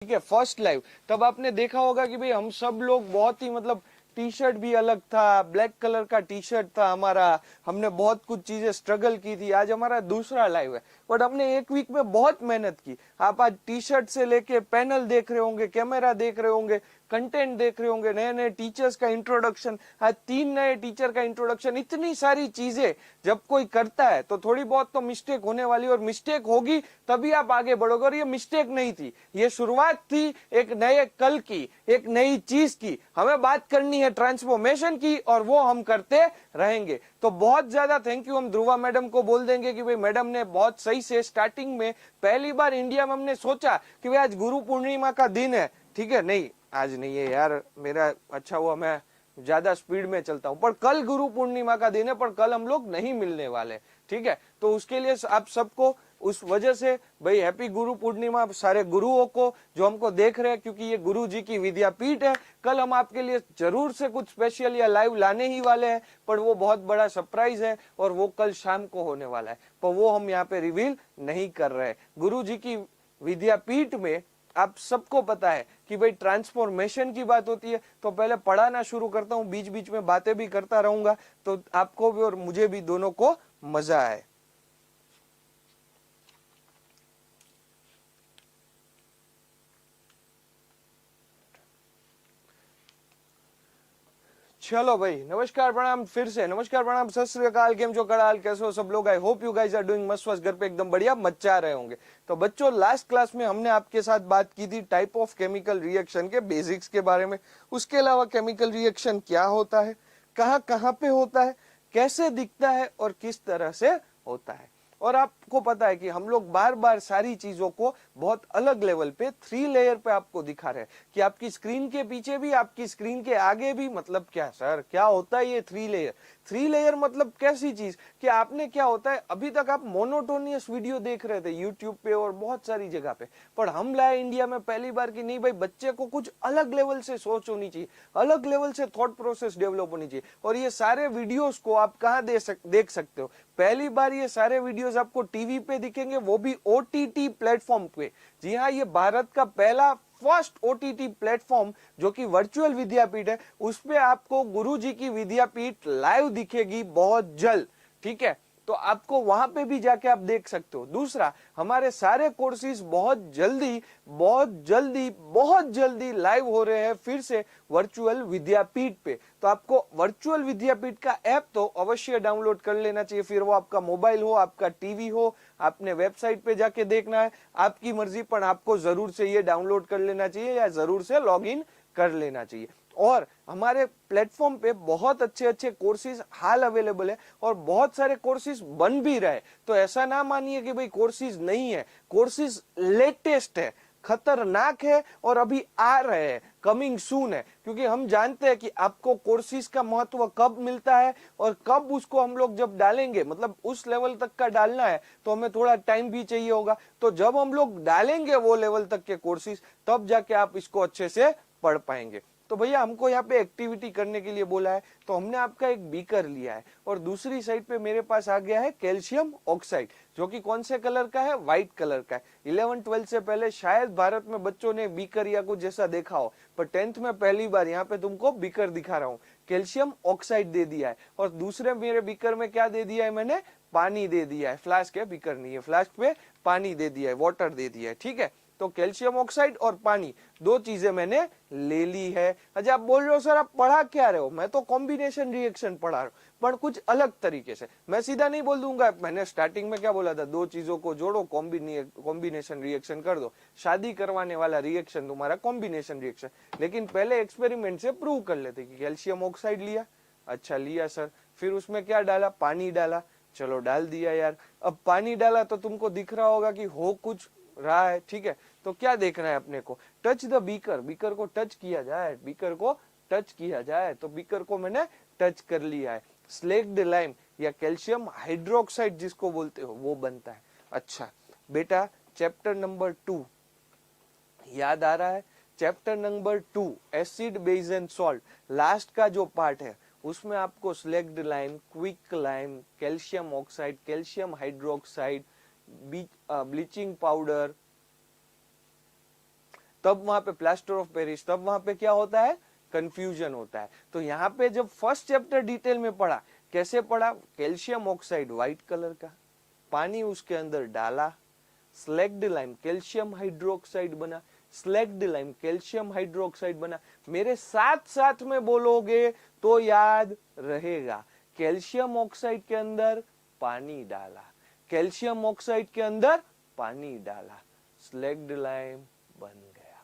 ठीक है, first live तब आपने देखा होगा कि भाई हम सब लोग बहुत ही मतलब टी शर्ट भी अलग था, ब्लैक कलर का टी शर्ट था हमारा, हमने बहुत कुछ चीजें स्ट्रगल की थी। आज हमारा दूसरा लाइव है, बट हमने एक वीक में बहुत मेहनत की। आप आज टी शर्ट से लेके पैनल देख रहे होंगे, कैमरा देख रहे होंगे, कंटेंट देख रहे होंगे, नए नए टीचर्स का इंट्रोडक्शन, आज 3 नए टीचर का इंट्रोडक्शन। इतनी सारी चीजें जब कोई करता है तो थोड़ी बहुत तो मिस्टेक होने वाली, और मिस्टेक होगी तभी आप आगे बढ़ोगे। और ये मिस्टेक नहीं थी, ये शुरुआत थी एक नए कल की, एक नई चीज की। हमें बात करनी है ट्रांसफॉर्मेशन की, और वो हम करते रहेंगे। तो बहुत ज्यादा थैंक यू हम ध्रुवा मैडम को बोल देंगे कि भाई मैडम ने बहुत सही से स्टार्टिंग में पहली बार इंडिया में हमने सोचा कि भाई आज गुरु पूर्णिमा का दिन है, ठीक है, नहीं आज नहीं है यार, मेरा अच्छा हुआ मैं ज्यादा स्पीड में चलता हूं, पर कल गुरु पूर्णिमा का दिन है, पर कल हम लोग नहीं मिलने वाले, ठीक है। तो उसके लिए आप सबको उस वजह से भाई हैप्पी गुरु पूर्णिमा सारे गुरुओं को जो हमको देख रहे हैं, क्योंकि ये गुरु जी की विद्यापीठ है। कल हम आपके लिए जरूर से कुछ स्पेशल या लाइव लाने ही वाले हैं, पर वो बहुत बड़ा सरप्राइज है और वो कल शाम को होने वाला है, पर वो हम यहाँ पे रिवील नहीं कर रहे। गुरु जी की विद्यापीठ में आप सबको पता है कि भाई ट्रांसफॉर्मेशन की बात होती है। तो पहले पढ़ाना शुरू करता हूँ, बीच बीच में बातें भी करता रहूंगा, तो आपको भी और मुझे भी दोनों को मजा आए। चलो भाई, नमस्कार प्रणाम, फिर से नमस्कार प्रणाम, सत श्री अकाल, केम जो कड़ाल, कैसे हो सब लोग। I hope you guys are doing मस्त मस्त, घर पे एकदम बढ़िया मचा रहे होंगे। तो बच्चों, लास्ट क्लास में हमने आपके साथ बात की थी टाइप ऑफ केमिकल रिएक्शन के बेसिक्स के बारे में। उसके अलावा केमिकल रिएक्शन क्या होता है, कहाँ कहाँ पे होता है, कैसे दिखता है और किस तरह से होता है। और आपको पता है कि हम लोग बार बार सारी चीजों को बहुत अलग लेवल पे 3 लेयर पे आपको दिखा रहे हैं कि आपकी स्क्रीन के पीछे भी, आपकी स्क्रीन के आगे भी। मतलब क्या सर, क्या होता है ये 3 लेयर? 3 लेयर मतलब कैसी चीज कि आपने क्या होता है, अभी तक आप मोनोटोनियस वीडियो देख रहे थे यूट्यूब पे और बहुत सारी जगह पे, पर हम लाए इंडिया में पहली बार की नहीं भाई, बच्चे को कुछ अलग लेवल से सोच होनी चाहिए, अलग लेवल से थॉट प्रोसेस डेवलप होनी चाहिए। और ये सारे वीडियोस को आप कहाँ देख सकते हो? पहली बार ये सारे वीडियोस आपको टीवी पे दिखेंगे, वो भी ओटीटी प्लेटफॉर्म पे। जी हाँ, ये भारत का पहला फर्स्ट ओटीटी प्लेटफॉर्म जो कि वर्चुअल विद्यापीठ है, उसपे आपको गुरुजी की विद्यापीठ लाइव दिखेगी बहुत जल्द, ठीक है। तो आपको वहां पे भी जाके आप देख सकते हो। दूसरा, हमारे सारे कोर्सेज बहुत जल्दी बहुत जल्दी बहुत जल्दी लाइव हो रहे हैं फिर से वर्चुअल विद्यापीठ पे। तो आपको वर्चुअल विद्यापीठ का ऐप तो अवश्य डाउनलोड कर लेना चाहिए, फिर वो आपका मोबाइल हो, आपका टीवी हो, आपने वेबसाइट पे जाके देखना है, आपकी मर्जी, पर आपको जरूर से ये डाउनलोड कर लेना चाहिए या जरूर से लॉग इन कर लेना चाहिए। और हमारे प्लेटफॉर्म पे बहुत अच्छे अच्छे कोर्सेज हाल अवेलेबल है और बहुत सारे कोर्सेज बन भी रहे। तो ऐसा ना मानिए कि भाई कोर्सेज नहीं है, कोर्सेज लेटेस्ट है, खतरनाक है और अभी आ रहे हैं, कमिंग सून है। क्योंकि हम जानते हैं कि आपको कोर्सेज का महत्व कब मिलता है और कब उसको हम लोग जब डालेंगे, मतलब उस लेवल तक का डालना है तो हमें थोड़ा टाइम भी चाहिए होगा। तो जब हम लोग डालेंगे वो लेवल तक के कोर्सेज, तब जाके आप इसको अच्छे से पढ़ पाएंगे। तो भैया हमको यहाँ पे एक्टिविटी करने के लिए बोला है, तो हमने आपका एक बीकर लिया है और दूसरी साइड पे मेरे पास आ गया है कैल्शियम ऑक्साइड, जो कि कौन से कलर का है? व्हाइट कलर का है। 11-12 से पहले शायद भारत में बच्चों ने बीकर या कुछ जैसा देखा हो, पर 10th में पहली बार यहाँ पे तुमको बीकर दिखा रहा हूँ। कैल्शियम ऑक्साइड दे दिया है और दूसरे मेरे बीकर में क्या दे दिया है मैंने? पानी दे दिया है। फ्लास्क है, बीकर नहीं है, फ्लास्क पे पानी दे दिया है, वाटर दे दिया है, ठीक है। तो कैल्शियम ऑक्साइड और पानी, दो चीजें मैंने ले ली है। अच्छा, आप बोल रहे हो सर आप पढ़ा क्या रहे हो? मैं तो कॉम्बिनेशन रिएक्शन पढ़ा रहा हूं, पर कुछ अलग तरीके से। मैं सीधा नहीं बोल दूंगा, मैंने स्टार्टिंग में क्या बोला था? दो चीजों को जोड़ो, कॉम्बिनेशन रिएक्शन कर दो। शादी करवाने वाला रिएक्शन तुम्हारा कॉम्बिनेशन रिएक्शन। लेकिन पहले एक्सपेरिमेंट से प्रूव कर लेते कि कैल्शियम ऑक्साइड लिया, अच्छा लिया सर, फिर उसमें क्या डाला? पानी डाला, चलो डाल दिया यार। अब पानी डाला तो तुमको दिख रहा होगा कि हो कुछ रहा है, ठीक है। तो क्या देखना है अपने को? टच द बीकर, बीकर को टच किया जाए, बीकर को टच किया जाए। तो बीकर को मैंने टच कर लिया है। स्लेक्ड लाइम या कैल्शियम हाइड्रोक्साइड जिसको बोलते हो, वो बनता है। अच्छा बेटा, चैप्टर नंबर 2 याद आ रहा है? Chapter number 2 acid base and salt, last का जो पार्ट है उसमें आपको slaked lime, quick lime, calcium oxide, calcium hydroxide, bleaching powder, तब वहां पे प्लास्टर ऑफ पेरिस, तब वहां पे क्या होता है, कंफ्यूजन होता है। तो यहाँ पे जब फर्स्ट चैप्टर डिटेल में पढ़ा, कैसे पढ़ा, कैल्शियम ऑक्साइड व्हाइट कलर का, पानी उसके अंदर डाला, स्लैग्ड लाइम कैल्शियम हाइड्रोक्साइड बना, स्लैग्ड लाइम कैल्शियम हाइड्रोक्साइड बना। मेरे साथ साथ में बोलोगे तो याद रहेगा। कैल्शियम ऑक्साइड के अंदर पानी डाला, कैल्शियम ऑक्साइड के अंदर पानी डाला, स्लैग्ड लाइम बन गया,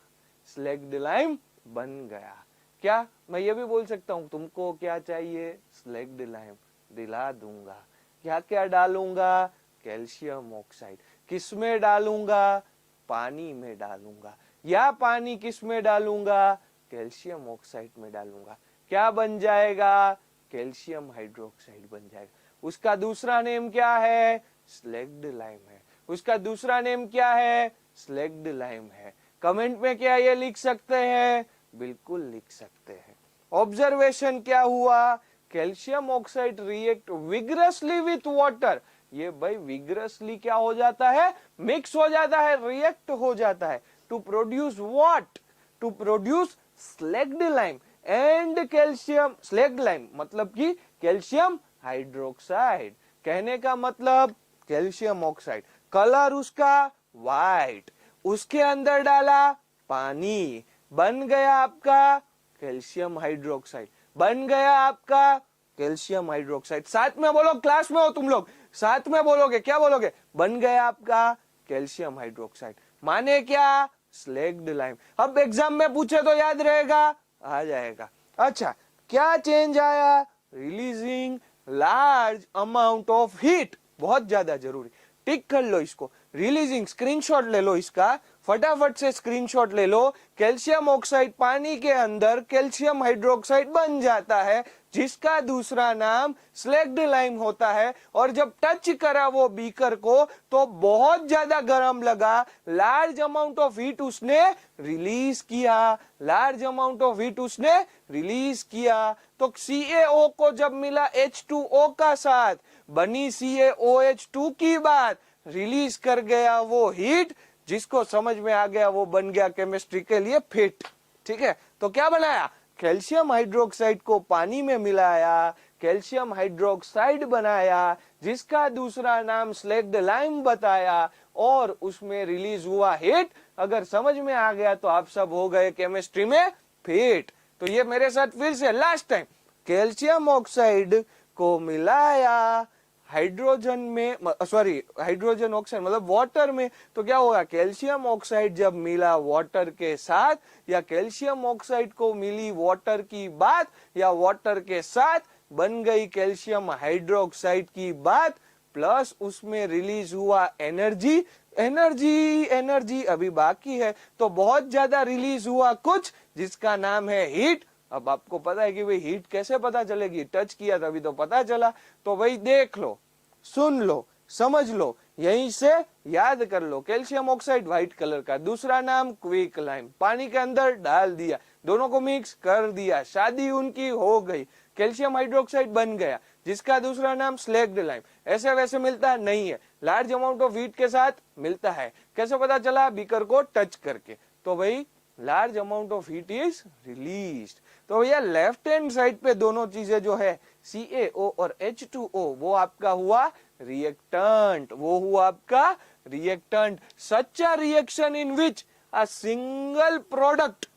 स्लैग्ड लाइम बन गया। क्या मैं ये भी बोल सकता हूं, तुमको क्या चाहिए, स्लैग्ड लाइम, दिला दूंगा। क्या क्या डालूंगा, कैल्शियम ऑक्साइड। किसमें डालूंगा, पानी में डालूंगा, या पानी किसमें डालूंगा, कैल्शियम ऑक्साइड में डालूंगा। क्या बन जाएगा, कैल्शियम हाइड्रोक्साइड बन जाएगा। उसका दूसरा नेम क्या है, स्लैग्ड लाइम है। उसका दूसरा नेम क्या है, स्लैग्ड लाइम है। कमेंट में क्या ये लिख सकते हैं, बिल्कुल लिख सकते हैं। ऑब्जर्वेशन क्या हुआ, calcium oxide react vigorously with water. ये भाई विग्रसली क्या हो जाता है, मिक्स हो जाता है, रिएक्ट हो जाता है, to produce what, to produce slaked lime and calcium, slaked lime मतलब कि कैल्शियम हाइड्रोक्साइड। कहने का मतलब कैल्शियम ऑक्साइड, कलर उसका व्हाइट, उसके अंदर डाला पानी, बन गया आपका कैल्शियम हाइड्रोक्साइड, बन गया आपका कैल्शियम हाइड्रोक्साइड। साथ में बोलो, क्लास में हो तुम लोग, साथ में बोलोगे, क्या बोलोगे, बन गया आपका कैल्शियम हाइड्रोक्साइड। माने क्या, स्लैग्ड लाइम। अब एग्जाम में पूछे तो याद रहेगा, आ जाएगा। अच्छा, क्या चेंज आया, releasing large amount of heat, बहुत ज्यादा जरूरी, टिक कर लो इसको, रिलीजिंग, स्क्रीनशॉट ले लो इसका, फटाफट से स्क्रीनशॉट ले लो। कैल्शियम ऑक्साइड पानी के अंदर कैल्शियम हाइड्रोक्साइड बन जाता है, जिसका दूसरा नाम स्लैग्ड लाइम होता है। और जब टच करा वो बीकर को तो बहुत ज्यादा गर्म लगा, लार्ज अमाउंट ऑफ हीट उसने रिलीज किया, लार्ज अमाउंट ऑफ हीट उसने रिलीज किया। तो CaO को जब मिला H2O का साथ, बनी CaOH2 की बात, रिलीज कर गया वो हीट, जिसको समझ में आ गया वो बन गया केमिस्ट्री के लिए फिट। ठीक है, तो क्या बनाया, कैल्शियम हाइड्रोक्साइड को पानी में मिलाया, कैल्शियम हाइड्रोक्साइड बनाया, जिसका दूसरा नाम स्लैग्ड लाइम बताया, और उसमें रिलीज हुआ हीट। अगर समझ में आ गया तो आप सब हो गए केमिस्ट्री में फिट। तो ये मेरे साथ फिर से लास्ट टाइम, कैल्शियम ऑक्साइड को मिलाया हाइड्रोजन में, सॉरी हाइड्रोजन ऑक्साइड मतलब वाटर में, तो क्या होगा, कैल्शियम ऑक्साइड जब मिला वाटर के साथ, या कैल्शियम ऑक्साइड को मिली वाटर की बात, या वाटर के साथ बन गई कैल्शियम हाइड्रोक्साइड की बात, प्लस उसमें रिलीज हुआ एनर्जी। एनर्जी एनर्जी अभी बाकी है, तो बहुत ज्यादा रिलीज हुआ कुछ, जिसका नाम है हीट। अब आपको पता है कि भाई हीट कैसे पता चलेगी, टच किया तभी तो पता चला। तो भाई देख लो, सुन लो, समझ लो, यहीं से याद कर लो। कैल्शियम ऑक्साइड व्हाइट कलर का, दूसरा नाम क्विक लाइम, पानी के अंदर डाल दिया, दोनों को मिक्स कर दिया, शादी उनकी हो गई, कैल्शियम हाइड्रोक्साइड बन गया, जिसका दूसरा नाम स्लैग्ड लाइम। ऐसे वैसे मिलता नहीं है, लार्ज अमाउंट ऑफ हीट के साथ मिलता है। कैसे पता चला, बीकर को टच करके। तो भाई large amount of heat is released. तो भैया लेफ्ट हैंड साइड पे दोनों चीजें जो है CaO और H2O, वो आपका हुआ रिएक्टेंट, वो हुआ आपका reactant. Such a reaction in which a single product,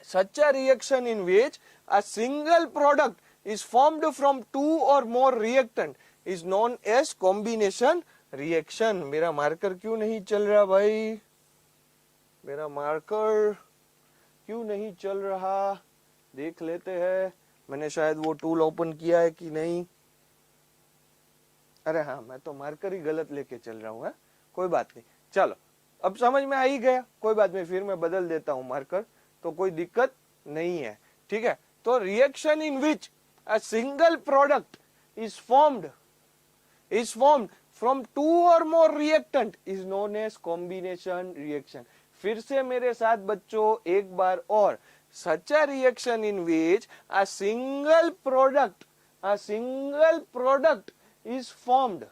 such a reaction in which a single product is formed from two or more reactant is known as combination reaction। मेरा marker क्यों नहीं चल रहा भाई, मेरा मार्कर क्यों नहीं चल रहा, देख लेते हैं। मैंने शायद वो टूल ओपन किया है कि नहीं। अरे हाँ, मैं तो मार्कर ही गलत लेके चल रहा हूँ। कोई बात नहीं, चलो अब समझ में आ ही गया, कोई बात नहीं, फिर मैं बदल देता हूँ मार्कर, तो कोई दिक्कत नहीं है। ठीक है, तो reaction in which a single product is formed from two और more reactant is known as combination reaction. फिर से मेरे साथ बच्चों एक बार और, such a reaction in which a single product is formed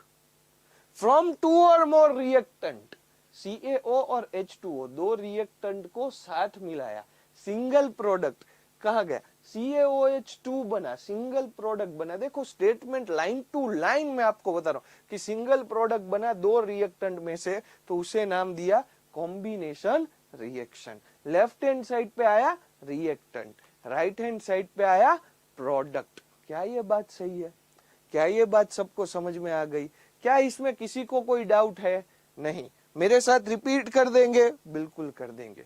from two or more reactant, CaO और H2O दो रिएक्टेंट को साथ मिलाया, सिंगल प्रोडक्ट कहा गया, CaOH2 बना, सिंगल प्रोडक्ट बना। देखो स्टेटमेंट लाइन टू लाइन मैं आपको बता रहा हूं कि सिंगल प्रोडक्ट बना दो रिएक्टेंट में से, तो उसे नाम दिया combination reaction. Left hand side पे आया रिएक्टेंट, राइट हैंड साइड पे आया प्रोडक्ट। क्या ये बात सही है? क्या ये बात सबको समझ में आ गई? क्या इसमें किसी को कोई डाउट है? नहीं। मेरे साथ रिपीट कर देंगे? बिल्कुल कर देंगे।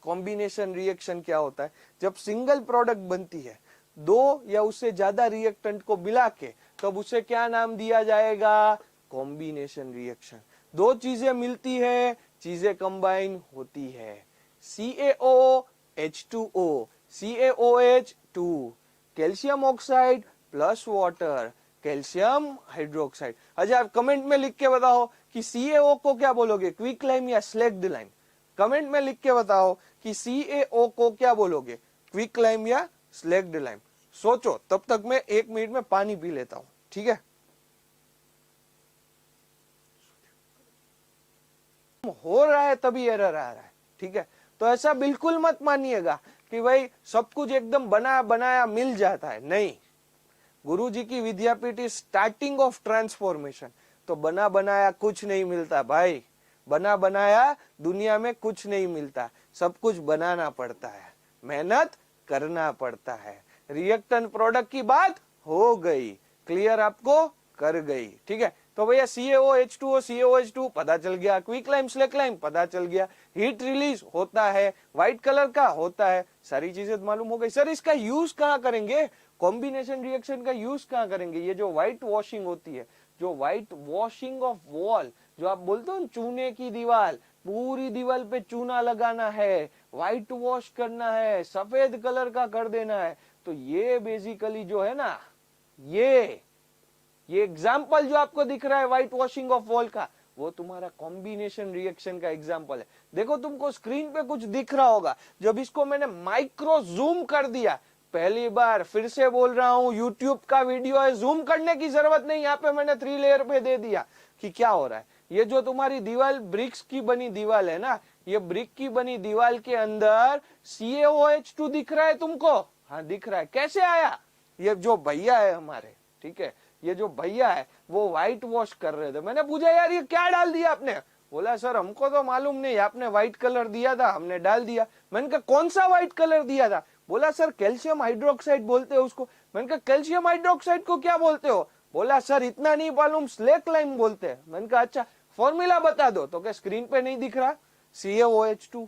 कॉम्बिनेशन रिएक्शन क्या होता है? जब सिंगल प्रोडक्ट बनती है दो या उससे ज्यादा रिएक्टेंट को मिला के, तब उसे क्या नाम दिया जाएगा? Combination reaction. दो चीजें मिलती है, चीजें कंबाइन होती है, CaO H2O, CaOH2, calcium oxide plus water, calcium hydroxide. अच्छा आप कमेंट में लिख के बताओ कि CaO को क्या बोलोगे, क्विक लाइम या स्लैक्ड लाइम? कमेंट में लिख के बताओ कि CaO को क्या बोलोगे, क्विक लाइम या स्लैक्ड लाइम? सोचो, तब तक मैं 1 मिनट में पानी पी लेता हूं, ठीक है? हो रहा है तभी एरर आ रहा है, ठीक है? तो ऐसा बिल्कुल मत मानिएगा कि भाई सब कुछ एकदम बना बनाया मिल जाता है, नहीं। गुरुजी की विद्यापीठ इज स्टार्टिंग ऑफ ट्रांसफॉर्मेशन। तो बना बनाया कुछ नहीं मिलता भाई, बना बनाया दुनिया में कुछ नहीं मिलता, सब कुछ बनाना पड़ता है, मेहनत करना पड़ता है। रिएक्टेंट प्रोडक्ट की बात हो गई, क्लियर आपको कर गई, ठीक है? तो भैया CaOH2O CaOH2 पता चल गया, क्विक लाइम स्लैक लाइम पता चल गया, हीट रिलीज होता है, व्हाइट कलर का होता है, सारी चीजें मालूम हो गई। सर इसका यूज कहाँ करेंगे? कॉम्बिनेशन रिएक्शन का यूज कहाँ करेंगे? ये जो व्हाइट वॉशिंग होती है, जो व्हाइट वॉशिंग ऑफ वॉल, जो आप बोलते हो चूने की दीवार, पूरी दीवार पे चूना लगाना है, व्हाइट वॉश करना है, सफेद कलर का कर देना है, तो ये बेसिकली जो है ना, ये एग्जाम्पल जो आपको दिख रहा है व्हाइट वॉशिंग ऑफ वॉल का, वो तुम्हारा कॉम्बिनेशन रिएक्शन का एग्जाम्पल है। देखो तुमको स्क्रीन पे कुछ दिख रहा होगा, जब इसको मैंने माइक्रो जूम कर दिया, पहली बार फिर से बोल रहा हूं, यूट्यूब का वीडियो है, जूम करने की जरूरत नहीं, यहाँ पे मैंने 3 लेयर पे दे दिया कि क्या हो रहा है। ये जो तुम्हारी दीवार ब्रिक्स की बनी दीवार है ना, ये ब्रिक की बनी दीवार के अंदर CaOH2 दिख रहा है तुमको? हाँ दिख रहा है। कैसे आया? ये जो भैया है हमारे, ठीक है, ये जो भैया है वो व्हाइट वॉश कर रहे थे, मैंने पूछा यार ये क्या डाल दिया आपने? बोला सर हमको तो मालूम नहीं, आपने व्हाइट कलर दिया था, हमने डाल दिया। मैंने कहा कौन सा व्हाइट कलर दिया था? बोला सर कैल्शियम हाइड्रोक्साइड बोलते हो उसको। मैंने कहा कैल्शियम हाइड्रोक्साइड को क्या बोलते हो? बोला सर इतना नहीं मालूम, स्लैक लाइम बोलते हैं। मैंने कहा अच्छा फॉर्मूला बता दो। तो क्या स्क्रीन पे नहीं दिख रहा? CaOH2।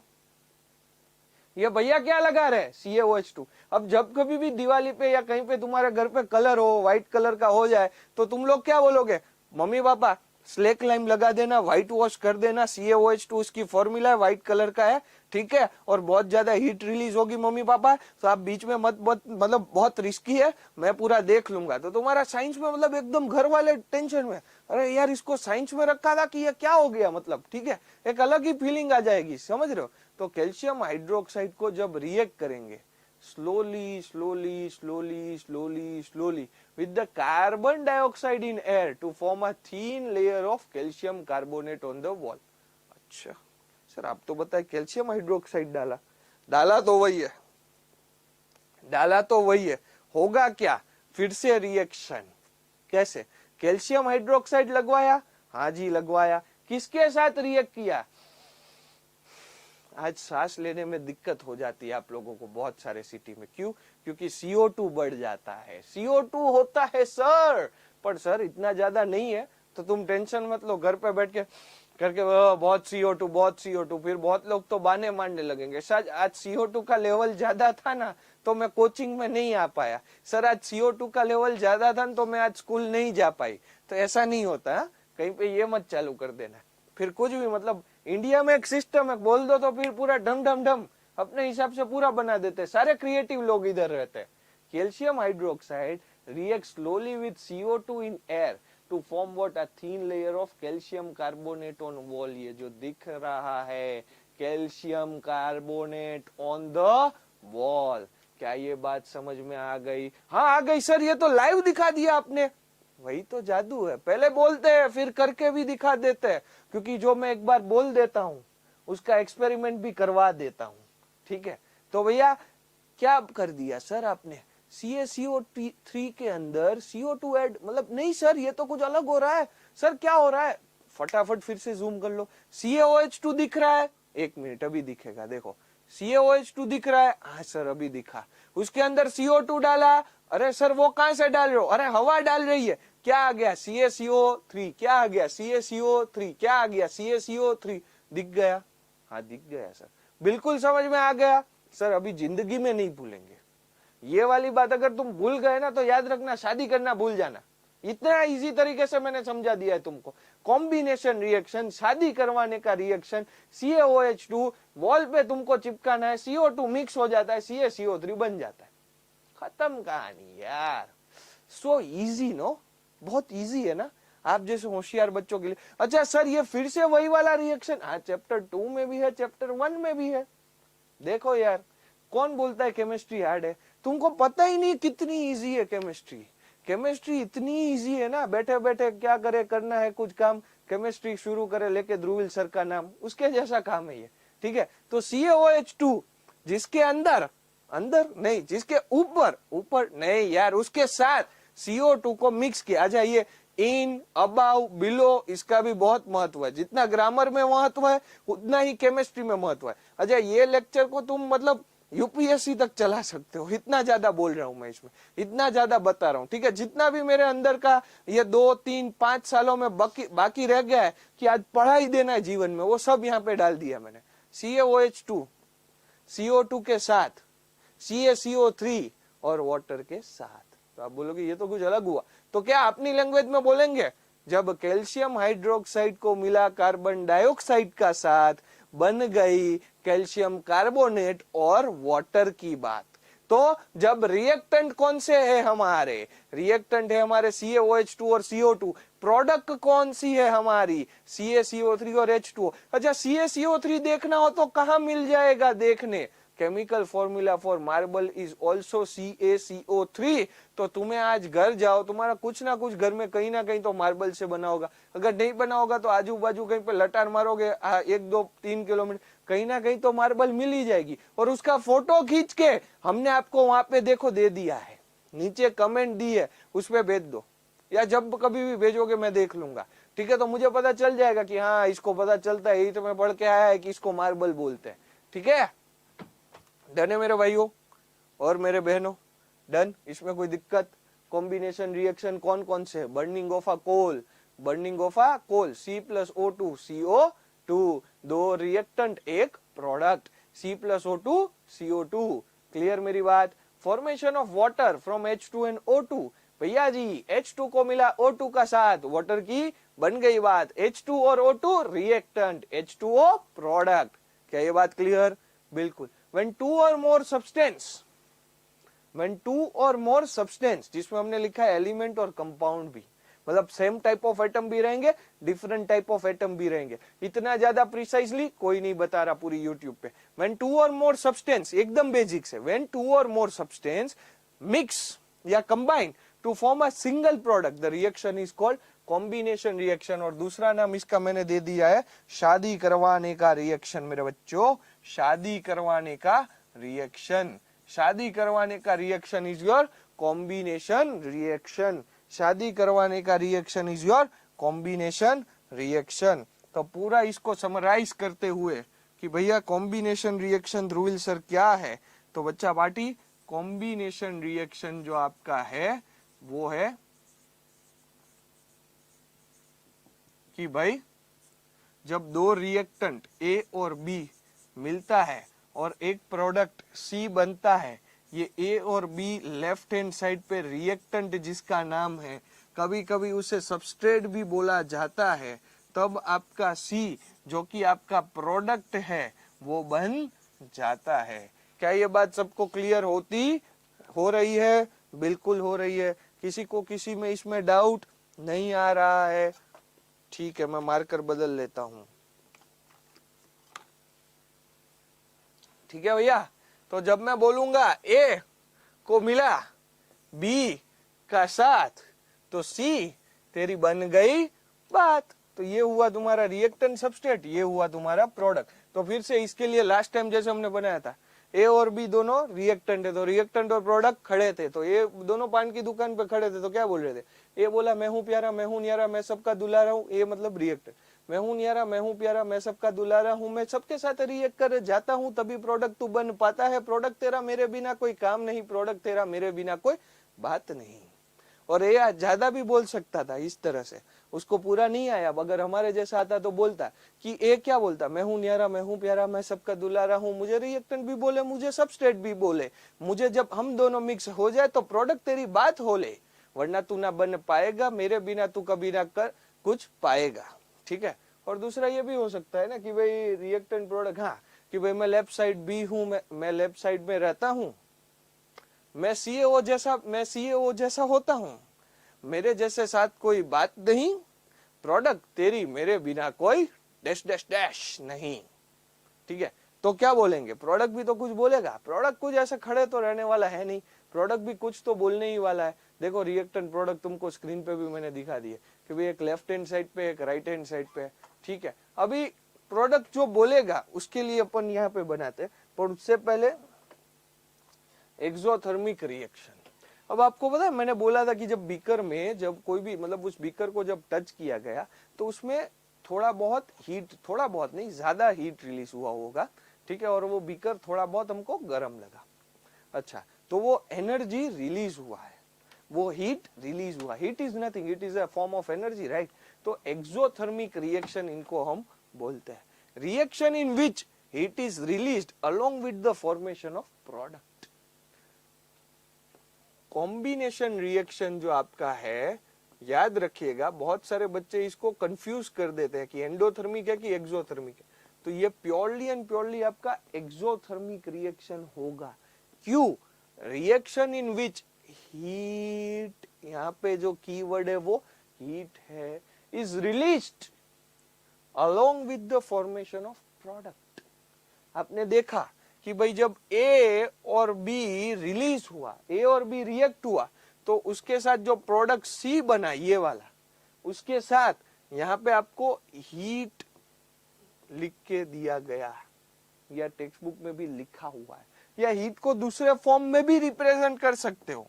ये भैया क्या लगा रहे? CaOH2। अब जब कभी भी दिवाली पे या कहीं पे तुम्हारे घर पे कलर हो, व्हाइट कलर का हो जाए, तो तुम लोग क्या बोलोगे? मम्मी पापा स्लैक लाइम लगा देना, व्हाइट वॉश कर देना, CaOH2 उसकी फॉर्मूला है, व्हाइट कलर का है, ठीक है, और बहुत ज्यादा हीट रिलीज होगी मम्मी पापा, तो आप बीच में मत मतलब बहुत रिस्की है, मैं पूरा देख लूंगा। तो तुम्हारा साइंस में मतलब एकदम घर वाले टेंशन में, अरे यार इसको साइंस में रखा था कि ये क्या हो गया, मतलब ठीक है, एक अलग ही फीलिंग आ जाएगी, समझ रहे हो? तो कैल्शियम हाइड्रोक्साइड को जब रिएक्ट करेंगे slowly slowly slowly slowly slowly with the carbon dioxide in air to form a thin layer of calcium carbonate on the wall। अच्छा सर आप तो बताए कैल्शियम हाइड्रोक्साइड डाला, डाला तो वही है, डाला तो वही है, होगा क्या? फिर से रिएक्शन। कैसे? कैल्शियम हाइड्रोक्साइड लगवाया, हाँ जी लगवाया, किसके साथ रिएक्ट किया? आज सांस लेने में दिक्कत हो जाती है आप लोगों को बहुत सारे सिटी में, क्यों? क्योंकि CO2 बढ़ जाता है, CO2 होता है सर, पर सर इतना ज्यादा नहीं है, तो तुम टेंशन मत लो, घर पे बैठ के करके बहुत CO2 बहुत CO2, फिर बहुत लोग तो बहाने मारने लगेंगे, सर आज CO2 का लेवल ज्यादा था ना तो मैं कोचिंग में नहीं आ पाया, सर आज CO2 का लेवल ज्यादा था तो मैं आज स्कूल नहीं जा पाई। तो ऐसा नहीं होता है, कहीं पे ये मत चालू कर देना, फिर कुछ भी मतलब इंडिया में एक सिस्टम है, बोल दो तो फिर पूरा ढम ढम ढम अपने हिसाब से पूरा बना देते हैं, सारे क्रिएटिव लोग इधर रहते हैं। Calcium hydroxide reacts slowly with CO2 in air to form what a thin layer of calcium carbonate on wall। ये जो दिख रहा है calcium carbonate on the wall, क्या ये बात समझ में आ गई? हाँ आ गई सर, ये तो लाइव दिखा दिया आपने। वही तो जादू है, पहले बोलते हैं फिर करके भी दिखा देते हैं, क्योंकि जो मैं एक बार बोल देता हूँ उसका एक्सपेरिमेंट भी करवा देता हूँ। ठीक है, तो भैया क्या कर दिया सर आपने, CaCO3 के अंदर CO2 ऐड, मतलब नहीं सर ये तो कुछ अलग हो रहा है, सर क्या हो रहा है, फटाफट फिर से जूम कर लो, CaOH2 दिख रहा है, एक मिनट अभी दिखेगा, देखो CaOH2 दिख रहा है, हाँ सर अभी दिखा, उसके अंदर CO2 डाला, अरे सर वो कहां से डाल रहे हो, अरे हवा डाल रही है, क्या आ गया CaCO3, क्या आ गया CaCO3, क्या आ गया CaCO3, दिख गया, हाँ दिख गया सर, बिल्कुल समझ में आ गया सर, अभी जिंदगी में नहीं भूलेंगे ये वाली बात, अगर तुम भूल गए ना तो याद रखना शादी करना भूल जाना, इतना इजी तरीके से मैंने समझा दिया है तुमको। कॉम्बिनेशन रिएक्शन, शादी करवाने का रिएक्शन, CaOH2 वॉल पे तुमको चिपकाना है, CO2 मिक्स हो जाता है, CaCO3 बन जाता है, खत्म कहानी यार। सो इजी नो, बहुत इजी है ना आप जैसे होशियार बच्चों के लिए। अच्छा सर ये फिर से वही वाला रिएक्शन, हाँ चैप्टर 2 में भी है, चैप्टर 1 में भी है। देखो यार कौन बोलता है केमिस्ट्री हार्ड है, तुमको पता ही नहीं कितनी इजी है केमिस्ट्री, केमिस्ट्री इतनी इजी है ना, बैठे बैठे क्या करे, करना है कुछ काम, केमिस्ट्री शुरू करे लेके ध्रुवील सर का नाम, उसके जैसा काम है ये। ठीक है, तो CaOH2 जिसके अंदर, अंदर नहीं जिसके ऊपर, ऊपर नहीं यार, उसके साथ CO2 को मिक्स किया। अच्छा ये इन, अबाउ, बिलो, इसका भी बहुत महत्व है, जितना ग्रामर में महत्व है उतना ही केमिस्ट्री में महत्व है। अच्छा ये लेक्चर को तुम मतलब UPSC तक चला सकते हो, इतना ज्यादा बोल रहा हूं मैं इसमें, इतना ज्यादा बता रहा हूं। ठीक है, जितना भी मेरे अंदर का ये 2, 3, 5 सालों में बाकी रह गया है कि आज पढ़ाई देना है जीवन में, वो सब यहाँ पे डाल दिया मैंने। CaOH2 CO2 के साथ, CaCO3 और वाटर के साथ। तो आप बोलोगे ये तो कुछ अलग हुआ, तो क्या अपनी लैंग्वेज में बोलेंगे, जब कैल्शियम हाइड्रोक्साइड को मिला कार्बन डाइऑक्साइड का साथ बन गई कैल्शियम कार्बोनेट और वाटर की बात। तो जब रिएक्टेंट कौन से है हमारे, रिएक्टेंट है हमारे CaOH2 और CO2, प्रोडक्ट कौन सी है हमारी CaCO3 और H2O। अच्छा CaCO3 देखना हो तो कहां मिल जाएगा देखने, chemical formula for marble is also CaCO3। तो तुम्हें आज घर जाओ, तुम्हारा कुछ ना कुछ घर में कहीं ना कहीं तो मार्बल से बना होगा, अगर नहीं बना होगा तो आजू बाजू कहीं पे लटार मारोगे 1, 2, 3 किलोमीटर, कहीं ना कहीं तो मार्बल मिल ही जाएगी। और उसका फोटो खींच के हमने आपको वहां पे देखो दे दिया है, नीचे कमेंट दी है, उस पर भेज दो, या जब कभी भी भेजोगे मैं देख लूंगा। ठीक है, तो मुझे पता चल जाएगा कि हाँ इसको पता चलता है, यही तो मैं पढ़ के आया है कि इसको मार्बल बोलते हैं। ठीक है, डन है मेरे भाइयों और मेरे बहनों, डन, इसमें कोई दिक्कत। कॉम्बिनेशन रिएक्शन कौन कौन से, burning of a coal, burning of a coal, C+O2 CO2, दो रिएक्टेंट एक प्रोडक्ट, C+O2 CO2, क्लियर मेरी बात। Formation of water from H2 and O2, भैया जी H2 को मिला O2 का साथ, वाटर की बन गई बात, H2 और O2 रिएक्टेंट, H2O प्रोडक्ट। क्या ये बात क्लियर, बिल्कुल। when two or more substance, जिसमें हमने लिखा है एलिमेंट और कंपाउंड भी, मतलब सेम टाइप ऑफ एटम भी रहेंगे, डिफरेंट टाइप ऑफ एटम भी रहेंगे, इतना ज्यादा प्रिसाइजली कोई नहीं बता रहा पूरी यूट्यूब पे। when two or more substance, एकदम बेसिक से, when two or more substance mix या combine to form a single product, the reaction is called combination reaction. और दूसरा नाम इसका मैंने दे दिया है शादी करवाने का रिएक्शन। मेरे बच्चों शादी करवाने का रिएक्शन, शादी करवाने का reaction is your combination reaction, शादी करवाने का reaction is your combination reaction. तो पूरा इसको समराइज करते हुए कि भैया कॉम्बिनेशन रिएक्शन ध्रुवील सर क्या है, तो बच्चा पार्टी कॉम्बिनेशन रिएक्शन जो आपका है वो है कि भाई जब दो रिएक्टेंट A और B मिलता है और एक प्रोडक्ट C बनता है, ये A और B लेफ्ट हैंड साइड पे रिएक्टेंट जिसका नाम है, कभी कभी उसे सबस्ट्रेट भी बोला जाता है, तब आपका C जो कि आपका प्रोडक्ट है वो बन जाता है। क्या ये बात सबको क्लियर हो रही है, बिल्कुल हो रही है, किसी को किसी में इसमें डाउट नहीं आ रहा है? ठीक है, मैं मार्कर बदल लेता हूं। ठीक है भैया, तो जब मैं बोलूंगा A को मिला B का साथ, तो सी तेरी बन गई बात। तो ये हुआ तुम्हारा रिएक्टेंट सबस्ट्रेट, ये हुआ तुम्हारा प्रोडक्ट। तो फिर से इसके लिए लास्ट टाइम जैसे हमने बनाया था, ए और बी दोनों रिएक्टेंट है, तो रिएक्टेंट और प्रोडक्ट खड़े थे, तो ये दोनों पान की दुकान पे खड़े थे, तो क्या बोल रहे थे? ए बोला मैं हूं प्यारा, मैं हूं न्यारा, मैं सबका दुलारा हूं, ए मतलब रिएक्टेंट। मैं हूं न्यारा, मैं हूं प्यारा, मैं सबका दुलारा हूं, मैं सबके साथ रिएक्ट कर जाता हूं, तभी प्रोडक्ट तू बन पाता है। प्रोडक्ट तेरा मेरे बिना कोई काम नहीं, प्रोडक्ट तेरा मेरे बिना कोई बात नहीं। और ये ज्यादा भी बोल सकता था इस तरह से, उसको पूरा नहीं आया। अगर हमारे जैसा आता तो बोलता कि ए क्या बोलता, मैं हूं न्यारा, मैं हूं प्यारा, मैं सबका दुलारा हूं, मुझे रिएक्टेंट भी बोले, मुझे सबस्ट्रेट भी बोले, मुझे जब हम दोनों मिक्स हो जाए तो प्रोडक्ट तेरी बात हो ले, वरना तू ना बन पाएगा, मेरे बिना तू कभी ना कर कुछ पाएगा। ठीक है। और दूसरा ये भी हो सकता है ना कि भाई रिएक्टेंट प्रोडक्ट, हाँ कि भाई मैं लेफ्ट साइड बी हूं, मैं लेफ्ट साइड में रहता हूं, मैं सीएओ जैसा होता हूं, मेरे जैसे साथ कोई बात नहीं, प्रोडक्ट तेरी मेरे बिना कोई डैश डैश डैश नहीं। ठीक है। तो क्या बोलेंगे? प्रोडक्ट भी तो कुछ बोलेगा, प्रोडक्ट कुछ ऐसे खड़े तो रहने वाला है नहीं, प्रोडक्ट भी कुछ तो बोलने ही वाला है। देखो रिएक्टेंट प्रोडक्ट तुमको स्क्रीन पे भी मैंने दिखा दिए कि भाई एक लेफ्ट हैंड साइड पे, एक राइट हैंड साइड पे। ठीक है। अभी प्रोडक्ट जो बोलेगा उसके लिए अपन यहाँ पे बनाते, पर उससे पहले एक्सोथर्मिक रिएक्शन। अब आपको पता है मैंने बोला था कि जब बीकर में जब कोई भी मतलब उस बीकर को जब टच किया गया तो उसमें थोड़ा बहुत हीट, थोड़ा बहुत नहीं ज्यादा हीट रिलीज हुआ होगा। ठीक है। और वो बीकर थोड़ा बहुत हमको गर्म लगा। अच्छा, तो वो एनर्जी रिलीज हुआ है, वो हीट रिलीज हुआ। Heat is nothing, it is a form of energy, right. तो एक्सोथर्मिक रिएक्शन इनको हम बोलते हैं, reaction in which heat is released along with the formation of product. Combination reaction जो आपका है, याद रखिएगा, बहुत सारे बच्चे इसको कंफ्यूज कर देते हैं कि एंडोथर्मिक है कि एक्सोथर्मिक है। तो ये प्योरली एंड प्योरली आपका एक्सोथर्मिक रिएक्शन होगा। क्यों? रिएक्शन इन विच हीट, यहाँ पे जो कीवर्ड है वो हीट है, is released along with the formation of product. आपने देखा कि भाई जब ए और बी रिलीज हुआ, ए और बी रिएक्ट हुआ, तो उसके साथ जो प्रोडक्ट सी बना ये वाला, उसके साथ यहाँ पे आपको हीट लिख के दिया गया, या टेक्स्ट बुक में भी लिखा हुआ है, या हीट को दूसरे फॉर्म में भी रिप्रेजेंट कर सकते हो,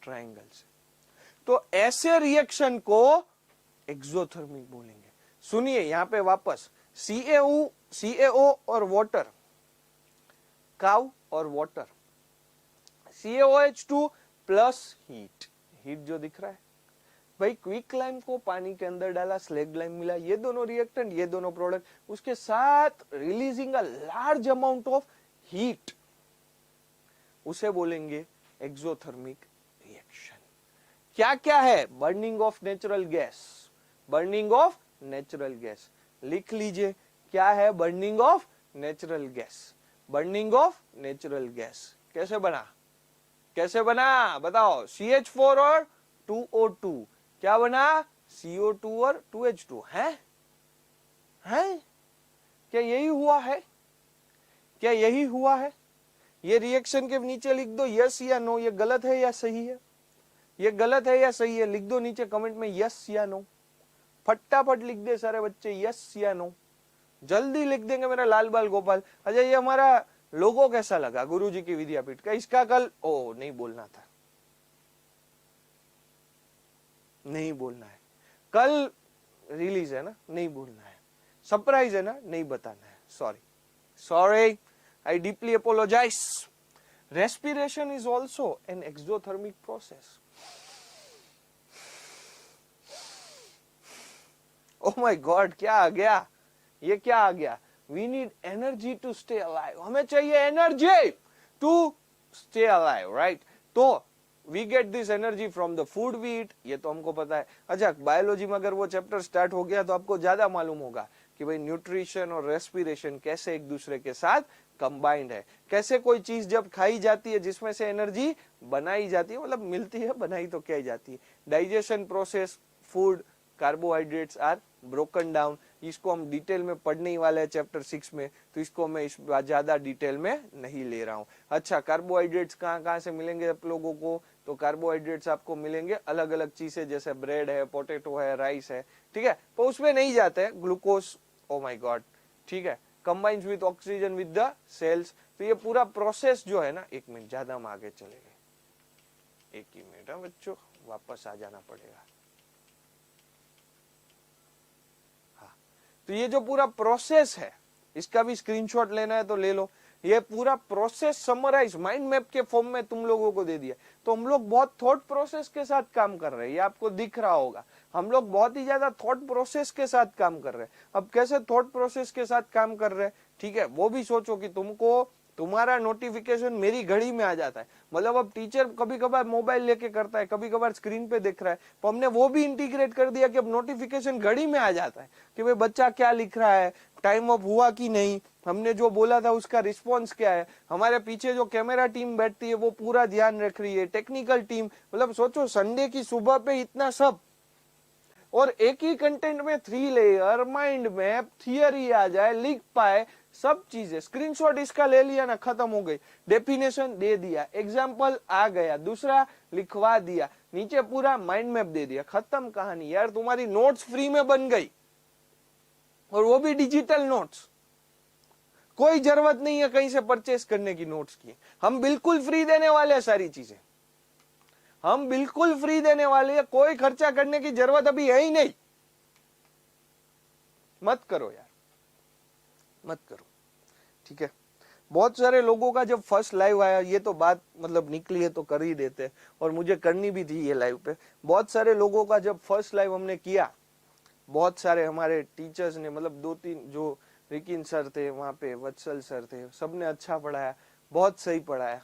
ट्रायंगल से। तो ऐसे रिएक्शन को एक्सोथर्मिक बोलेंगे। सुनिए यहां पे वापस, CaO और वाटर, काउ और water, CaOH2 plus heat, heat जो दिख रहा है भाई, क्विक लाइम को पानी के अंदर डाला, स्लैग लाइम मिला, ये दोनों रिएक्टेंट, ये दोनों प्रोडक्ट, उसके साथ releasing a large amount of heat, उसे बोलेंगे एक्सोथर्मिक रिएक्शन। क्या क्या है? Burning of natural gas, burning of natural gas, लिख लीजिए क्या है burning of natural gas. Burning of natural gas कैसे बना, कैसे बना बताओ? CH4 और 2O2, क्या बना? CO2 और 2H2 है? क्या यही हुआ है? क्या यही हुआ है? ये रिएक्शन के नीचे लिख दो यस या नो, ये गलत है या सही है, ये गलत है या सही है, लिख दो नीचे कमेंट में यस या नो। फटाफट लिख दे सारे बच्चे यस या नो, जल्दी लिख देंगे मेरा लाल बाल गोपाल। अच्छा ये हमारा लोगो कैसा लगा गुरुजी की विद्यापीठ का? इसका कल नहीं बोलना था, नहीं बोलना है, कल रिलीज है ना, नहीं बोलना है, सरप्राइज है ना, नहीं बताना है, sorry, I deeply apologize. Respiration is also an exothermic process. Oh my God, क्या आ गया? ये क्या आ गया? We need energy to stay alive. हमें चाहिए energy to stay alive, right? तो we get this energy from the food we eat. ये तो हमको पता है। अच्छा बायोलॉजी में अगर वो चैप्टर स्टार्ट हो गया तो आपको ज्यादा मालूम होगा कि भाई न्यूट्रिशन और रेस्पिरेशन कैसे एक दूसरे के साथ कंबाइंड है, कैसे कोई चीज जब खाई जाती है जिसमें से एनर्जी बनाई जाती है, मतलब मिलती है, बनाई तो क्या ही जाती है, digestion process, food carbohydrates are broken down. इसको हम डिटेल में पढ़ने ही वाले हैं चैप्टर 6 में, तो इसको मैं इस बार ज्यादा डिटेल में नहीं ले रहा हूँ। अच्छा, कार्बोहाइड्रेट्स कहाँ कहाँ से मिलेंगे आप लोगों को? तो कार्बोहाइड्रेट्स आपको मिलेंगे अलग अलग चीजें, जैसे ब्रेड है, पोटैटो है, राइस है, ठीक है, तो उसमें नहीं जाते हैं ग्लूकोज, ओ माय गॉड, ठीक है, combines with oxygen with the cells. तो ये पूरा प्रोसेस जो है ना, एक मिनट ज्यादा हम आगे चले गए, एक ही मिनट बच्चों, वापस आ जाना पड़ेगा। हाँ, तो ये जो पूरा प्रोसेस है, इसका भी स्क्रीनशॉट लेना है तो ले लो। ये पूरा प्रोसेस समराइज माइंड मैप के फॉर्म में तुम लोगों को दे दिया। तो हम लोग बहुत थॉट प्रोसेस के साथ काम कर रहे हैं, ये आपको दिख रहा होगा। हम लोग बहुत ही ज्यादा थॉट प्रोसेस के साथ काम कर रहे हैं। अब कैसे थॉट प्रोसेस के साथ काम कर रहे हैं, ठीक है, वो भी सोचो कि तुमको तुम्हारा नोटिफिकेशन मेरी घड़ी में आ जाता है। मतलब अब टीचर कभी कभार मोबाइल लेके करता है, कभी कभार स्क्रीन पे दिख रहा है, तो हमने वो भी इंटीग्रेट कर दिया कि अब नोटिफिकेशन घड़ी में आ जाता है कि भाई बच्चा क्या लिख रहा है, टाइम अप हुआ कि नहीं, हमने जो बोला था उसका रिस्पॉन्स क्या है। हमारे पीछे जो कैमरा टीम बैठती है वो पूरा ध्यान रख रही है, टेक्निकल टीम, मतलब सोचो संडे की सुबह पे इतना सब, और एक ही कंटेंट में 3 लेयर, माइंड मैप, थियरी आ जाए, लिख पाए, सब चीजें। स्क्रीनशॉट इसका ले लिया ना, खत्म हो गई। डेफिनेशन दे दिया, एग्जाम्पल आ गया, दूसरा लिखवा दिया, नीचे पूरा माइंड मैप दे दिया, खत्म कहानी। यार तुम्हारी नोट्स फ्री में बन गई, और वो भी डिजिटल नोट्स। कोई जरूरत नहीं है कहीं से परचेस करने की नोट्स की। हम बिल्कुल फ्री देने वाले हैं सारी चीजें, हम बिल्कुल फ्री देने वाले हैं, कोई खर्चा करने की जरूरत अभी है ही नहीं। मत करो यार, मत करो, ठीक है। बहुत सारे लोगों का जब फर्स्ट लाइव आया, ये तो बात मतलब निकली है तो कर ही देते, और मुझे करनी भी थी ये लाइव पे। बहुत सारे लोगों का जब फर्स्ट लाइव हमने किया, बहुत सारे हमारे टीचर्स ने, मतलब 2-3 जो रिकिन सर थे वहां पे, वत्सल सर थे, सबने अच्छा पढ़ाया, बहुत सही पढ़ाया,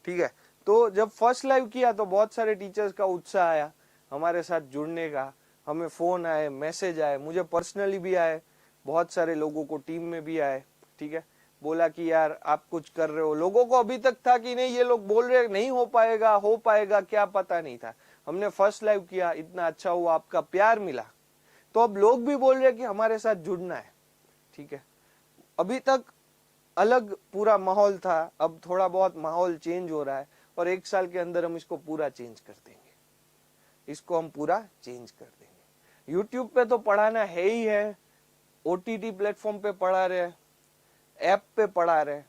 ठीक है। तो जब फर्स्ट लाइव किया तो बहुत सारे टीचर्स का उत्साह आया हमारे साथ जुड़ने का। हमें फोन आए, मैसेज आए, मुझे पर्सनली भी आए, बहुत सारे लोगों को टीम में भी आए, ठीक है। बोला कि यार आप कुछ कर रहे हो। लोगों को अभी तक था कि नहीं, ये लोग बोल रहे नहीं हो पाएगा, क्या पता नहीं था। हमने फर्स्ट लाइव किया, इतना अच्छा हुआ, आपका प्यार मिला, तो अब लोग भी बोल रहे कि हमारे साथ जुड़ना है, ठीक है। अभी तक अलग पूरा माहौल था, अब थोड़ा बहुत माहौल चेंज हो रहा है, और 1 साल के अंदर हम इसको पूरा चेंज कर देंगे, इसको हम पूरा चेंज कर देंगे। यूट्यूब पे तो पढ़ाना है ही है, ओटीटी प्लेटफॉर्म पे पढ़ा रहे, ऐप पे पढ़ा रहे,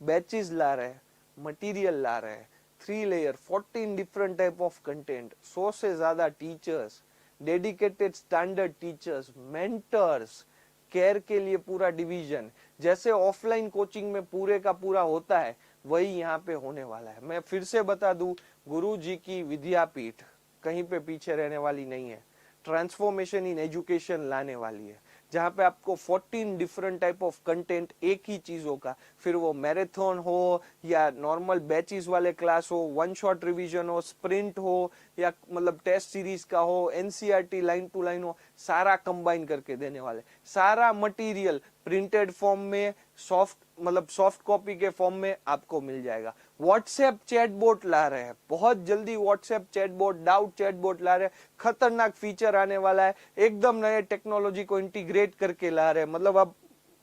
बैचेस ला रहे, मटेरियल ला रहे, 3 layer, 14 different type of content, 100 से ज्यादा teachers, dedicated standard teachers, mentors, care के लिए पूरा डिवीजन। जैसे ऑफलाइन कोचिंग में पूरे का पूरा होता है, वही यहाँ पे होने वाला है। मैं फिर से बता दूं, गुरु जी की विद्यापीठ कहीं पे पीछे रहने वाली नहीं है, ट्रांसफॉर्मेशन इन एजुकेशन लाने वाली है, जहां पे आपको 14 डिफरेंट टाइप ऑफ कंटेंट एक ही चीजों का, फिर वो मैराथन हो या नॉर्मल बैचेस वाले क्लास हो, 1 शॉट रिवीजन हो, स्प्रिंट हो, या मतलब टेस्ट सीरीज का हो, एनसीईआरटी लाइन टू लाइन हो, सारा कंबाइन करके देने वाले। सारा मटेरियल प्रिंटेड फॉर्म में, सॉफ्ट कॉपी के फॉर्म में आपको मिल जाएगा। व्हाट्सएप चैटबॉट ला रहे हैं, बहुत जल्दी व्हाट्सएप चैटबॉट, डाउट चैटबॉट ला रहे हैं, खतरनाक फीचर आने वाला है, एकदम नए टेक्नोलॉजी को इंटीग्रेट करके ला रहे हैं, मतलब अब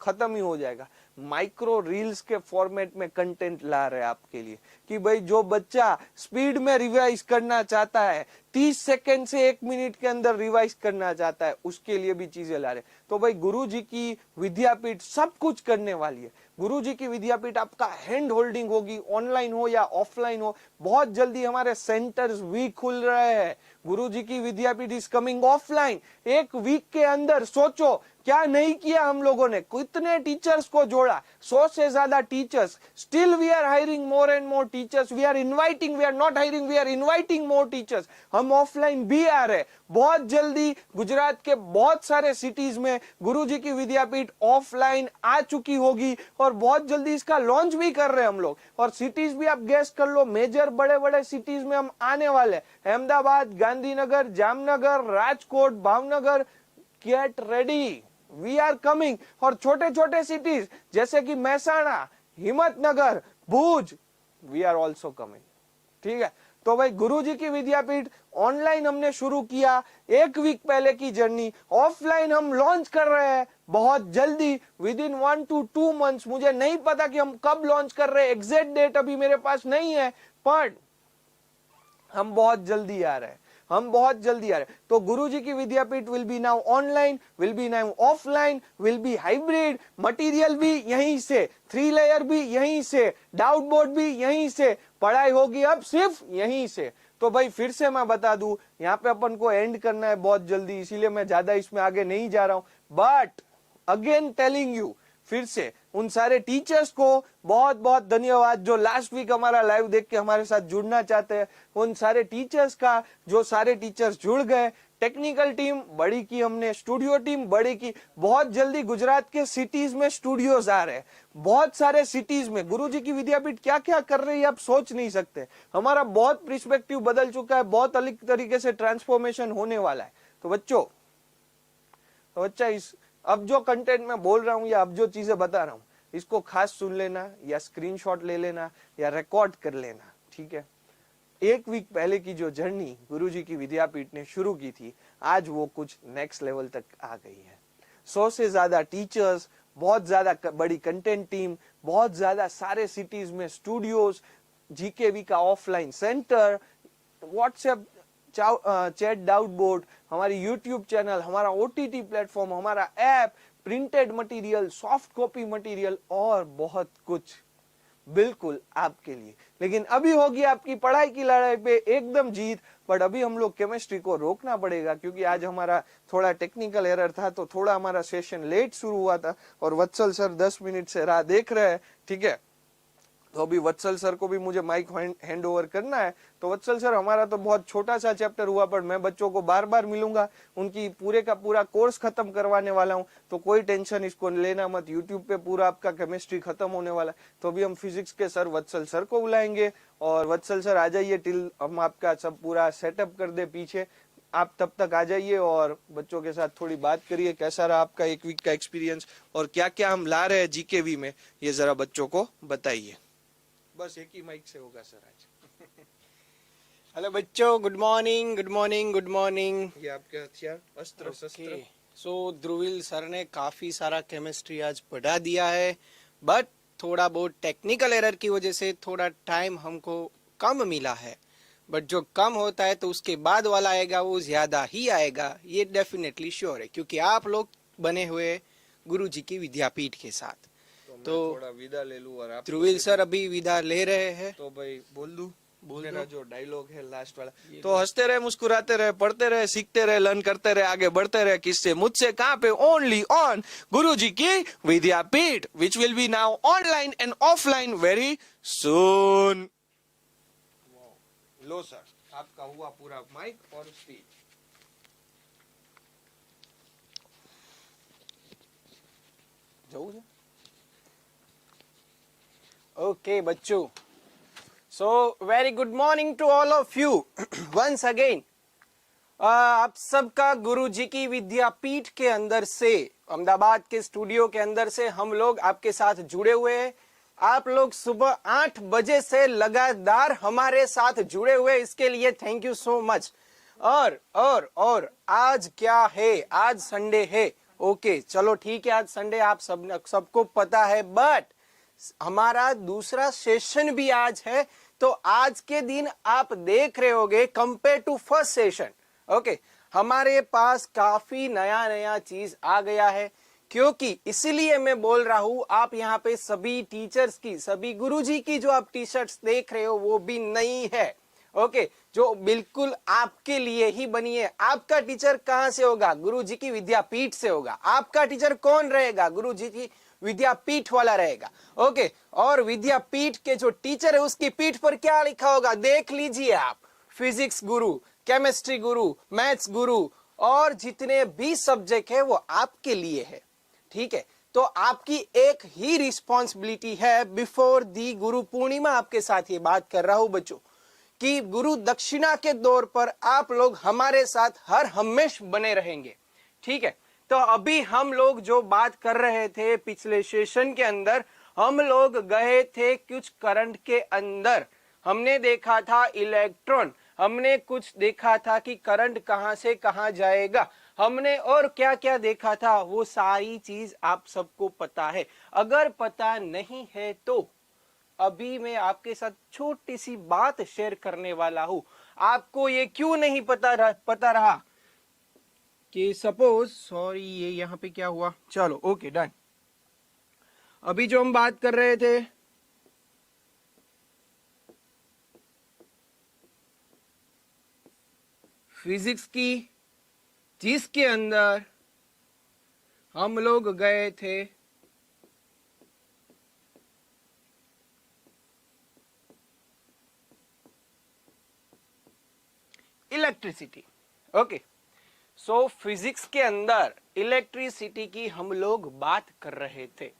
खत्म ही हो जाएगा। माइक्रो रील्स के फॉर्मेट में कंटेंट ला रहे हैं आपके लिए, कि भाई जो बच्चा स्पीड में रिवाइज करना चाहता है, 30 सेकंड से 1 मिनट के अंदर रिवाइज करना चाहता है, उसके लिए भी चीजें ला रहे। तो भाई गुरु जी की विद्यापीठ सब कुछ करने वाली है। गुरु जी की विद्यापीठ आपका हैंड होल्डिंग होगी, ऑनलाइन हो या ऑफलाइन हो। बहुत जल्दी हमारे सेंटर्स भी खुल रहे हैं। गुरु जी की विद्यापीठ इज कमिंग ऑफलाइन। 1 वीक के अंदर सोचो क्या नहीं किया हम लोगों ने, कितने टीचर्स को जोड़ा, 100 से ज्यादा teachers. Still we are hiring more and more teachers, we are inviting, we are not hiring, we are inviting more teachers. हम ऑफलाइन भी आ रहे। बहुत जल्दी गुजरात के बहुत सारे सिटीज में गुरुजी की विद्यापीठ ऑफलाइन आ चुकी होगी, और बहुत जल्दी इसका लॉन्च भी कर रहे हैं हम लोग। और सिटीज भी आप गेस कर लो, मेजर बड़े बड़े सिटीज में हम आने वाले, Ahmedabad, Gandhinagar, Jamnagar, Rajkot, Bhavnagar, get ready, we are coming. और छोटे छोटे सिटीज जैसे कि Mehsana, Himmatnagar, Bhuj, we are also coming, ठीक है। तो भाई गुरुजी की विद्यापीठ ऑनलाइन हमने शुरू किया, 1 वीक पहले की जर्नी। ऑफलाइन हम लॉन्च कर रहे हैं बहुत जल्दी, विद इन 1 to 2 months। मुझे नहीं पता कि हम कब लॉन्च कर रहे हैं, एग्जैक्ट डेट अभी मेरे पास नहीं है, पर हम बहुत जल्दी आ रहे हैं, हम बहुत जल्दी आ रहे हैं। तो Guruji ki Vidyapeeth will be now online, will be now offline, will be hybrid. Material भी यहीं से, 3 लेयर भी यहीं से, डाउट बोर्ड भी यहीं से, पढ़ाई होगी अब सिर्फ यहीं से। तो भाई फिर से मैं बता दूं, यहाँ पे अपन को एंड करना है बहुत जल्दी, इसीलिए मैं ज्यादा इसमें आगे नहीं जा रहा हूं। बट अगेन टेलिंग यू, फिर से उन सारे टीचर्स को बहुत बहुत धन्यवाद जो लास्ट वीक हमारा लाइव देख के हमारे साथ जुड़ना चाहते हैं। उन सारे टीचर्स का, जो सारे टीचर्स जुड़ गए, टेक्निकल टीम बड़ी की हमने, स्टूडियो टीम बड़ी की। बहुत जल्दी गुजरात के सिटीज में स्टूडियोज आ रहे हैं, बहुत सारे सिटीज में। गुरुजी की विद्यापीठ क्या क्या कर रही है आप सोच नहीं सकते। हमारा बहुत पर्सपेक्टिव बदल चुका है, बहुत अलग तरीके से ट्रांसफॉर्मेशन होने वाला है। तो बच्चा इस अब जो कंटेंट में बोल रहा हूँ या अब जो चीजें बता रहा हूँ, इसको खास सुन लेना या स्क्रीनशॉट ले लेना या रिकॉर्ड कर लेना, ठीक है। 1 वीक पहले की जो जर्नी गुरुजी की विद्यापीठ ने शुरू की थी, आज वो कुछ नेक्स्ट लेवल तक आ गई है। 100 से ज्यादा टीचर्स, बहुत ज्यादा बड़ी कंटेंट टीम, बहुत ज्यादा सारे सिटीज में स्टूडियोज, जीकेवी का offline centre, WhatsApp chat doubt board, हमारी यूट्यूब चैनल, हमारा ओटीटी प्लेटफॉर्म, हमारा app, printed material, soft copy material और बहुत कुछ बिल्कुल आपके लिए। लेकिन अभी होगी आपकी पढ़ाई की लड़ाई पे एकदम जीत। बट अभी हम लोग केमिस्ट्री को रोकना पड़ेगा क्योंकि आज हमारा थोड़ा टेक्निकल एरर था, तो थोड़ा हमारा सेशन लेट शुरू हुआ था और वत्सल सर 10 मिनट से राह देख रहे हैं, ठीक है। तो अभी वत्सल सर को भी मुझे माइक हैंड ओवर करना है। तो वत्सल सर, हमारा तो बहुत छोटा सा चैप्टर हुआ, पर मैं बच्चों को बार बार मिलूंगा, उनकी पूरे का पूरा कोर्स खत्म करवाने वाला हूं, तो कोई टेंशन इसको लेना मत। यूट्यूब पे पूरा आपका केमिस्ट्री खत्म होने वाला है। तो अभी हम फिजिक्स के सर वत्सल सर को बुलाएंगे और वत्सल सर आ जाइए, टिल हम आपका सब पूरा सेटअप कर दे पीछे। आप तब तक आ जाइए और बच्चों के साथ थोड़ी बात करिए, कैसा रहा आपका 1 वीक का एक्सपीरियंस और क्या क्या हम ला रहे हैं जीकेवी में, ये जरा बच्चों को बताइए। बस एक ही माइक से होगा सर आज। हेलो बच्चों, good morning, good morning, good morning. ये आपके हथियार, अस्त्र शस्त्र। सो ध्रुविल सर ने काफी सारा केमिस्ट्री आज पढ़ा दिया है, बट थोड़ा बहुत टेक्निकल एरर की वजह से थोड़ा टाइम हमको कम मिला है। बट जो कम होता है तो उसके बाद वाला आएगा वो ज्यादा ही आएगा, ये डेफिनेटली श्योर है, क्योंकि आप लोग बने हुए गुरुजी की विद्यापीठ के साथ। तो थोड़ा विदा ले लूं और आप ध्रुविल सर अभी विदा ले रहे हैं, तो भाई बोल दूं मेरा जो डायलॉग है लास्ट वाला। तो हंसते रहे, मुस्कुराते रहे, पढ़ते रहे, सीखते रहे, लर्न करते रहे, आगे बढ़ते रहे। किससे? मुझसे। कहाँ पे? Only on Guruji ki Vidyapeeth, which will be now online and offline very soon. लो सर, आपका हुआ पूरा माइक और स्पीच। जाऊँ? ओके बच्चों, so very good morning to all of you once again. आप सबका गुरुजी की विद्यापीठ के अंदर से, अहमदाबाद के स्टूडियो के अंदर से हम लोग आपके साथ जुड़े हुए हैं। आप लोग सुबह 8 बजे से लगातार हमारे साथ जुड़े हुए, इसके लिए थैंक यू सो मच। और आज क्या है? आज संडे है। ओके चलो ठीक है, आज संडे आप सबको पता है, बट हमारा दूसरा सेशन भी आज है। तो आज के दिन आप देख रहे होगे compare to first session, okay, हमारे पास काफी नया नया चीज आ गया है। क्योंकि इसलिए मैं बोल रहा हूं, आप यहाँ पे सभी टीचर्स की, सभी गुरुजी की जो आप टी शर्ट्स देख रहे हो वो भी नई है, ओके, जो बिल्कुल आपके लिए ही बनी है। आपका टीचर कहाँ से होगा? गुरुजी की विद्यापीठ से होगा। आपका टीचर कौन रहेगा? गुरुजी की विद्यापीठ वाला रहेगा, ओके। और विद्यापीठ के जो टीचर है उसकी पीठ पर क्या लिखा होगा देख लीजिए आप। फिजिक्स गुरु, केमिस्ट्री गुरु, मैथ्स गुरु और जितने भी सब्जेक्ट है वो आपके लिए है, ठीक है। तो आपकी एक ही रिस्पॉन्सिबिलिटी है, बिफोर दी गुरु पूर्णिमा आपके साथ ये बात कर रहा हूं बच्चों, कि गुरु दक्षिणा के दौर पर आप लोग हमारे साथ हर हमेश बने रहेंगे, ठीक है। तो अभी हम लोग जो बात कर रहे थे पिछले सेशन के अंदर, हम लोग गए थे कुछ करंट के अंदर, हमने देखा था इलेक्ट्रॉन, हमने कुछ देखा था कि करंट कहां से कहां जाएगा, हमने और क्या क्या देखा था, वो सारी चीज आप सबको पता है। अगर पता नहीं है तो अभी मैं आपके साथ छोटी सी बात शेयर करने वाला हूं। आपको ये क्यों नहीं पता रहा कि सपोज, सॉरी ये यहाँ पे क्या हुआ, चलो ओके डन। अभी जो हम बात कर रहे थे फिजिक्स की, जिसके अंदर हम लोग गए थे इलेक्ट्रिसिटी। ओके, सो फिजिक्स के अंदर इलेक्ट्रिसिटी की हम लोग बात कर रहे थे,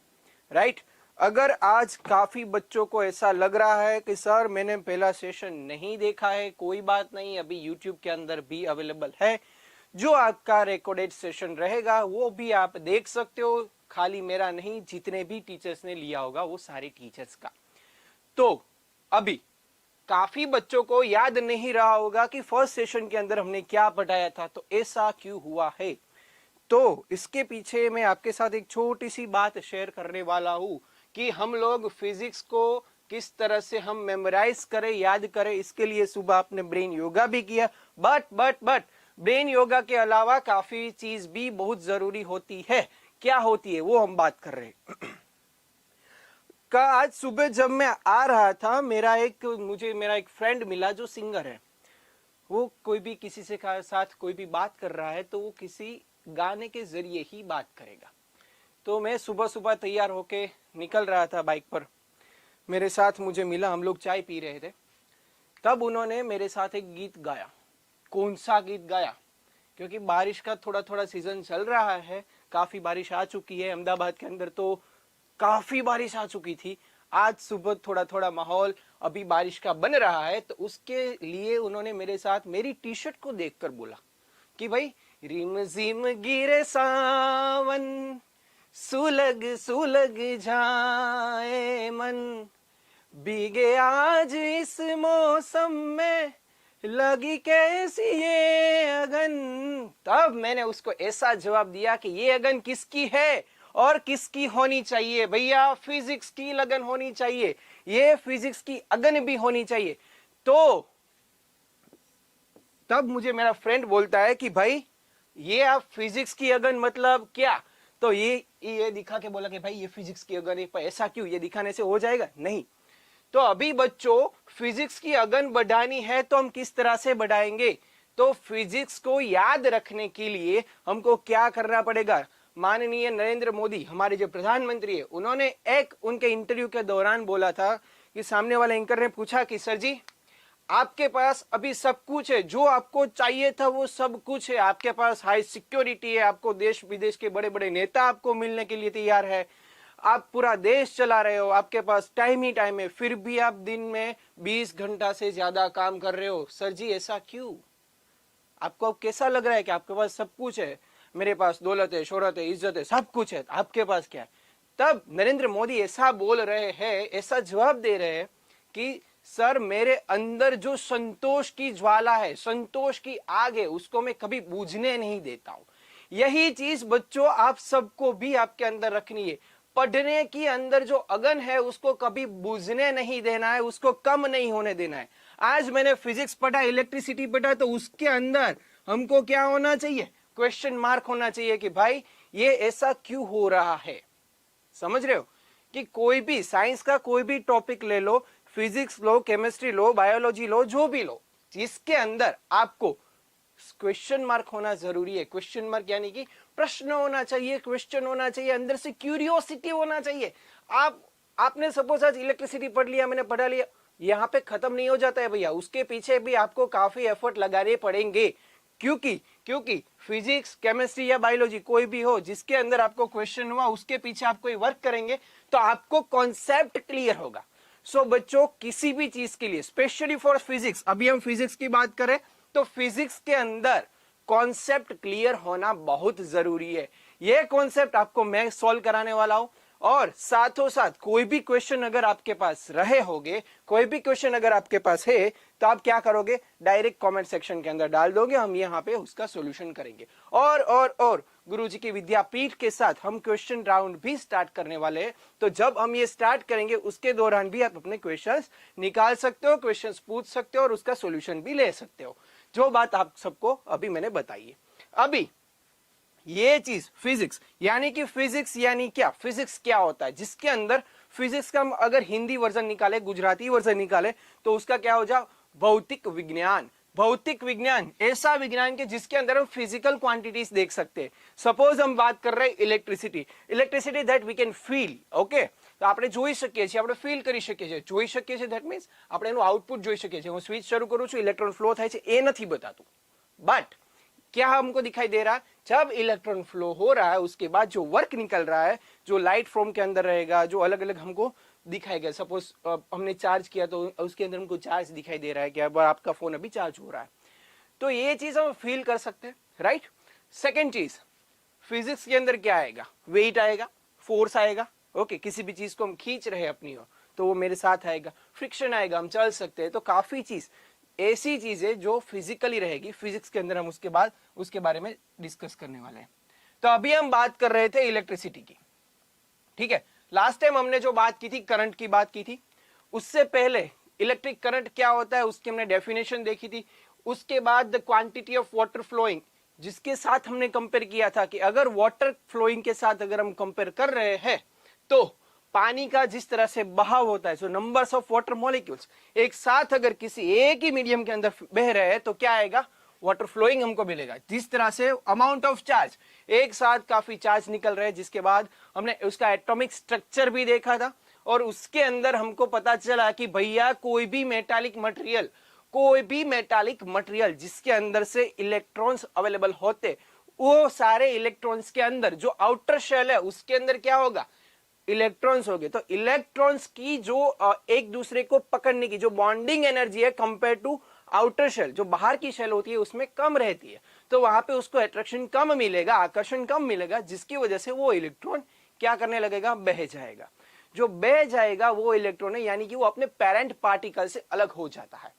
राइट। अगर आज काफी बच्चों को ऐसा लग रहा है कि सर मैंने पहला सेशन नहीं देखा है, कोई बात नहीं, अभी यूट्यूब के अंदर भी अवेलेबल है, जो आपका रिकॉर्डेड सेशन रहेगा वो भी आप देख सकते हो, खाली मेरा नहीं, जितने भी टीचर्स ने लिया होगा वो सारे टीचर्स का। तो अभी काफी बच्चों को याद नहीं रहा होगा कि फर्स्ट सेशन के अंदर हमने क्या पढ़ाया था, तो ऐसा क्यों हुआ है। तो इसके पीछे मैं आपके साथ एक छोटी सी बात शेयर करने वाला हूं कि हम लोग फिजिक्स को किस तरह से हम मेमोराइज करें, याद करें। इसके लिए सुबह आपने ब्रेन योगा भी किया, बट ब्रेन योगा के अलावा काफी चीज भी बहुत जरूरी होती है। क्या होती है वो हम बात कर रहे हैं। का आज सुबह जब मैं आ रहा था, मेरा एक फ्रेंड मिला जो सिंगर है। वो कोई भी किसी से साथ कोई भी बात कर रहा है तो वो किसी गाने के जरिए ही बात करेगा। तो मैं सुबह सुबह तैयार होके निकल रहा था बाइक पर, मेरे साथ मुझे मिला, हम लोग चाय पी रहे थे, तब उन्होंने मेरे साथ एक गीत गाया। कौन सा गीत गाया, क्योंकि बारिश का थोड़ा थोड़ा सीजन चल रहा है, काफी बारिश आ चुकी है अहमदाबाद के अंदर, तो काफी बारिश आ चुकी थी। आज सुबह थोड़ा थोड़ा माहौल अभी बारिश का बन रहा है, तो उसके लिए उन्होंने मेरे साथ मेरी टी शर्ट को देखकर बोला कि भाई रिम झिम गिरे सावन, सुलग सुलग जाए मन, भीगे आज इस मौसम में, लगी कैसी ये अगन। तब मैंने उसको ऐसा जवाब दिया कि ये अगन किसकी है और किसकी होनी चाहिए भैया, फिजिक्स की लगन होनी चाहिए, ये फिजिक्स की अगन भी होनी चाहिए। तो तब मुझे मेरा फ्रेंड बोलता है कि भाई ये आप फिजिक्स की अगन मतलब क्या, तो ये दिखा के बोला कि भाई ये फिजिक्स की अगन है, पर ऐसा क्यों, ये दिखाने से हो जाएगा नहीं। तो अभी बच्चों फिजिक्स की अगन बढ़ानी है तो हम किस तरह से बढ़ाएंगे, तो फिजिक्स को याद रखने के लिए हमको क्या करना पड़ेगा। माननीय नरेंद्र मोदी हमारे जो प्रधानमंत्री है, उन्होंने एक उनके इंटरव्यू के दौरान बोला था कि सामने वाले एंकर ने पूछा कि सर जी आपके पास अभी सब कुछ है, जो आपको चाहिए था वो सब कुछ है, आपके पास हाई सिक्योरिटी है, आपको देश विदेश के बड़े बड़े नेता आपको मिलने के लिए तैयार है, आप पूरा देश चला रहे हो, आपके पास टाइम ही टाइम है, फिर भी आप दिन में 20 घंटा से ज्यादा काम कर रहे हो, सर जी ऐसा क्यों। आपको कैसा लग रहा है कि आपके पास सब कुछ है, मेरे पास दौलत है, शोहरत है, इज्जत है, सब कुछ है, आपके पास क्या है। तब नरेंद्र मोदी ऐसा बोल रहे हैं, ऐसा जवाब दे रहे हैं कि सर मेरे अंदर जो संतोष की ज्वाला है, संतोष की आग है, उसको मैं कभी बुझने नहीं देता हूं। यही चीज बच्चों आप सबको भी आपके अंदर रखनी है। पढ़ने की अंदर जो अगन है उसको कभी बुझने नहीं देना है, उसको कम नहीं होने देना है। आज मैंने फिजिक्स पढ़ा, इलेक्ट्रिसिटी पढ़ा, तो उसके अंदर हमको क्या होना चाहिए, क्वेश्चन मार्क होना चाहिए कि भाई ये ऐसा क्यों हो रहा है। समझ रहे हो कि कोई भी साइंस का कोई भी टॉपिक ले लो, फिजिक्स लो, केमिस्ट्री लो, बायोलॉजी लो, जो भी लो, जिसके अंदर आपको क्वेश्चन मार्क होना जरूरी है। क्वेश्चन मार्क यानी कि प्रश्न होना चाहिए, क्वेश्चन होना चाहिए, अंदर से क्यूरियोसिटी होना चाहिए। आपने सपोज आज इलेक्ट्रिसिटी पढ़ लिया, मैंने पढ़ा लिया, यहाँ पे खत्म नहीं हो जाता है भैया, उसके पीछे भी आपको काफी एफर्ट लगाने पड़ेंगे। क्योंकि फिजिक्स, केमिस्ट्री या बायोलॉजी कोई भी हो, जिसके अंदर आपको क्वेश्चन हुआ, उसके पीछे आप कोई वर्क करेंगे तो आपको कॉन्सेप्ट क्लियर होगा। सो बच्चों किसी भी चीज के लिए, स्पेशली फॉर फिजिक्स, अभी हम फिजिक्स की बात करें तो फिजिक्स के अंदर कॉन्सेप्ट क्लियर होना बहुत जरूरी है। यह कॉन्सेप्ट आपको मैं सॉल्व कराने वाला हूं। और साथों साथ कोई भी क्वेश्चन अगर आपके पास रहे होगे, कोई भी क्वेश्चन अगर आपके पास है, तो आप क्या करोगे, डायरेक्ट कमेंट सेक्शन के अंदर डाल दोगे, हम यहाँ पे उसका सॉल्यूशन करेंगे। और गुरुजी की विद्यापीठ के साथ हम क्वेश्चन राउंड भी स्टार्ट करने वाले हैं। तो जब हम ये स्टार्ट करेंगे उसके दौरान भी आप अपने क्वेश्चंस निकाल सकते हो, क्वेश्चंस पूछ सकते हो और उसका सॉल्यूशन भी ले सकते हो, जो बात आप सबको अभी मैंने बताई है। अभी ये चीज फिजिक्स, यानी कि फिजिक्स यानी क्या, फिजिक्स क्या होता है, जिसके अंदर फिजिक्स का हम अगर हिंदी वर्जन निकाले, गुजराती वर्जन निकाले, तो उसका क्या हो जाए, भौतिक विज्ञान। भौतिक विज्ञान ऐसा विज्ञान के जिसके अंदर हम फिजिकल क्वांटिटीज देख सकते हैं। सपोज हम बात कर रहे हैं electricity, electricity that we can feel, okay, તો આપણે જોઈ શકીએ છીએ, આપણે ફીલ કરી શકીએ છીએ, જોઈ શકીએ છીએ, ધેટ મીન્સ આપણે એનું આઉટપુટ જોઈ શકીએ છીએ। હું સ્વિચ શરૂ કરું છું, ઇલેક્ટ્રોન ફ્લો થાય છે, એ નથી બતાતું, બટ क्या हमको दिखाई दे रहा है, जब इलेक्ट्रॉन फ्लो हो रहा है उसके बाद जो वर्क निकल रहा है, जो लाइट फॉर्म के अंदर रहेगा, जो अलग अलग हमको दिखाएगा। सपोज हमने चार्ज किया तो उसके अंदर हमको चार्ज दिखाई दे रहा है कि अब आपका फोन अभी चार्ज हो रहा है, तो ये चीज हम फील कर सकते हैं, राइट। सेकेंड चीज, फिजिक्स के अंदर क्या आएगा, वेट आएगा, फोर्स आएगा, ओके, किसी भी चीज को हम खींच रहे हैं अपनी ओर तो वो मेरे साथ आएगा, फ्रिक्शन आएगा, हम चल सकते हैं। तो काफी चीज ऐसी चीजें जो फिजिकली रहेगी फिजिक्स के अंदर, हम उसके बाद उसके बारे में डिस्कस करने वाले हैं। तो अभी हम बात कर रहे थे इलेक्ट्रिसिटी की, ठीक है। लास्ट टाइम हमने जो बात की थी, करंट की बात की थी, उससे पहले इलेक्ट्रिक करंट क्या होता है उसकी हमने डेफिनेशन देखी थी। उसके बाद the quantity of water flowing, जिसके साथ हमने कंपेयर किया था कि अगर वाटर फ्लोइंग के साथ अगर हम कंपेयर कर रहे हैं तो पानी का जिस तरह से बहाव होता है, सो नंबर्स ऑफ वाटर मॉलिक्यूल्स एक साथ अगर किसी एक ही मीडियम के अंदर बह रहे हैं तो क्या आएगा, वाटर फ्लोइंग हमको मिलेगा। जिस तरह से अमाउंट ऑफ चार्ज, एक साथ काफी चार्ज निकल रहे हैं, जिसके बाद हमने उसका एटॉमिक स्ट्रक्चर भी देखा था और उसके अंदर हमको पता चला कि भैया कोई भी मेटालिक मटेरियल, कोई भी मेटालिक मटेरियल जिसके अंदर से इलेक्ट्रॉन्स अवेलेबल होते, वो सारे इलेक्ट्रॉन्स के अंदर जो आउटर शेल है उसके अंदर क्या होगा, इलेक्ट्रॉन्स हो गए। तो इलेक्ट्रॉन्स की जो एक दूसरे को पकड़ने की जो बॉन्डिंग एनर्जी है कंपेयर टू आउटर शेल, जो बाहर की शेल होती है उसमें कम रहती है, तो वहां पे उसको अट्रैक्शन कम मिलेगा, आकर्षण कम मिलेगा, जिसकी वजह से वो इलेक्ट्रॉन क्या करने लगेगा, बह जाएगा। जो बह जाएगा वो इलेक्ट्रॉन है, यानी कि वो अपने पेरेंट पार्टिकल से अलग हो जाता है।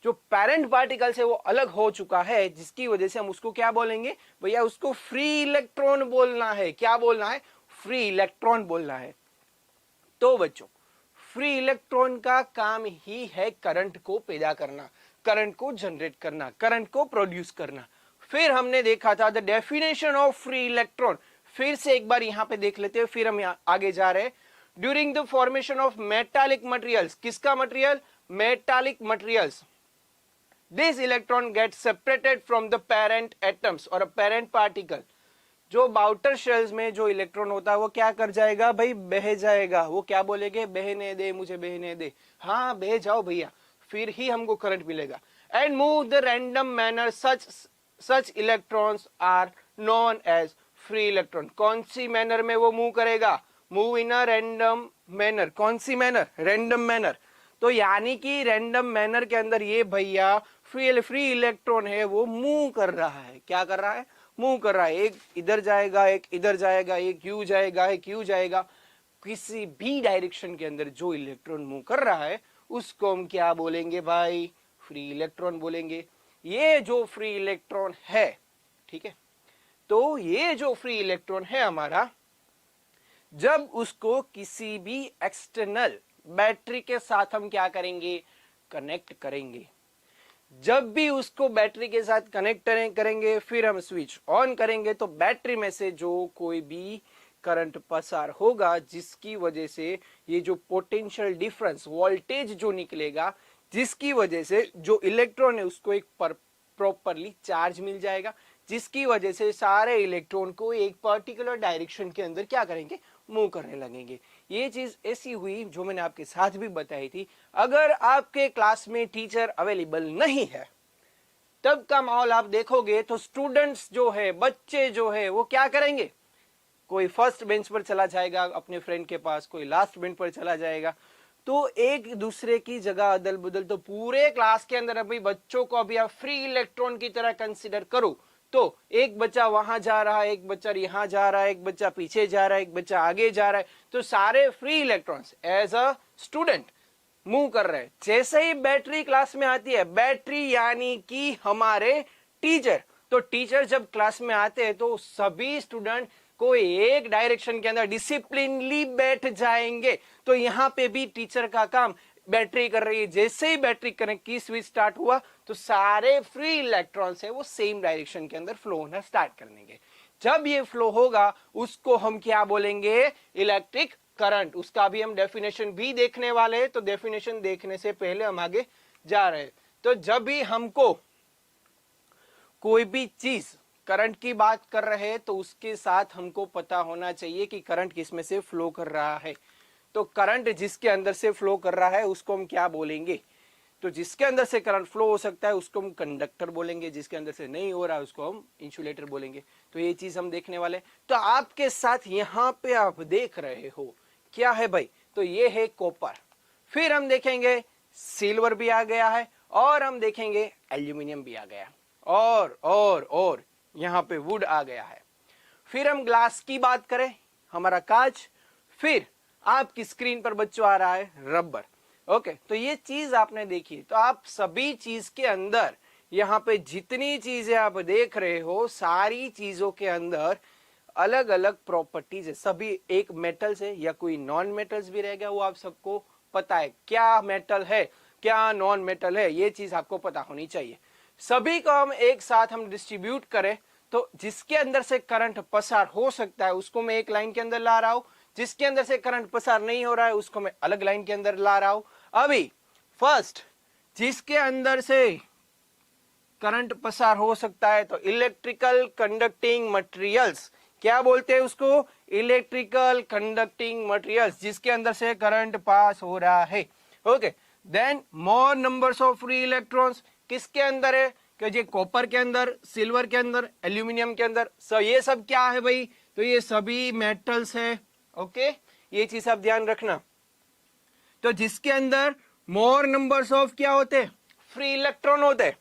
जो पेरेंट पार्टिकल से वो अलग हो चुका है, जिसकी वजह से हम उसको क्या बोलेंगे भैया, उसको फ्री इलेक्ट्रॉन बोलना है। क्या बोलना है, फ्री इलेक्ट्रॉन बोलना है। तो बच्चों, फ्री इलेक्ट्रॉन का काम ही है करंट को पैदा करना, करंट को जनरेट करना, करंट को प्रोड्यूस करना। फिर हमने देखा था the definition of free electron, फिर से एक बार यहां पे देख लेते हैं, फिर हम आगे जा रहे हैं। During the formation of metallic materials, किसका material, metallic materials, this electron get separated from the parent atoms और पेरेंट पार्टिकल। जो आउटर शेल्स में जो इलेक्ट्रॉन होता है वो क्या कर जाएगा भाई, बह जाएगा। वो क्या बोलेंगे, बहने दे मुझे, बहने दे, हाँ बह जाओ भैया, फिर ही हमको करंट मिलेगा। And move the random manner, such electrons are known as free electron. कौन सी मैनर में वो मूव करेगा, move in a random manner. कौन सी मैनर, रैंडम मैनर। तो यानी कि रैंडम मैनर के अंदर ये भैया फ्री इलेक्ट्रॉन है वो मूव कर रहा है। क्या कर रहा है, मूव कर रहा है। एक इधर जाएगा, एक इधर जाएगा, एक यू जाएगा, एक यू जाएगा। किसी भी डायरेक्शन के अंदर जो इलेक्ट्रॉन मूव कर रहा है उसको हम क्या बोलेंगे भाई, फ्री इलेक्ट्रॉन बोलेंगे। ये जो फ्री इलेक्ट्रॉन है, ठीक है, तो ये जो फ्री इलेक्ट्रॉन है हमारा, जब उसको किसी भी एक्सटर्नल बैटरी के साथ हम क्या करेंगे, कनेक्ट करेंगे। जब भी उसको बैटरी के साथ कनेक्ट करेंगे, फिर हम स्विच ऑन करेंगे, तो बैटरी में से जो कोई भी करंट पसार होगा, जिसकी वजह से ये जो पोटेंशियल डिफरेंस, वोल्टेज जो निकलेगा, जिसकी वजह से जो इलेक्ट्रॉन है उसको एक प्रॉपरली चार्ज मिल जाएगा, जिसकी वजह से सारे इलेक्ट्रॉन को एक पर्टिकुलर डायरेक्शन के अंदर क्या करेंगे, मूव करने लगेंगे। ये चीज ऐसी हुई जो मैंने आपके साथ भी बताई थी। अगर आपके क्लास में टीचर अवेलेबल नहीं है, तब का माहौल आप देखोगे तो स्टूडेंट्स जो है, बच्चे जो है, वो क्या करेंगे, कोई फर्स्ट बेंच पर चला जाएगा अपने फ्रेंड के पास, कोई लास्ट बेंच पर चला जाएगा। तो एक दूसरे की जगह अदल बदल। तो पूरे क्लास के अंदर अभी बच्चों को अभी आप फ्री इलेक्ट्रॉन की तरह कंसिडर करो तो एक बच्चा वहां जा रहा है, एक बच्चा यहां जा रहा है, एक बच्चा पीछे जा रहा है, एक बच्चा आगे जा रहा है, तो सारे free electrons as a student move कर रहे हैं। जैसे ही बैटरी क्लास में आती है, बैटरी यानी कि हमारे टीचर, तो टीचर जब क्लास में आते हैं तो सभी स्टूडेंट को एक डायरेक्शन के अंदर डिसिप्लिनली बैठ जाएंगे। तो यहाँ पे भी टीचर का काम बैटरी कर रही है, जैसे ही बैटरी कनेक्ट की, स्विच स्टार्ट हुआ, तो सारे फ्री इलेक्ट्रॉन्स है वो सेम डायरेक्शन के अंदर फ्लो होना स्टार्ट करने। जब ये फ्लो होगा उसको हम क्या बोलेंगे? Electric current. उसका भी हम डेफिनेशन भी देखने वाले हैं, तो डेफिनेशन देखने से पहले हम आगे जा रहे हैं। तो जब भी हमको कोई भी चीज करंट की बात कर रहे हैं तो उसके साथ हमको पता होना चाहिए कि करंट किसमें से फ्लो कर रहा है। तो करंट जिसके अंदर से फ्लो कर रहा है उसको हम क्या बोलेंगे? तो जिसके अंदर से करंट फ्लो हो सकता है उसको हम कंडक्टर बोलेंगे, जिसके अंदर से नहीं हो रहा है उसको हम इंसुलेटर बोलेंगे। तो ये चीज हम देखने वाले। तो आपके साथ यहाँ पे आप देख रहे हो क्या है भाई? तो ये है कॉपर, फिर हम देखेंगे सिल्वर भी आ गया है, और हम देखेंगे एल्यूमिनियम भी आ गया, और यहाँ पे वुड आ गया है। फिर हम ग्लास की बात करें, हमारा कांच, फिर आपकी स्क्रीन पर बच्चों आ रहा है रबर। ओके, तो ये चीज आपने देखी। तो आप सभी चीज के अंदर यहाँ पे जितनी चीजें आप देख रहे हो, सारी चीजों के अंदर अलग अलग प्रॉपर्टीज है। सभी एक मेटल से या कोई नॉन मेटल्स भी रहेगा, वो आप सबको पता है क्या मेटल है क्या नॉन मेटल है, ये चीज आपको पता होनी चाहिए। सभी को हम एक साथ हम डिस्ट्रीब्यूट करें तो जिसके अंदर से करंट पसार हो सकता है उसको मैं एक लाइन के अंदर ला रहा हूं, जिसके अंदर से करंट पसार नहीं हो रहा है उसको मैं अलग लाइन के अंदर ला रहा हूं। अभी फर्स्ट जिसके अंदर से करंट पसार हो सकता है तो इलेक्ट्रिकल कंडक्टिंग मटेरियल्स, क्या बोलते हैं उसको? इलेक्ट्रिकल कंडक्टिंग मटेरियल्स, जिसके अंदर से करंट पास हो रहा है। Okay, then more numbers of free electrons किसके अंदर है? कि ये कॉपर के अंदर, सिल्वर के अंदर, एल्यूमिनियम के अंदर। सो ये सब क्या है भाई? तो ये सभी मेटल्स है। ओके, ये चीज आप ध्यान रखना। तो जिसके अंदर मोर नंबर्स ऑफ क्या होते हैं? फ्री इलेक्ट्रॉन होते हैं।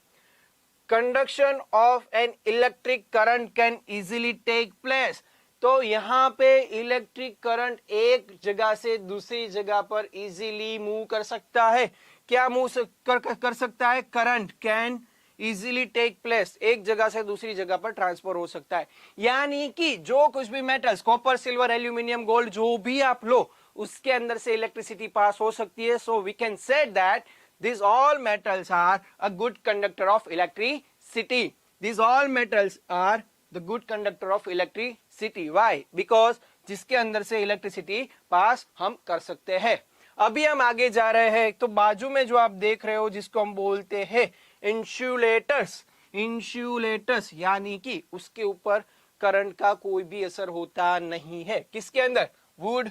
Conduction of an electric current can easily take place. तो यहाँ पे इलेक्ट्रिक करंट एक जगह से दूसरी जगह पर इजीली मूव कर सकता है। क्या मूव कर सकता है? Current can easily take place, एक जगह से दूसरी जगह पर ट्रांसफर हो सकता है। यानी कि जो कुछ भी metals, copper, silver, aluminium, gold, जो भी आप लो, उसके अंदर से इलेक्ट्रिसिटी पास हो सकती है। So we can say that these all metals are a good conductor of electricity. These all metals are the good conductor of electricity. Why? Because जिसके अंदर से इलेक्ट्रिसिटी पास हम कर सकते हैं। अभी हम आगे जा रहे हैं, तो बाजू में जो आप देख रहे हो जिसको हम बोलते हैं इंसुलेटर्स। इंसुलेटर्स यानी कि उसके ऊपर करंट का कोई भी असर होता नहीं है। किसके अंदर? Would,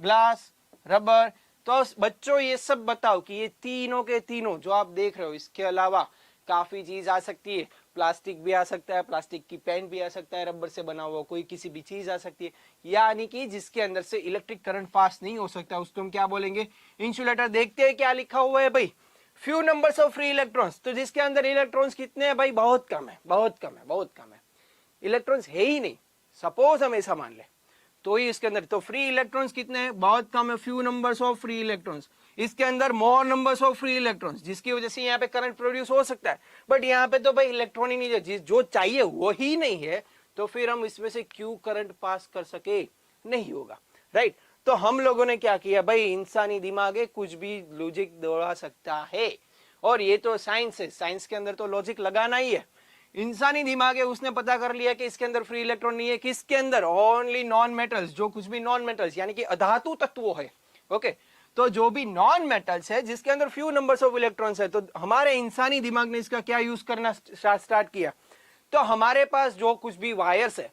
glass, rubber. तो बच्चों ये सब बताओ कि ये तीनों के तीनों जो आप देख रहे हो, इसके अलावा काफी चीज आ सकती है। प्लास्टिक भी आ सकता है, प्लास्टिक की पेन भी आ सकता है, रबर से बना हुआ कोई किसी भी चीज आ सकती है। यानी कि जिसके अंदर से इलेक्ट्रिक करंट पास नहीं हो सकता उसको हम क्या बोलेंगे? इंसुलेटर। देखते हैं क्या लिखा हुआ है भाई, few numbers of free electrons. तो जिसके अंदर इलेक्ट्रॉन्स कितने हैं भाई? बहुत कम है, बहुत कम है, बहुत कम है। इलेक्ट्रॉन्स है ही नहीं, सपोज हम ऐसा मान ले, तो ही इसके अंदर तो फ्री इलेक्ट्रॉन्स कितने हैं? बहुत कम है, few numbers of free electrons. इसके अंदर मोर नंबर्स ऑफ फ्री इलेक्ट्रॉन्स, जिसकी वजह से यहाँ पे करंट प्रोड्यूस हो सकता है। बट यहाँ पे तो भाई इलेक्ट्रॉन ही नहीं है, जो चाहिए वो ही नहीं है, तो फिर हम इसमें से क्यों करंट पास कर सके? नहीं होगा, राइट। तो हम लोगों ने क्या किया भाई, इंसानी दिमाग है, कुछ भी लॉजिक दौड़ा सकता है, और ये तो साइंस है, साइंस के अंदर तो लॉजिक लगाना ही है। इंसानी दिमाग है, उसने पता कर लिया कि इसके अंदर फ्री इलेक्ट्रॉन नहीं है। किसके अंदर? ओनली नॉन मेटल्स, जो कुछ भी नॉन मेटल्स यानी कि अधातु तत्व है। ओके, तो जो भी नॉन मेटल्स है जिसके अंदर फ्यू नंबर्स ऑफ इलेक्ट्रॉन्स है, तो हमारे इंसानी दिमाग ने इसका क्या यूज करना स्टार्ट किया? तो हमारे पास जो कुछ भी वायर्स है,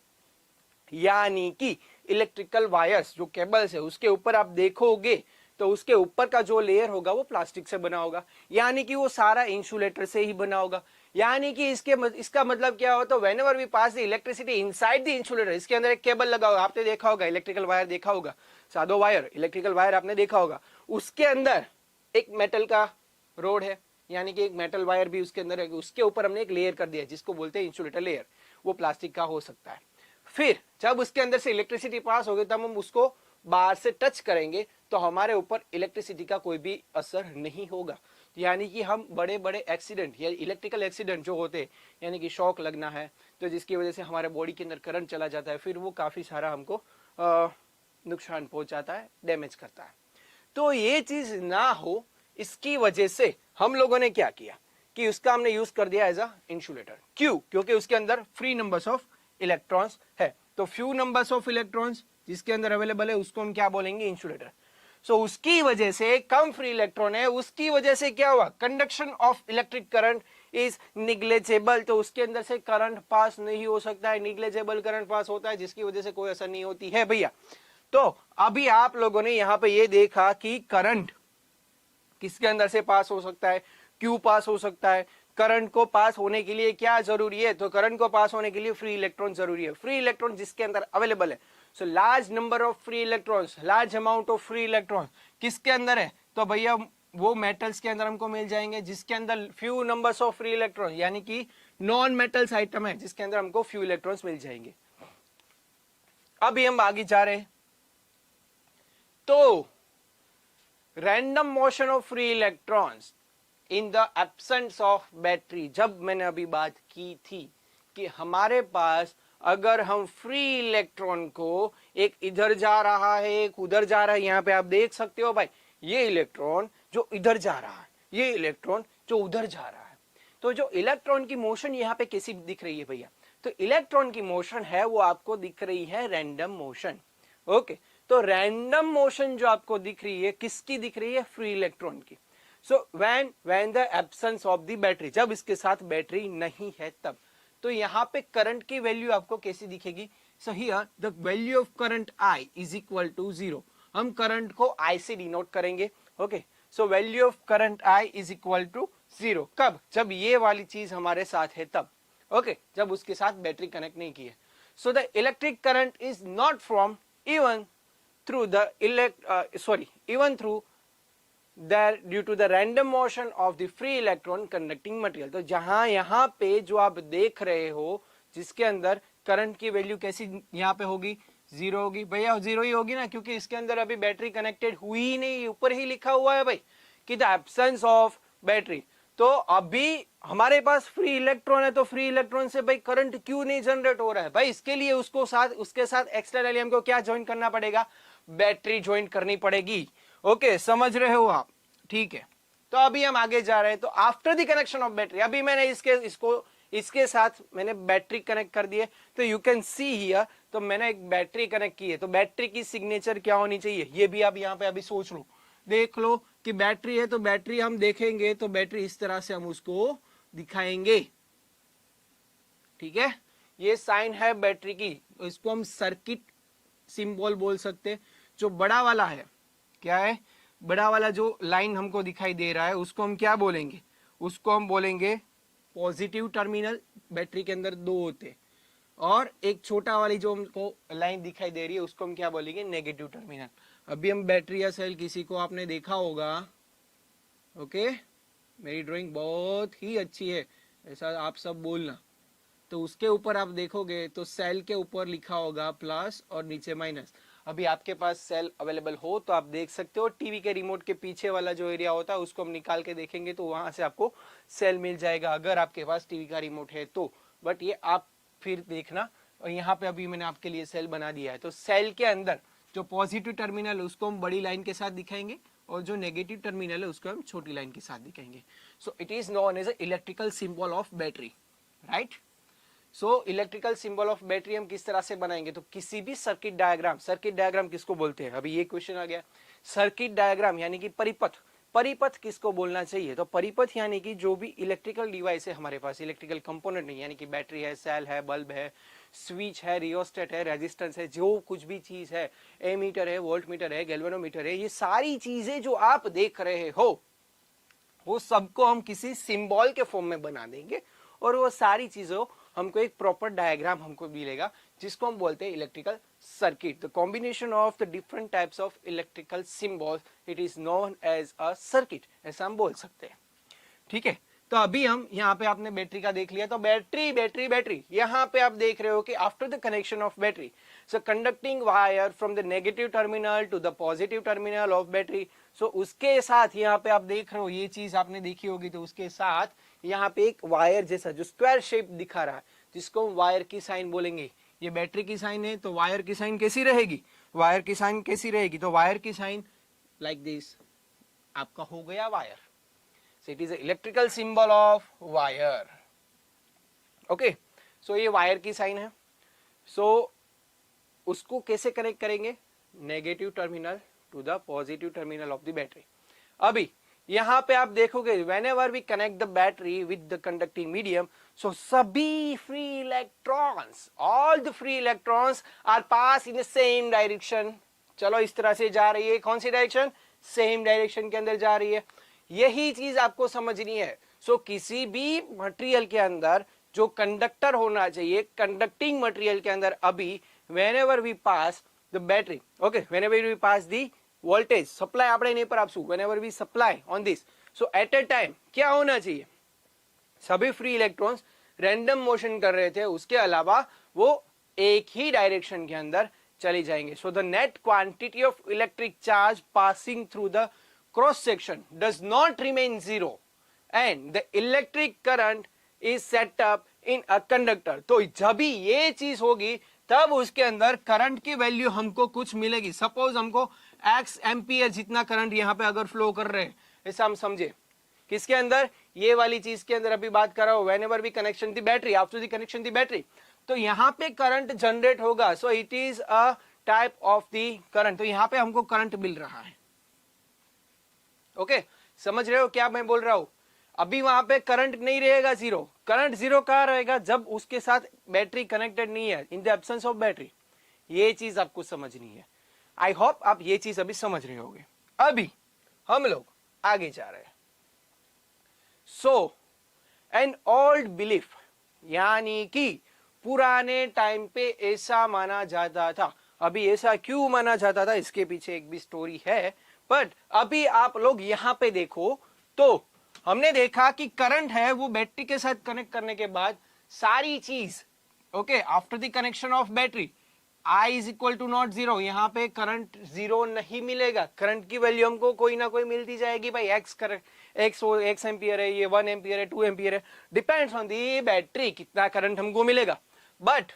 यानी कि इलेक्ट्रिकल वायर्स, जो केबल्स है, उसके ऊपर आप देखोगे तो उसके ऊपर का जो लेयर होगा वो प्लास्टिक से बना होगा, यानी कि वो सारा इंसुलेटर से ही बना होगा। यानी कि इसका मतलब क्या होता है? Whenever we pass the electricity inside the insulator, इसके अंदर एक केबल लगा होगा, आपने देखा होगा, इलेक्ट्रिकल वायर देखा होगा, सादो वायर, इलेक्ट्रिकल वायर आपने देखा होगा, उसके अंदर एक मेटल का रोड है, यानी कि एक मेटल वायर भी उसके अंदर है, उसके ऊपर हमने एक लेयर कर दिया जिसको बोलते हैं इंसुलेटर लेयर। वो प्लास्टिक का हो सकता है। फिर जब उसके अंदर से इलेक्ट्रिसिटी पास होगी तब हम उसको बाहर से टच करेंगे तो हमारे ऊपर इलेक्ट्रिसिटी का कोई भी असर नहीं होगा। यानी कि हम बड़े बड़े एक्सीडेंट या इलेक्ट्रिकल एक्सीडेंट जो होते हैं, यानी कि शॉक लगना है तो जिसकी वजह से हमारे बॉडी के अंदर करंट चला जाता है, फिर वो काफी सारा हमको नुकसान पहुंचाता है, डैमेज करता है। तो ये चीज ना हो इसकी वजह से हम लोगों ने क्या किया कि उसका हमने यूज कर दिया एज अ इंसुलेटर। क्यों? क्योंकि उसके अंदर फ्री नंबर्स ऑफ इलेक्ट्रॉन्स है, तो फ्यू नंबर्स ऑफ इलेक्ट्रॉन्स जिसके अंदर अवेलेबल है उसको हम क्या बोलेंगे? इंसुलेटर। सो उसकी वजह से कम फ्री इलेक्ट्रॉन है, उसकी वजह से क्या हुआ? Conduction of electric current is negligible, तो उसके अंदर से करंट पास नहीं हो सकता है, निग्लेजेबल करंट पास होता है जिसकी वजह से कोई असर नहीं होती है भैया। तो अभी आप लोगों ने यहां पे ये देखा कि करंट किसके अंदर से पास हो सकता है, क्यों पास हो सकता है, करंट को पास होने के लिए क्या जरूरी है? तो करंट को पास होने के लिए फ्री इलेक्ट्रॉन जरूरी है। फ्री इलेक्ट्रॉन जिसके अंदर अवेलेबल है, so large number of free electrons, large amount of free electron किसके अंदर है? तो भैया वो मेटल्स के अंदर हमको मिल जाएंगे जिसके अंदर few numbers of free electron, यानी कि नॉन मेटल्स आइटम है जिसके अंदर हमको फ्यू इलेक्ट्रॉन्स मिल जाएंगे। अभी हम आगे जा रहे हैं, तो random motion of free electrons in the absence of battery, जब मैंने अभी बात की थी कि हमारे पास अगर हम फ्री इलेक्ट्रॉन को एक इधर जा रहा है एक उधर जा रहा है, यहां पे आप देख सकते हो भाई ये इलेक्ट्रॉन जो इधर जा रहा है, ये इलेक्ट्रॉन जो उधर जा रहा है, तो जो इलेक्ट्रॉन की मोशन यहाँ पे कैसी दिख रही है भैया? तो इलेक्ट्रॉन की मोशन है वो आपको दिख रही है रैंडम मोशन। ओके, तो रैंडम मोशन जो आपको दिख रही है किसकी दिख रही है? फ्री इलेक्ट्रॉन की। So when the absence of the battery, जब इसके साथ बैटरी नहीं है तब। तो यहाँ पे करंट की वैल्यू आपको कैसी दिखेगी? So here the value of current I is equal to 0। हम करंट को आई से डिनोट करेंगे। Okay, so value of current I is equal to 0। कब? जब ये वाली चीज हमारे साथ है तब। ओके, जब उसके साथ बैटरी कनेक्ट नहीं की है। So the electric current is not from even through the even through there due to the random motion of the free electron conducting material। तो जहां यहां पे जो आप देख रहे हो जिसके अंदर करंट की वैल्यू कैसी यहां पे होगी? 0 होगी भैया, 0 ही होगी ना, क्योंकि इसके अंदर अभी बैटरी कनेक्टेड हुई ही नहीं, ऊपर ही लिखा हुआ है भाई कि द एब्सेंस ऑफ बैटरी। तो अभी हमारे पास फ्री इलेक्ट्रॉन है, तो फ्री इलेक्ट्रॉन से भाई करंट क्यों नहीं जनरेट हो रहा है? भाई इसके लिए उसके साथ एक्सटर्नली हमको क्या ज्वाइन करना पड़ेगा? बैटरी ज्वाइन करनी पड़ेगी। ओके, समझ रहे हो आप? ठीक है, तो अभी हम आगे जा रहे हैं। तो after the connection of battery, अभी मैंने इसके साथ मैंने बैटरी कनेक्ट कर दी है, तो यू कैन सी हियर, तो मैंने एक बैटरी कनेक्ट की है, तो बैटरी की सिग्नेचर क्या होनी चाहिए ये भी आप यहाँ पे अभी सोच लो, देख लो कि बैटरी है, तो बैटरी हम देखेंगे तो बैटरी इस तरह से हम उसको दिखाएंगे। ठीक है, ये साइन है बैटरी की, तो इसको हम सर्किट सिंबल बोल सकते। जो बड़ा वाला है, क्या है? बड़ा वाला जो लाइन हमको दिखाई दे रहा है उसको हम क्या बोलेंगे? उसको हम बोलेंगे पॉजिटिव टर्मिनल। बैटरी के अंदर 2 होते, और एक छोटा वाली जो हमको लाइन दिखाई दे रही है उसको हम क्या बोलेंगे? Negative terminal. अभी हम बैटरी या सेल किसी को आपने देखा होगा, ओके, मेरी ड्राइंग बहुत ही अच्छी है ऐसा आप सब बोलना, तो उसके ऊपर आप देखोगे तो सेल के ऊपर लिखा होगा प्लस और नीचे माइनस। अभी आपके पास सेल अवेलेबल हो तो आप देख सकते हो, टीवी के रिमोट के पीछे वाला जो एरिया होता है उसको हम निकाल के देखेंगे तो वहां से आपको सेल मिल जाएगा, अगर आपके पास टीवी का रिमोट है तो। बट ये आप फिर देखना, और यहाँ पे अभी मैंने आपके लिए सेल बना दिया है। तो सेल के अंदर जो पॉजिटिव टर्मिनल है उसको हम बड़ी लाइन के साथ दिखाएंगे, और जो नेगेटिव टर्मिनल है उसको हम छोटी लाइन के साथ दिखाएंगे। So it is known as electrical symbol of battery, right? So electrical symbol of battery हम किस तरह से बनाएंगे? तो किसी भी सर्किट डायग्राम किसको बोलते हैं? अभी ये क्वेश्चन आ गया, सर्किट डायग्राम यानी कि परिपथ किसको बोलना चाहिए? तो परिपथ यानी कि जो भी इलेक्ट्रिकल डिवाइस है हमारे पास, इलेक्ट्रिकल कंपोनेंट नहीं, यानी कि बैटरी है, सेल है, बल्ब है, स्विच है, रियोस्टेट है, रेजिस्टेंस है, जो कुछ भी चीज है, एमीटर है, वोल्ट मीटर है, गैल्वेनोमीटर है, ये सारी चीजें जो आप देख रहे हो वो सबको हम किसी सिंबल के फॉर्म में बना देंगे, और वो सारी चीजों हमको एक प्रॉपर डायग्राम हमको मिलेगा जिसको हम बोलते हैं electrical circuit. The combination of the different types of electrical symbols, it is known as a circuit, ऐसा हम बोल सकते हैं। ठीक है, तो अभी हम यहाँ पे आपने बैटरी का देख लिया, तो बैटरी बैटरी बैटरी यहाँ पे आप देख रहे हो कि after the connection of battery, so conducting wire from the negative terminal to the positive terminal of battery. So उसके साथ यहाँ पे आप देख रहे हो, ये चीज आपने देखी होगी, तो उसके साथ यहाँ पे एक वायर जैसा जो स्क्वायर शेप दिखा रहा है, जिसको हम वायर की साइन बोलेंगे। ये बैटरी की साइन है, तो वायर की साइन कैसी रहेगी, वायर की साइन कैसी रहेगी, तो वायर की साइन लाइक दिस आपका हो गया wire. So it is an electrical symbol of wire. Okay, so ये वायर की साइन है। So उसको कैसे कनेक्ट करेंगे, negative terminal to the positive terminal of the battery. अभी यहाँ पे आप देखोगे whenever we connect the battery with the conducting medium, so सभी free electrons, all the free electrons are pass in the same direction। चलो इस तरह से जा रही है, कौन सी डायरेक्शन, सेम डायरेक्शन के अंदर जा रही है। यही चीज आपको समझनी है। सो किसी भी मटेरियल के अंदर जो कंडक्टर होना चाहिए, कंडक्टिंग मटेरियल के अंदर अभी whenever we pass the battery, okay, whenever we pass the voltage supply, આપણે નહીં પર આપશું, whenever we supply on this, so at a time क्या होना चाहिए, सभी फ्री इलेक्ट्रॉन्स रैंडम मोशन कर रहे थे, उसके अलावा वो एक ही डायरेक्शन के अंदर चली जाएंगे। So the net quantity of electric charge passing through the cross section does not remain zero and the electric current is set up in a conductor। तो जब भी ये चीज होगी तब उसके अंदर करंट की वैल्यू हमको कुछ मिलेगी। सपोज हमको x एम्पियर जितना करंट यहाँ पे अगर फ्लो कर रहे हैं, ऐसा हम समझे, किसके अंदर, ये वाली चीज के अंदर अभी बात कर रहा हूं, whenever we connection the battery, after the connection the battery, तो यहाँ पे करंट जनरेट होगा। सो it is a type of the current, तो यहाँ पे हमको करंट मिल रहा है। ओके, समझ रहे हो क्या मैं बोल रहा हूं। अभी वहां पे करंट नहीं रहेगा जीरो, करंट जीरो कहां रहेगा, जब उसके साथ बैटरी कनेक्टेड नहीं है, in the absence of battery. ये चीज आपको समझनी है। आई होप आप ये चीज अभी समझ रहे होगे। अभी हम लोग आगे जा रहे हैं। सो एन ओल्ड बिलीफ, यानी कि पुराने टाइम पे ऐसा माना जाता था। अभी ऐसा क्यों माना जाता था, इसके पीछे एक भी स्टोरी है, बट अभी आप लोग यहाँ पे देखो तो हमने देखा कि करंट है वो बैटरी के साथ कनेक्ट करने के बाद सारी चीज, okay, after the connection of battery I is equal to not zero, यहाँ पे करंट जीरो नहीं मिलेगा, करंट की वैल्यू हमको कोई ना कोई मिलती जाएगी भाई। एक्स एम्पियर है, ये 1 एम्पियर है, 2 एम्पियर है, डिपेंड्स ऑन दी बैटरी कितना करंट हमको मिलेगा। बट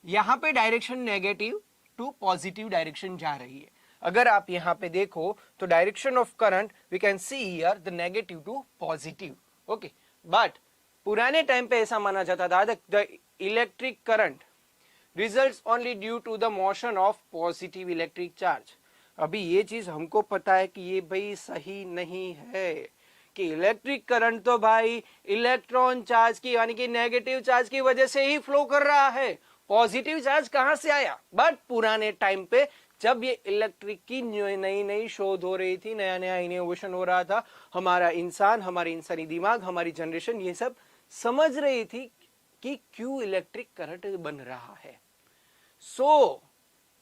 यहाँ पे direction negative to positive direction जा रही है। अगर आप यहाँ पे देखो तो direction of current we can see here the negative to positive, okay. But पुराने टाइम पे ऐसा माना जाता था the electric current results only due to the motion of positive electric charge. अभी ये चीज हमको पता है कि ये भाई सही नहीं है, कि इलेक्ट्रिक करंट तो भाई इलेक्ट्रॉन चार्ज की यानी कि नेगेटिव चार्ज की वजह से ही फ्लो कर रहा है, पॉजिटिव चार्ज कहां से आया। बट पुराने टाइम पे जब ये इलेक्ट्रिक की नई नई शोध हो रही थी, नया नया इनोवेशन हो रहा था, हमारा इंसान, हमारी इंसानी दिमाग, हमारी जनरेशन ये सब समझ रही थी कि क्यों इलेक्ट्रिक करंट बन रहा है। सो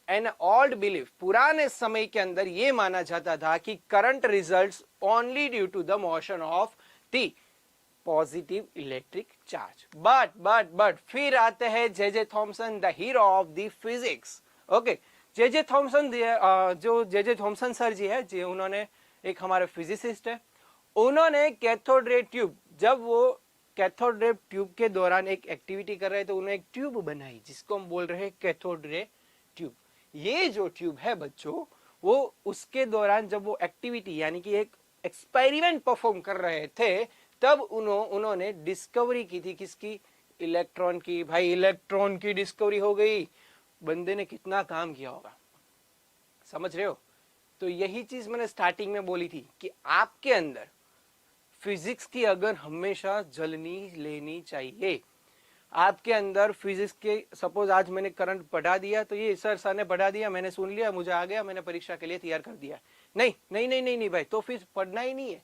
एन ओल्ड बिलीफ, पुराने समय के अंदर ये माना जाता था कि current results only due to the motion of the positive electric charge. But फिर आते हैं J Thomson, the hero of the physics, okay. J Thomson, जो जे थॉमसन सर जी है, जो उन्होंने एक हमारे फिजिसिस्ट है, उन्होंने कैथोड रे ट्यूब, जब वो कैथोड रे ट्यूब के दौरान एक एक्टिविटी कर रहे थे, उन्होंने एक ट्यूब बनाई जिसको हम बोल रहे हैं कैथोड रे ट्यूब। ये जो ट्यूब है बच्चों, वो उसके दौरान जब वो एक्टिविटी यानी कि एक एक्सपेरिमेंट परफॉर्म कर रहे थे, तब उन्होंने डिस्कवरी की थी, किसकी, इलेक्ट्रॉन की। भाई इलेक्ट्रॉन की डिस्कवरी हो गई, बंदे ने कितना काम किया होगा, समझ रहे हो। तो यही चीज मैंने स्टार्टिंग में बोली थी कि आपके अंदर फिजिक्स की अगर हमेशा जलनी लेनी चाहिए। आपके अंदर फिजिक्स के, सपोज आज मैंने करंट बढ़ा दिया, तो ये सर ने बढ़ा दिया, मैंने सुन लिया, मुझे आ गया, मैंने परीक्षा के लिए तैयार कर दिया। नहीं नहीं नहीं नहीं नहीं भाई, तो फिर पढ़ना ही नहीं है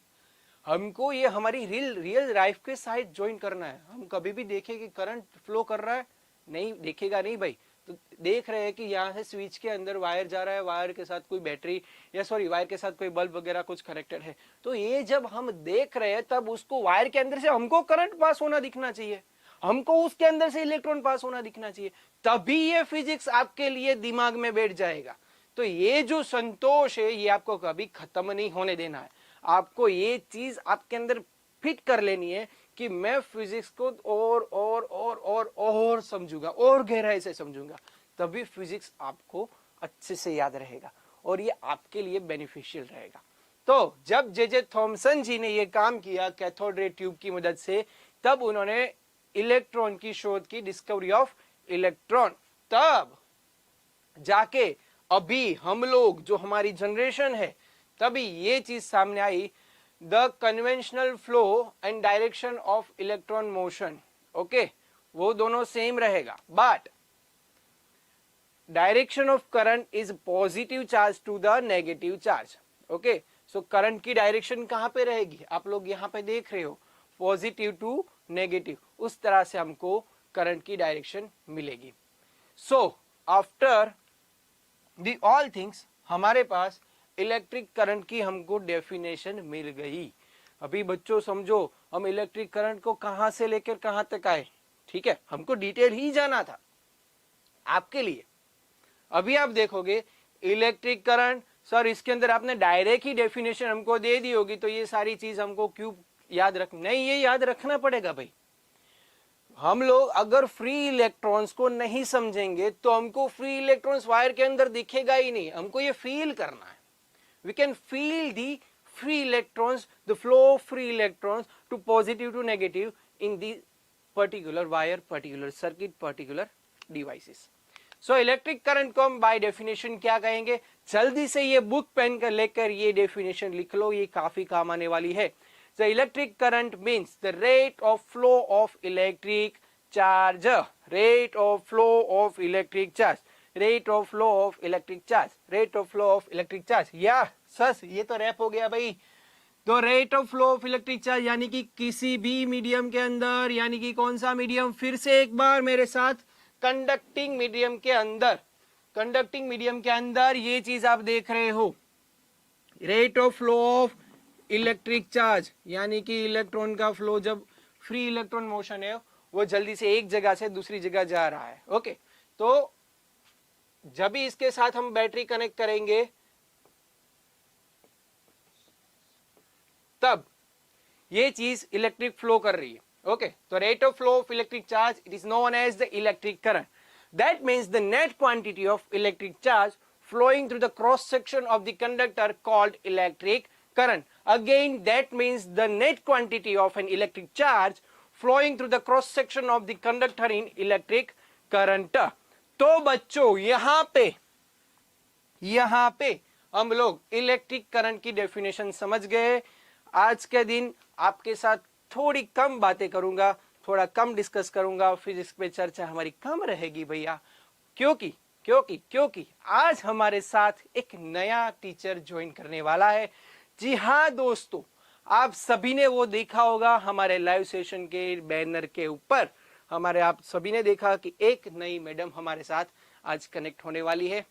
हमको, ये हमारी रियल लाइफ के साथ ज्वाइन करना है। हम कभी भी देखें कि करंट फ्लो कर रहा है, नहीं देखेगा नहीं भाई, तो देख रहे हैं कि यहाँ से स्विच के अंदर वायर जा रहा है, वायर के साथ कोई बैटरी या सॉरी वायर के साथ कोई बल्ब वगैरह कुछ कनेक्टेड है। तो ये जब हम देख रहे हैं तब उसको वायर के अंदर से हमको करंट पास होना दिखना चाहिए, हमको उसके अंदर से इलेक्ट्रॉन पास होना दिखना चाहिए, तभी ये फिजिक्स आपके लिए दिमाग में बैठ जाएगा। तो ये जो संतोष है ये आपको कभी खत्म नहीं होने देना है। आपको ये चीज आपके अंदर फिट कर लेनी है कि मैं फिजिक्स को और समझूंगा, और गहराई से समझूंगा, तभी फिजिक्स आपको अच्छे से याद रहेगा और ये आपके लिए बेनिफिशियल रहेगा। तो जब जे थॉमसन जी ने ये काम किया कैथोड रे ट्यूब की मदद से, तब उन्होंने इलेक्ट्रॉन की शोध की, डिस्कवरी ऑफ इलेक्ट्रॉन। तब जाके अभी हम लोग जो हमारी जनरेशन है, तभी ये चीज सामने आई, the conventional flow and direction of electron motion. Okay, वो दोनों सेम रहेगा, but direction of current is positive charge to the negative charge. Okay, so current की डायरेक्शन कहां पे रहेगी, आप लोग यहां पे देख रहे हो, पॉजिटिव टू नेगेटिव, उस तरह से हमको करंट की डायरेक्शन मिलेगी। So after the all things हमारे पास इलेक्ट्रिक करंट की हमको डेफिनेशन मिल गई। अभी बच्चों समझो, हम इलेक्ट्रिक करंट को कहां से लेकर कहां तक आए, ठीक है, हमको डिटेल ही जाना था आपके लिए। अभी आप देखोगे इलेक्ट्रिक करंट, सर इसके अंदर आपने डायरेक्ट ही डेफिनेशन हमको दे दी होगी, तो ये सारी चीज हमको क्यों याद रख, नहीं, ये याद रखना पड़ेगा भाई। हम लोग अगर फ्री इलेक्ट्रॉन्स को नहीं समझेंगे तो हमको फ्री इलेक्ट्रॉन्स वायर के अंदर दिखेगा ही नहीं, हमको ये फील करना है। We can feel the free electrons, the flow of free electrons to positive to negative in the particular wire, particular circuit, particular devices. So electric current को हम by definition क्या कहेंगे, जल्दी से ये बुक पेन कर लेकर ये definition लिख लो, ये काफी काम आने वाली है। So electric current means the rate of flow of electric charge, rate of flow of electric charge, rate of flow of electric charge, rate of flow of electric charge। या सस ये तो रैप हो गया भाई। तो rate of flow of electric charge यानी कि किसी भी मीडियम के अंदर, यानी कि कौन सा मीडियम, फिर से एक बार मेरे साथ, कंडक्टिंग मीडियम के अंदर, कंडक्टिंग मीडियम के अंदर ये चीज आप देख रहे हो, rate of flow of electric charge यानी कि इलेक्ट्रॉन का फ्लो, जब फ्री इलेक्ट्रॉन मोशन है वो जल्दी से एक जगह से दूसरी जगह जा रहा है। ओके, तो जब भी इसके साथ हम बैटरी कनेक्ट करेंगे तब ये चीज इलेक्ट्रिक फ्लो कर रही है। ओके, तो rate of flow of electric charge it is known as the electric current. That means the net quantity of electric charge flowing through the cross section of the conductor called electric current. Again, that means the net quantity of an electric charge flowing through the cross section of the conductor in electric current. तो बच्चों यहाँ पे हम लोग electric current की definition समझ गए। आज के दिन आपके साथ थोड़ी कम बातें करूंगा, थोड़ा कम डिस्कस करूंगा, फिजिक्स पे चर्चा हमारी कम रहेगी भैया, क्योंकि आज हमारे साथ एक नया टीचर ज्वाइन करने वाला है। जी हाँ दोस्तों, आप सभी ने वो देखा होगा हमारे लाइव सेशन के बैनर के ऊपर, आप सभी ने देखा कि एक नई मैडम हमारे साथ आज कनेक्ट होने वाली है,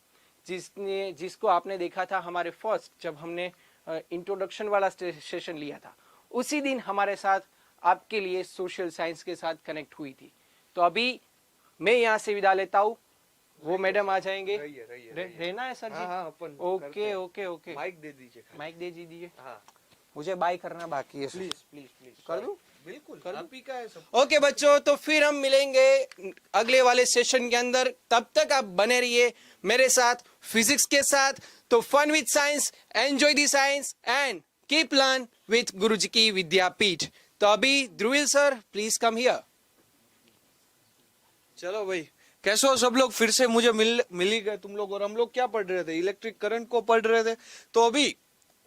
जिसको आपने देखा था हमारे फर्स्ट, जब हमने इंट्रोडक्शन वाला सेशन लिया था, उसी दिन हमारे साथ आपके लिए सोशल साइंस के साथ कनेक्ट हुई थी। तो अभी मैं यहाँ से विदा लेता हूँ, वो मैडम आ जाएंगे। रहना है सर जी? हाँ, अपन ओके माइक दे दीजिए, माइक दे दीजिए। हाँ, मुझे बाय करना बाकी है, प्लीज कर दूं? बिल्कुल, आप ही का है सब। ओके बच्चों, तो फिर हम मिलेंगे अगले वाले सेशन के अंदर, तब तक आप बने रहिए मेरे साथ फिजिक्स के साथ। तो fun with science, enjoy the science and keep learn with Guruji ki Vidyapeeth. तो अभी Dhruvil sir please come here. चलो भाई, कैसे हो सब लोग, फिर से मुझे मिल ही गए तुम लोग। और हम लोग क्या पढ़ रहे थे, इलेक्ट्रिक करंट को पढ़ रहे थे। तो अभी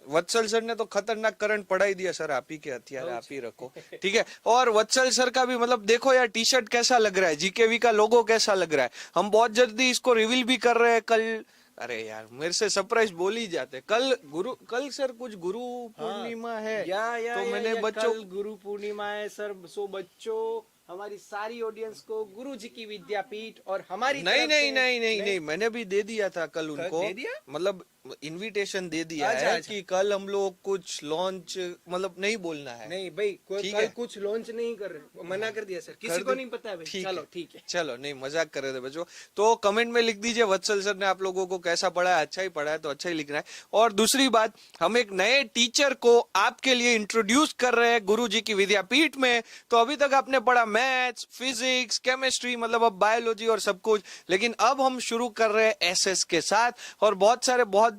वत्सल सर ने तो खतरनाक करंट पढ़ा ही दिया। सर आप ही के हथियार आप ही रखो, ठीक है। और वत्सल सर का भी मतलब देखो यार, टी शर्ट कैसा लग रहा है, जीकेवी का लोगो कैसा लग रहा है। हम बहुत जल्दी इसको रिवील भी कर रहे हैं कल। अरे यार मेरे से सरप्राइज बोल ही जाते। कल सर कुछ गुरु पूर्णिमा है। या, तो मैंने बच्चों, गुरु पूर्णिमा है सर। सो बच्चों हमारी सारी ऑडियंस को गुरुजी की विद्यापीठ और हमारी नहीं तरफ नहीं से- नहीं नहीं नहीं मैंने भी दे दिया था कल उनको, दे दिया? मतलब इनविटेशन दे दिया अच्छा, है अच्छा। कि कल हम लोग कुछ लॉन्च, मतलब नहीं बोलना है। नहीं भाई, कोई ठीक कल है। कुछ लॉन्च नहीं कर रहे, मना कर दिया सर, किसी कर को दे- नहीं पता है भाई। ठीक चलो है। ठीक है। चलो, नहीं मजाक कर रहे थे बच्चों। तो कमेंट में लिख दीजिए वत्सल सर ने आप लोगों को कैसा पढ़ा है, अच्छा ही पढ़ा है तो अच्छा ही लिखना है। और दूसरी बात, हम एक नए टीचर को आपके लिए इंट्रोड्यूस कर रहे हैं गुरुजी की विद्यापीठ में। तो अभी तक आपने पढ़ा मैथ्स, फिजिक्स, केमिस्ट्री, मतलब अब बायोलॉजी और सब कुछ, लेकिन अब हम शुरू कर रहे हैं एसएस के साथ, और बहुत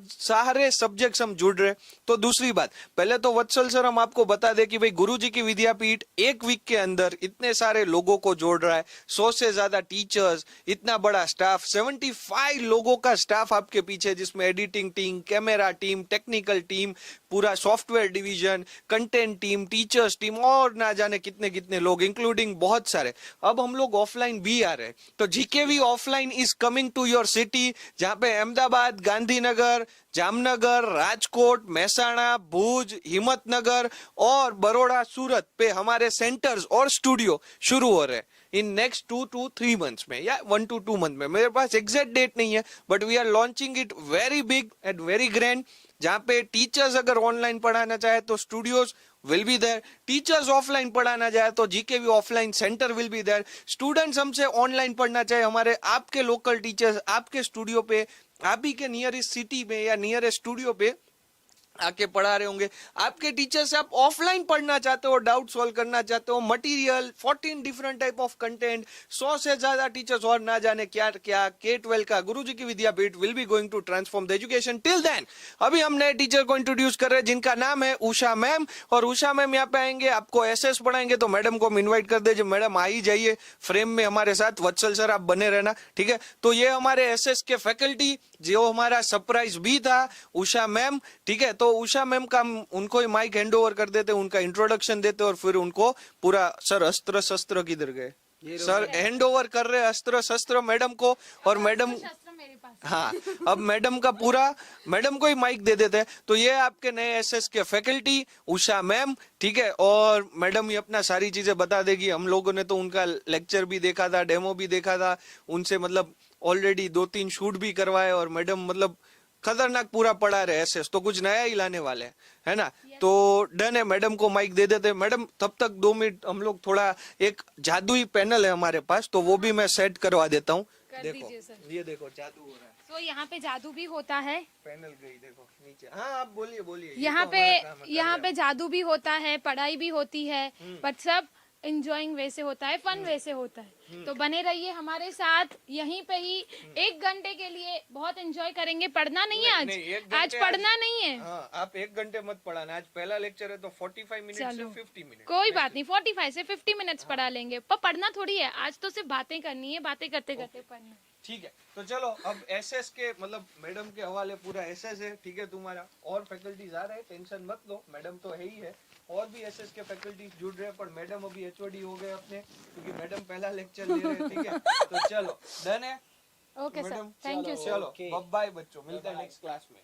सारे सब्जेक्ट्स हम जुड़ रहे हैं। तो दूसरी बात, पहले तो वत्सल सर हम आपको बता दें कि भाई गुरुजी की विद्यापीठ एक वीक के अंदर इतने सारे लोगों को जोड़ रहा है, 100 से ज्यादा टीचर्स, इतना बड़ा स्टाफ, 75 लोगों का स्टाफ आपके पीछे, जिसमें editing team, camera team, technical team, पूरा software division, content team, teachers team, और ना जाने कितने कितने लोग, इंक्लूडिंग बहुत सारे। अब हम लोग ऑफलाइन भी आ रहे हैं, तो GKV offline is coming to your city, जहां पे अहमदाबाद, गांधीनगर, जामनगर, राजकोट, महसाणा, भुज, हिम्मतनगर और बड़ौदा, सूरत पे हमारे सेंटर्स और स्टूडियो शुरू हो रहे हैं इन नेक्स्ट 2 to 3 मंथ्स में, या 1 to 2 मंथ में। मेरे पास एग्जैक्ट डेट नहीं है, but we are launching it very big and very grand, जहां पे टीचर्स अगर ऑनलाइन पढ़ाना चाहे तो studios will be there, teachers offline पढ़ाना चाहे तो GKV offline centre will be there, students हमसे ऑनलाइन पढ़ना चाहे, हमारे आपके लोकल टीचर्स आपके स्टूडियो पे, आप ही के नियरेस्ट सिटी में या नियरेस्ट स्टूडियो पे आके पढ़ा रहे होंगे। आपके टीचर से आप ऑफलाइन पढ़ना चाहते हो, डाउट सॉल्व करना चाहते हो, material 14 different type of content, 100 से ज्यादा टीचर्स और ना जाने क्या क्या, K-12 का Guruji ki Vidyapeeth will be going to transform the education. Till then अभी हम नए टीचर को इंट्रोड्यूस कर रहे हैं जिनका नाम है उषा मैम, और उषा मैम यहाँ पे आएंगे, आपको एसएस पढ़ाएंगे। तो मैडम को हम इन्वाइट कर दीजिए, मैडम आ ही जाइए फ्रेम में हमारे साथ, वत्सल सर आप बने रहना, ठीक है। तो ये हमारे एसएस के फैकल्टी, जो हमारा सरप्राइज भी था, उषा मैम, ठीक है। तो उषा मैम का हम उनको ही माइक हैंड ओवर कर देते, उनका इंट्रोडक्शन देते, और फिर उनको पूरा, सर अस्त्र शस्त्र किधर गए, सर हैंड ओवर कर रहे अस्त्र शस्त्र मैडम को, और मैडम, हाँ अब मैडम का पूरा, मैडम को ही माइक दे देते हैं। तो ये आपके नए एसएस के फैकल्टी उषा मैम, ठीक है। और मैडम ये अपना सारी चीजें बता देगी। हम लोगों ने तो उनका लेक्चर भी देखा था, डेमो भी देखा था उनसे, मतलब ऑलरेडी 2-3 शूट भी करवाए, और मैडम मतलब खतरनाक पूरा पढ़ा रहे एसएस, तो कुछ नया ही लाने वाले हैं, है ना। तो डन है, मैडम को माइक दे देते हैं। मैडम तब तक 2 मिनट हम लोग थोड़ा, एक जादुई पैनल है हमारे पास, तो वो भी मैं सेट करवा देता हूँ। देखो ये देखो जादू हो रहा है, तो यहाँ पे जादू भी होता है, पैनल गई देखो नीचे। हाँ आप बोलिए बोलिए। ये यहाँ तो पे हमारा काम है, यहाँ कर पे जादू भी होता है, पढ़ाई भी होती है, पर सब इंजॉइंग वे से होता है, फन वे से होता है। तो बने रहिए हमारे साथ, यहीं पे ही 1 घंटे के लिए बहुत एंजॉय करेंगे। पढ़ना नहीं है नहीं, 1 आज, आज घंटे पढ़ना नहीं है। हाँ आप 1 घंटे मत पढ़ाना, आज पहला लेक्चर है तो 45 मिनट से चलो 50 मिनट, कोई बात नहीं, 45 से 50 मिनट्स पढ़ा लेंगे, पर पढ़ना थोड़ी है, आज तो सिर्फ बातें करनी है, बातें करते करते पढ़ना है। ठीक है। तो चलो अब एसएस के, मतलब मैडम के हवाले पूरा एसएस है, ठीक है तुम्हारा। और फैकल्टीज आ रहे हैं, टेंशन मत लो, मैडम तो है ही है, और भी एसएस के फैकल्टीज जुड़ रहे हैं, पर मैडम अभी एचओडी हो गए अपने, क्योंकि मैडम पहला लेक्चर ले रहे हैं, ठीक है। तो चलो डन है okay sir, madam, thank you sir. चलो बाय बच्चों, मिलते हैं नेक्स्ट क्लास में।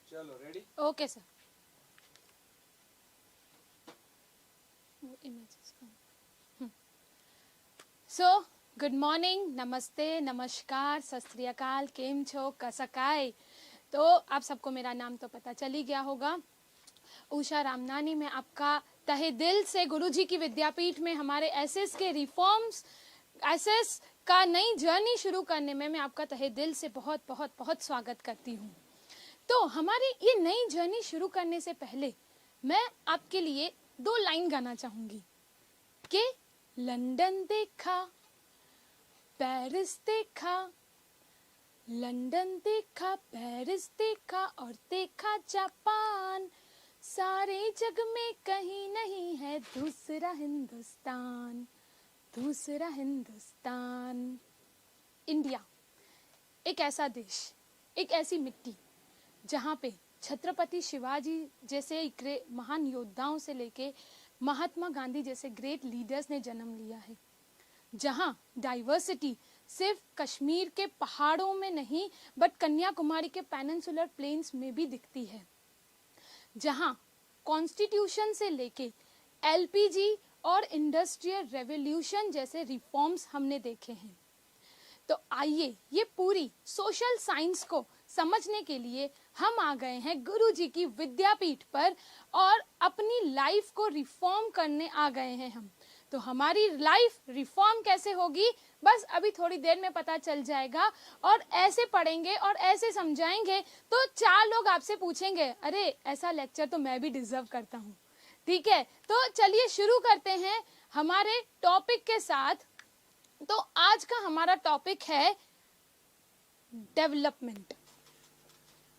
चलो ready. Okay sir. So good morning, नमस्ते, नमस्कार, सत श्री अकाल, केम छो, कसकाय। तो आप सबको मेरा नाम तो पता चल ही गया होगा, उषा रामनानी। मैं आपका तहे दिल से गुरुजी की विद्यापीठ में हमारे एसएस के रिफॉर्म्स, एसएस का नई जर्नी शुरू करने में मैं आपका तहे दिल से बहुत बहुत बहुत स्वागत करती हूँ। तो हमारी ये नई जर्नी शुरू करने से पहले मैं आपके लिए 2 लाइन गाना चाहूंगी कि लंदन देखा, पेरिस देखा, लंदन देखा, पेरिस देखा और देखा जापान, सारे जग में कहीं नहीं है दूसरा हिंदुस्तान, दूसरा हिंदुस्तान। इंडिया एक ऐसा देश, एक ऐसी मिट्टी जहाँ पे छत्रपति शिवाजी जैसे महान योद्धाओं से लेके महात्मा गांधी जैसे ग्रेट लीडर्स ने जन्म लिया है, जहां डाइवर्सिटी सिर्फ कश्मीर के पहाड़ों में नहीं बट कन्याकुमारी के पेनिनसुलर प्लेन्स में भी दिखती है, जहां कॉन्स्टिट्यूशन से लेके एलपीजी और इंडस्ट्रियल रेवोल्यूशन जैसे रिफॉर्म्स हमने देखे हैं। तो आइए ये पूरी सोशल साइंस को समझने के लिए हम आ गए हैं गुरुजी की विद्यापीठ पर और अपनी लाइफ को रिफॉर्म करने आ गए हैं हम। तो हमारी लाइफ रिफॉर्म कैसे होगी बस अभी थोड़ी देर में पता चल जाएगा, और ऐसे पढ़ेंगे और ऐसे समझाएंगे तो 4 लोग आपसे पूछेंगे अरे ऐसा लेक्चर तो मैं भी डिजर्व करता हूँ। ठीक है, तो चलिए शुरू करते हैं हमारे टॉपिक के साथ। तो आज का हमारा टॉपिक है डेवलपमेंट।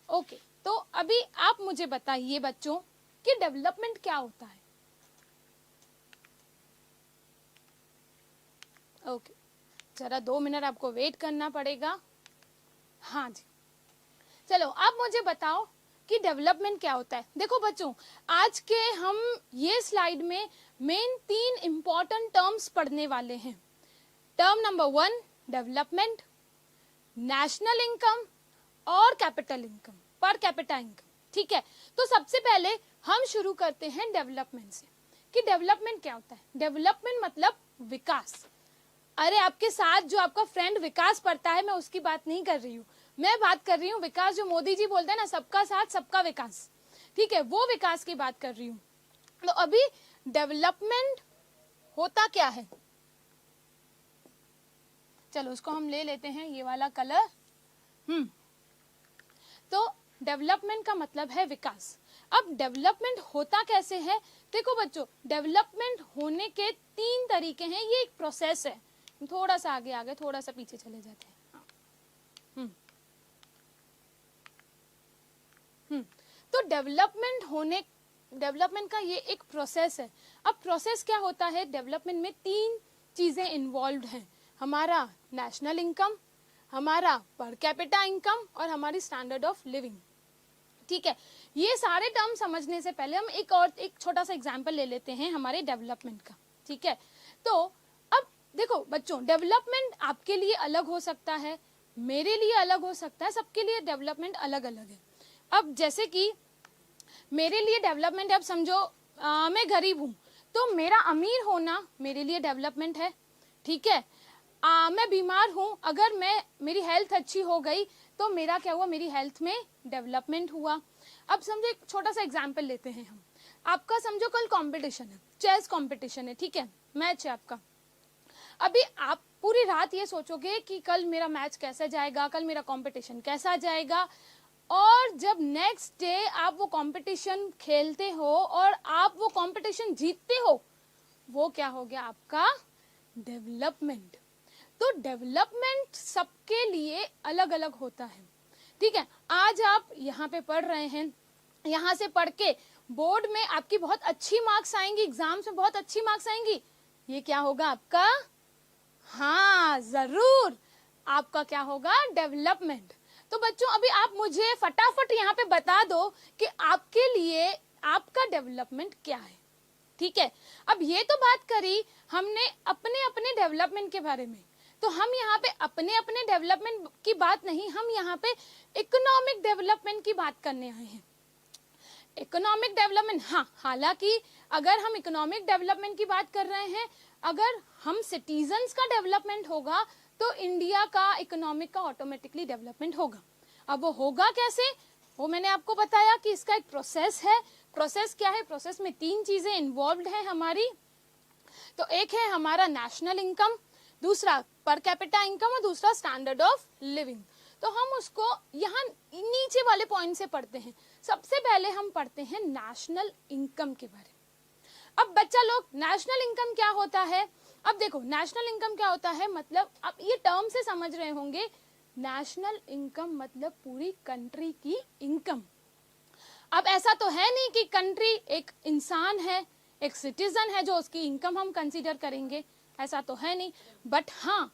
ओके, तो अभी आप मुझे बताइए बच्चों कि डेवलपमेंट क्या होता है। ओके, जरा 2 मिनट आपको वेट करना पड़ेगा। हाँ जी, चलो आप मुझे बताओ कि डेवलपमेंट क्या होता है। देखो बच्चों, आज के हम ये स्लाइड में मेन 3 इंपॉर्टेंट टर्म्स पढ़ने वाले हैं। Term number 1 development, national income और capital income, per capita income. ठीक है, तो सबसे पहले हम शुरू करते हैं डेवलपमेंट से कि डेवलपमेंट क्या होता है। डेवलपमेंट मतलब विकास। अरे आपके साथ जो आपका फ्रेंड विकास पढ़ता है, मैं उसकी बात नहीं कर रही हूँ, मैं बात कर रही हूँ विकास जो मोदी जी बोलते हैं ना, सबका साथ सबका विकास। ठीक है, वो विकास की बात कर रही हूँ। तो अभी डेवलपमेंट होता क्या है, चलो उसको हम ले लेते हैं ये वाला कलर। तो डेवलपमेंट का मतलब है विकास। अब डेवलपमेंट होता कैसे है, देखो बच्चों, डेवलपमेंट होने के 3 तरीके हैं। ये एक प्रोसेस है। थोड़ा सा आगे आगे, थोड़ा सा पीछे चले जाते हैं। तो डेवलपमेंट का ये एक प्रोसेस है। अब प्रोसेस क्या होता है, डेवलपमेंट में 3 चीजें इन्वॉल्व्ड हैं। हमारा नेशनल इनकम, हमारा पर कैपिटा इनकम और हमारी स्टैंडर्ड ऑफ लिविंग। ठीक है, ये सारे टर्म समझने से पहले हम एक छोटा सा एग्जांपल ले लेते हैं हमारे डेवलपमेंट का। ठीक है, तो अब देखो बच्चों, डेवलपमेंट आपके लिए अलग हो सकता है, मेरे लिए अलग हो सकता है, सबके लिए डेवलपमेंट अलग अलग है। अब जैसे कि मेरे लिए डेवलपमेंट, अब समझो मैं गरीब हूं तो मेरा अमीर होना मेरे लिए डेवलपमेंट है। ठीक है, मैं बीमार हूं, अगर मेरी हेल्थ अच्छी हो गई तो मेरा क्या हुआ, मेरी हेल्थ में डेवलपमेंट हुआ। अब समझो एक छोटा सा एग्जांपल लेते हैं हम। आपका समझो कल कंपटीशन है, चेस कंपटीशन है। ठीक है, मैच है आपका। अभी आप पूरी रात ये सोचोगे कि कल मेरा मैच कैसा जाएगा, कल मेरा कंपटीशन कैसा जाएगा, और जब नेक्स्ट डे आप वो कंपटीशन खेलते हो और आप वो कंपटीशन जीतते हो, वो क्या हो गया, आपका डेवलपमेंट। तो डेवलपमेंट सबके लिए अलग अलग होता है। ठीक है, आज आप यहाँ पे पढ़ रहे हैं, यहाँ से पढ़ के बोर्ड में आपकी बहुत अच्छी मार्क्स आएंगी, एग्जाम्स में बहुत अच्छी मार्क्स आएंगी, ये क्या होगा आपका, हाँ जरूर, आपका क्या होगा, डेवलपमेंट। तो बच्चों अभी आप मुझे फटाफट यहाँ पे बता दो कि आपके लिए आपका डेवलपमेंट क्या है। ठीक है, अब ये तो बात करी हमने अपने अपने डेवलपमेंट के बारे में, तो हम यहाँ पे अपने अपने डेवलपमेंट की बात नहीं, हम यहाँ पे इकोनॉमिक डेवलपमेंट की बात करने आए हैं। इकोनॉमिक डेवलपमेंट, हाँ, हालांकि अगर हम इकोनॉमिक डेवलपमेंट की बात कर रहे हैं, अगर हम सिटीजन्स का डेवलपमेंट होगा तो इंडिया का इकोनॉमिक का ऑटोमेटिकली डेवलपमेंट होगा। अब वो होगा कैसे, वो मैंने आपको बताया कि इसका एक प्रोसेस है। प्रोसेस क्या है, प्रोसेस में 3 चीजें इन्वॉल्व्ड हैं हमारी। तो एक है हमारा नेशनल इनकम, दूसरा पर कैपिटा इनकम और दूसरा स्टैंडर्ड ऑफ लिविंग। तो हम उसको यहाँ नीचे वाले पॉइंट से पढ़ते हैं। सबसे पहले हम पढ़ते हैं नेशनल इनकम के बारे में। अब बच्चा लोग, नेशनल इनकम क्या होता है, अब देखो नेशनल इनकम क्या होता है, मतलब आप ये टर्म से समझ रहे होंगे, नेशनल इनकम मतलब पूरी कंट्री की इनकम। अब ऐसा तो है नहीं कि कंट्री एक इंसान है, एक सिटीजन है जो उसकी इनकम हम कंसीडर करेंगे, ऐसा तो है नहीं। बट हाँ,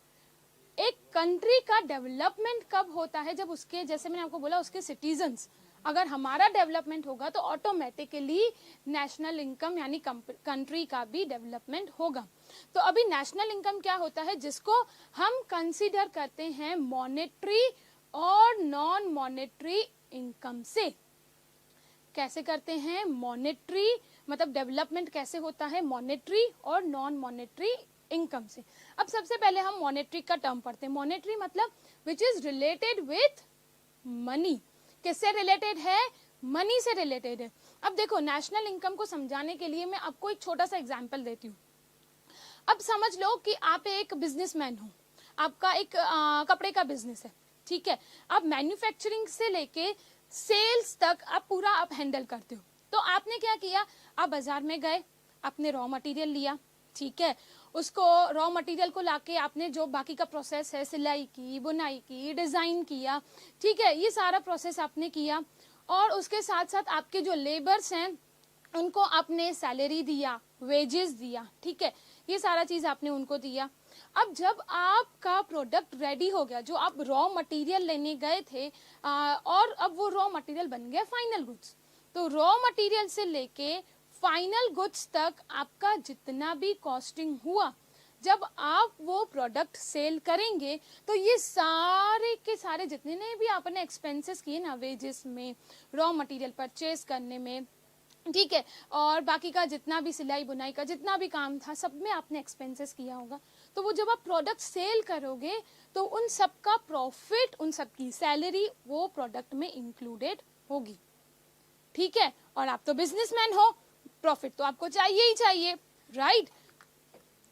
एक कंट्री का डेवलपमेंट कब होता है, जब उसके, जैसे मैंने आपको बोला, उसके सिटीजन्स अगर हमारा डेवलपमेंट होगा तो ऑटोमेटिकली नेशनल इनकम यानी कंट्री का भी डेवलपमेंट होगा। तो अभी नेशनल इनकम क्या होता है, जिसको हम कंसीडर करते हैं मॉनेटरी और नॉन मॉनेटरी इनकम से। कैसे करते हैं, मॉनेटरी मतलब डेवलपमेंट कैसे होता है मॉनेटरी और नॉन मॉनेटरी इनकम से। अब सबसे पहले हम मॉनेटरी का टर्म पढ़ते हैं। मॉनेटरी मतलब which is related with money. किससे रिलेटेड है, मनी से रिलेटेड है। अब देखो नेशनल इनकम को समझाने के लिए मैं आपको एक छोटा सा एग्जांपल देती हूँ। अब समझ लो कि आप एक बिजनेसमैन हो, आपका एक कपड़े का बिजनेस है, ठीक है। आप मैन्युफैक्चरिंग से लेके सेल्स तक आप पूरा आप हैंडल करते हो। तो आपने क्या किया, आप बाजार में गए, आपने रॉ मटेरियल लिया, ठीक है, उसको रॉ मटेरियल को लाके आपने जो बाकी का प्रोसेस है, सिलाई की, बुनाई की, डिजाइन किया, ठीक है, ये सारा प्रोसेस आपने किया। और उसके साथ साथ आपके जो लेबर्स हैं उनको आपने सैलरी दिया, वेजेस दिया, ठीक है, ये सारा चीज आपने उनको दिया। अब जब आपका प्रोडक्ट रेडी हो गया, जो आप रॉ मटेरियल लेने गए थे और अब वो रॉ मटेरियल बन गया फाइनल गुड्स। तो रॉ मटेरियल से लेके फाइनल गुड्स तक आपका जितना भी कॉस्टिंग हुआ, जब आप वो प्रोडक्ट सेल करेंगे तो ये सारे के सारे जितने भी आपने एक्सपेंसेस किए ना, वेजेस में, रॉ मटेरियल परचेज करने में, ठीक है, और बाकी का जितना भी सिलाई बुनाई का जितना भी काम था, सब में आपने एक्सपेंसेस किया होगा। तो वो जब आप प्रोडक्ट सेल करोगे तो उन सब का प्रॉफिट, उन सब की सैलरी वो प्रोडक्ट में इंक्लूडेड होगी, ठीक है। और आप तो बिजनेसमैन हो, प्रॉफिट तो आपको चाहिए ही चाहिए, राइट।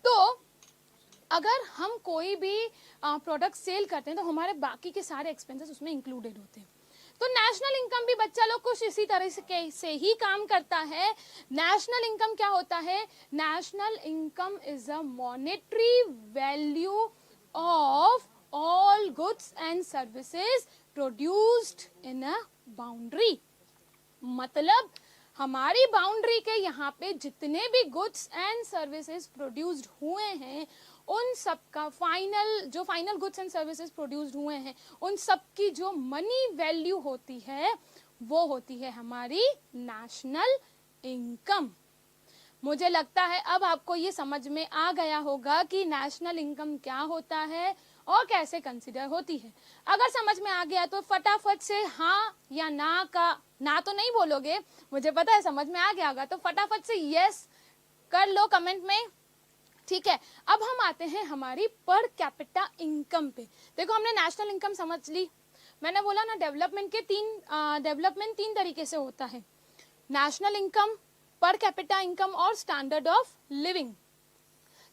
तो अगर हम कोई भी प्रोडक्ट सेल करते हैं तो हमारे बाकी के सारे एक्सपेंसेस उसमें इंक्लूडेड होते हैं। तो नेशनल इनकम भी बच्चा लोग कुछ इसी तरह से ही काम करता है। नेशनल इनकम क्या होता है, national income is a monetary value of all goods and services produced in a boundary. मतलब हमारी बाउंड्री के यहाँ पे जितने भी गुड्स एंड सर्विसेज प्रोड्यूस्ड हुए हैं, उन सब का final goods and services produced हुए हैं, उन सब की जो मनी वैल्यू होती है वो होती है हमारी नेशनल इनकम। मुझे लगता है अब आपको ये समझ में आ गया होगा कि नेशनल इनकम क्या होता है और कैसे कंसीडर होती है। अगर समझ में आ गया तो फटाफट से हाँ या ना का, ना तो नहीं बोलोगे, मुझे पता है समझ में आ गया होगा, तो फटाफट से यस कर लो कमेंट में, ठीक है। अब हम आते हैं हमारी पर कैपिटा इनकम पे। देखो हमने नेशनल इनकम समझ ली, मैंने बोला ना डेवलपमेंट तीन तरीके से होता है, national income, per capita income और स्टैंडर्ड ऑफ लिविंग।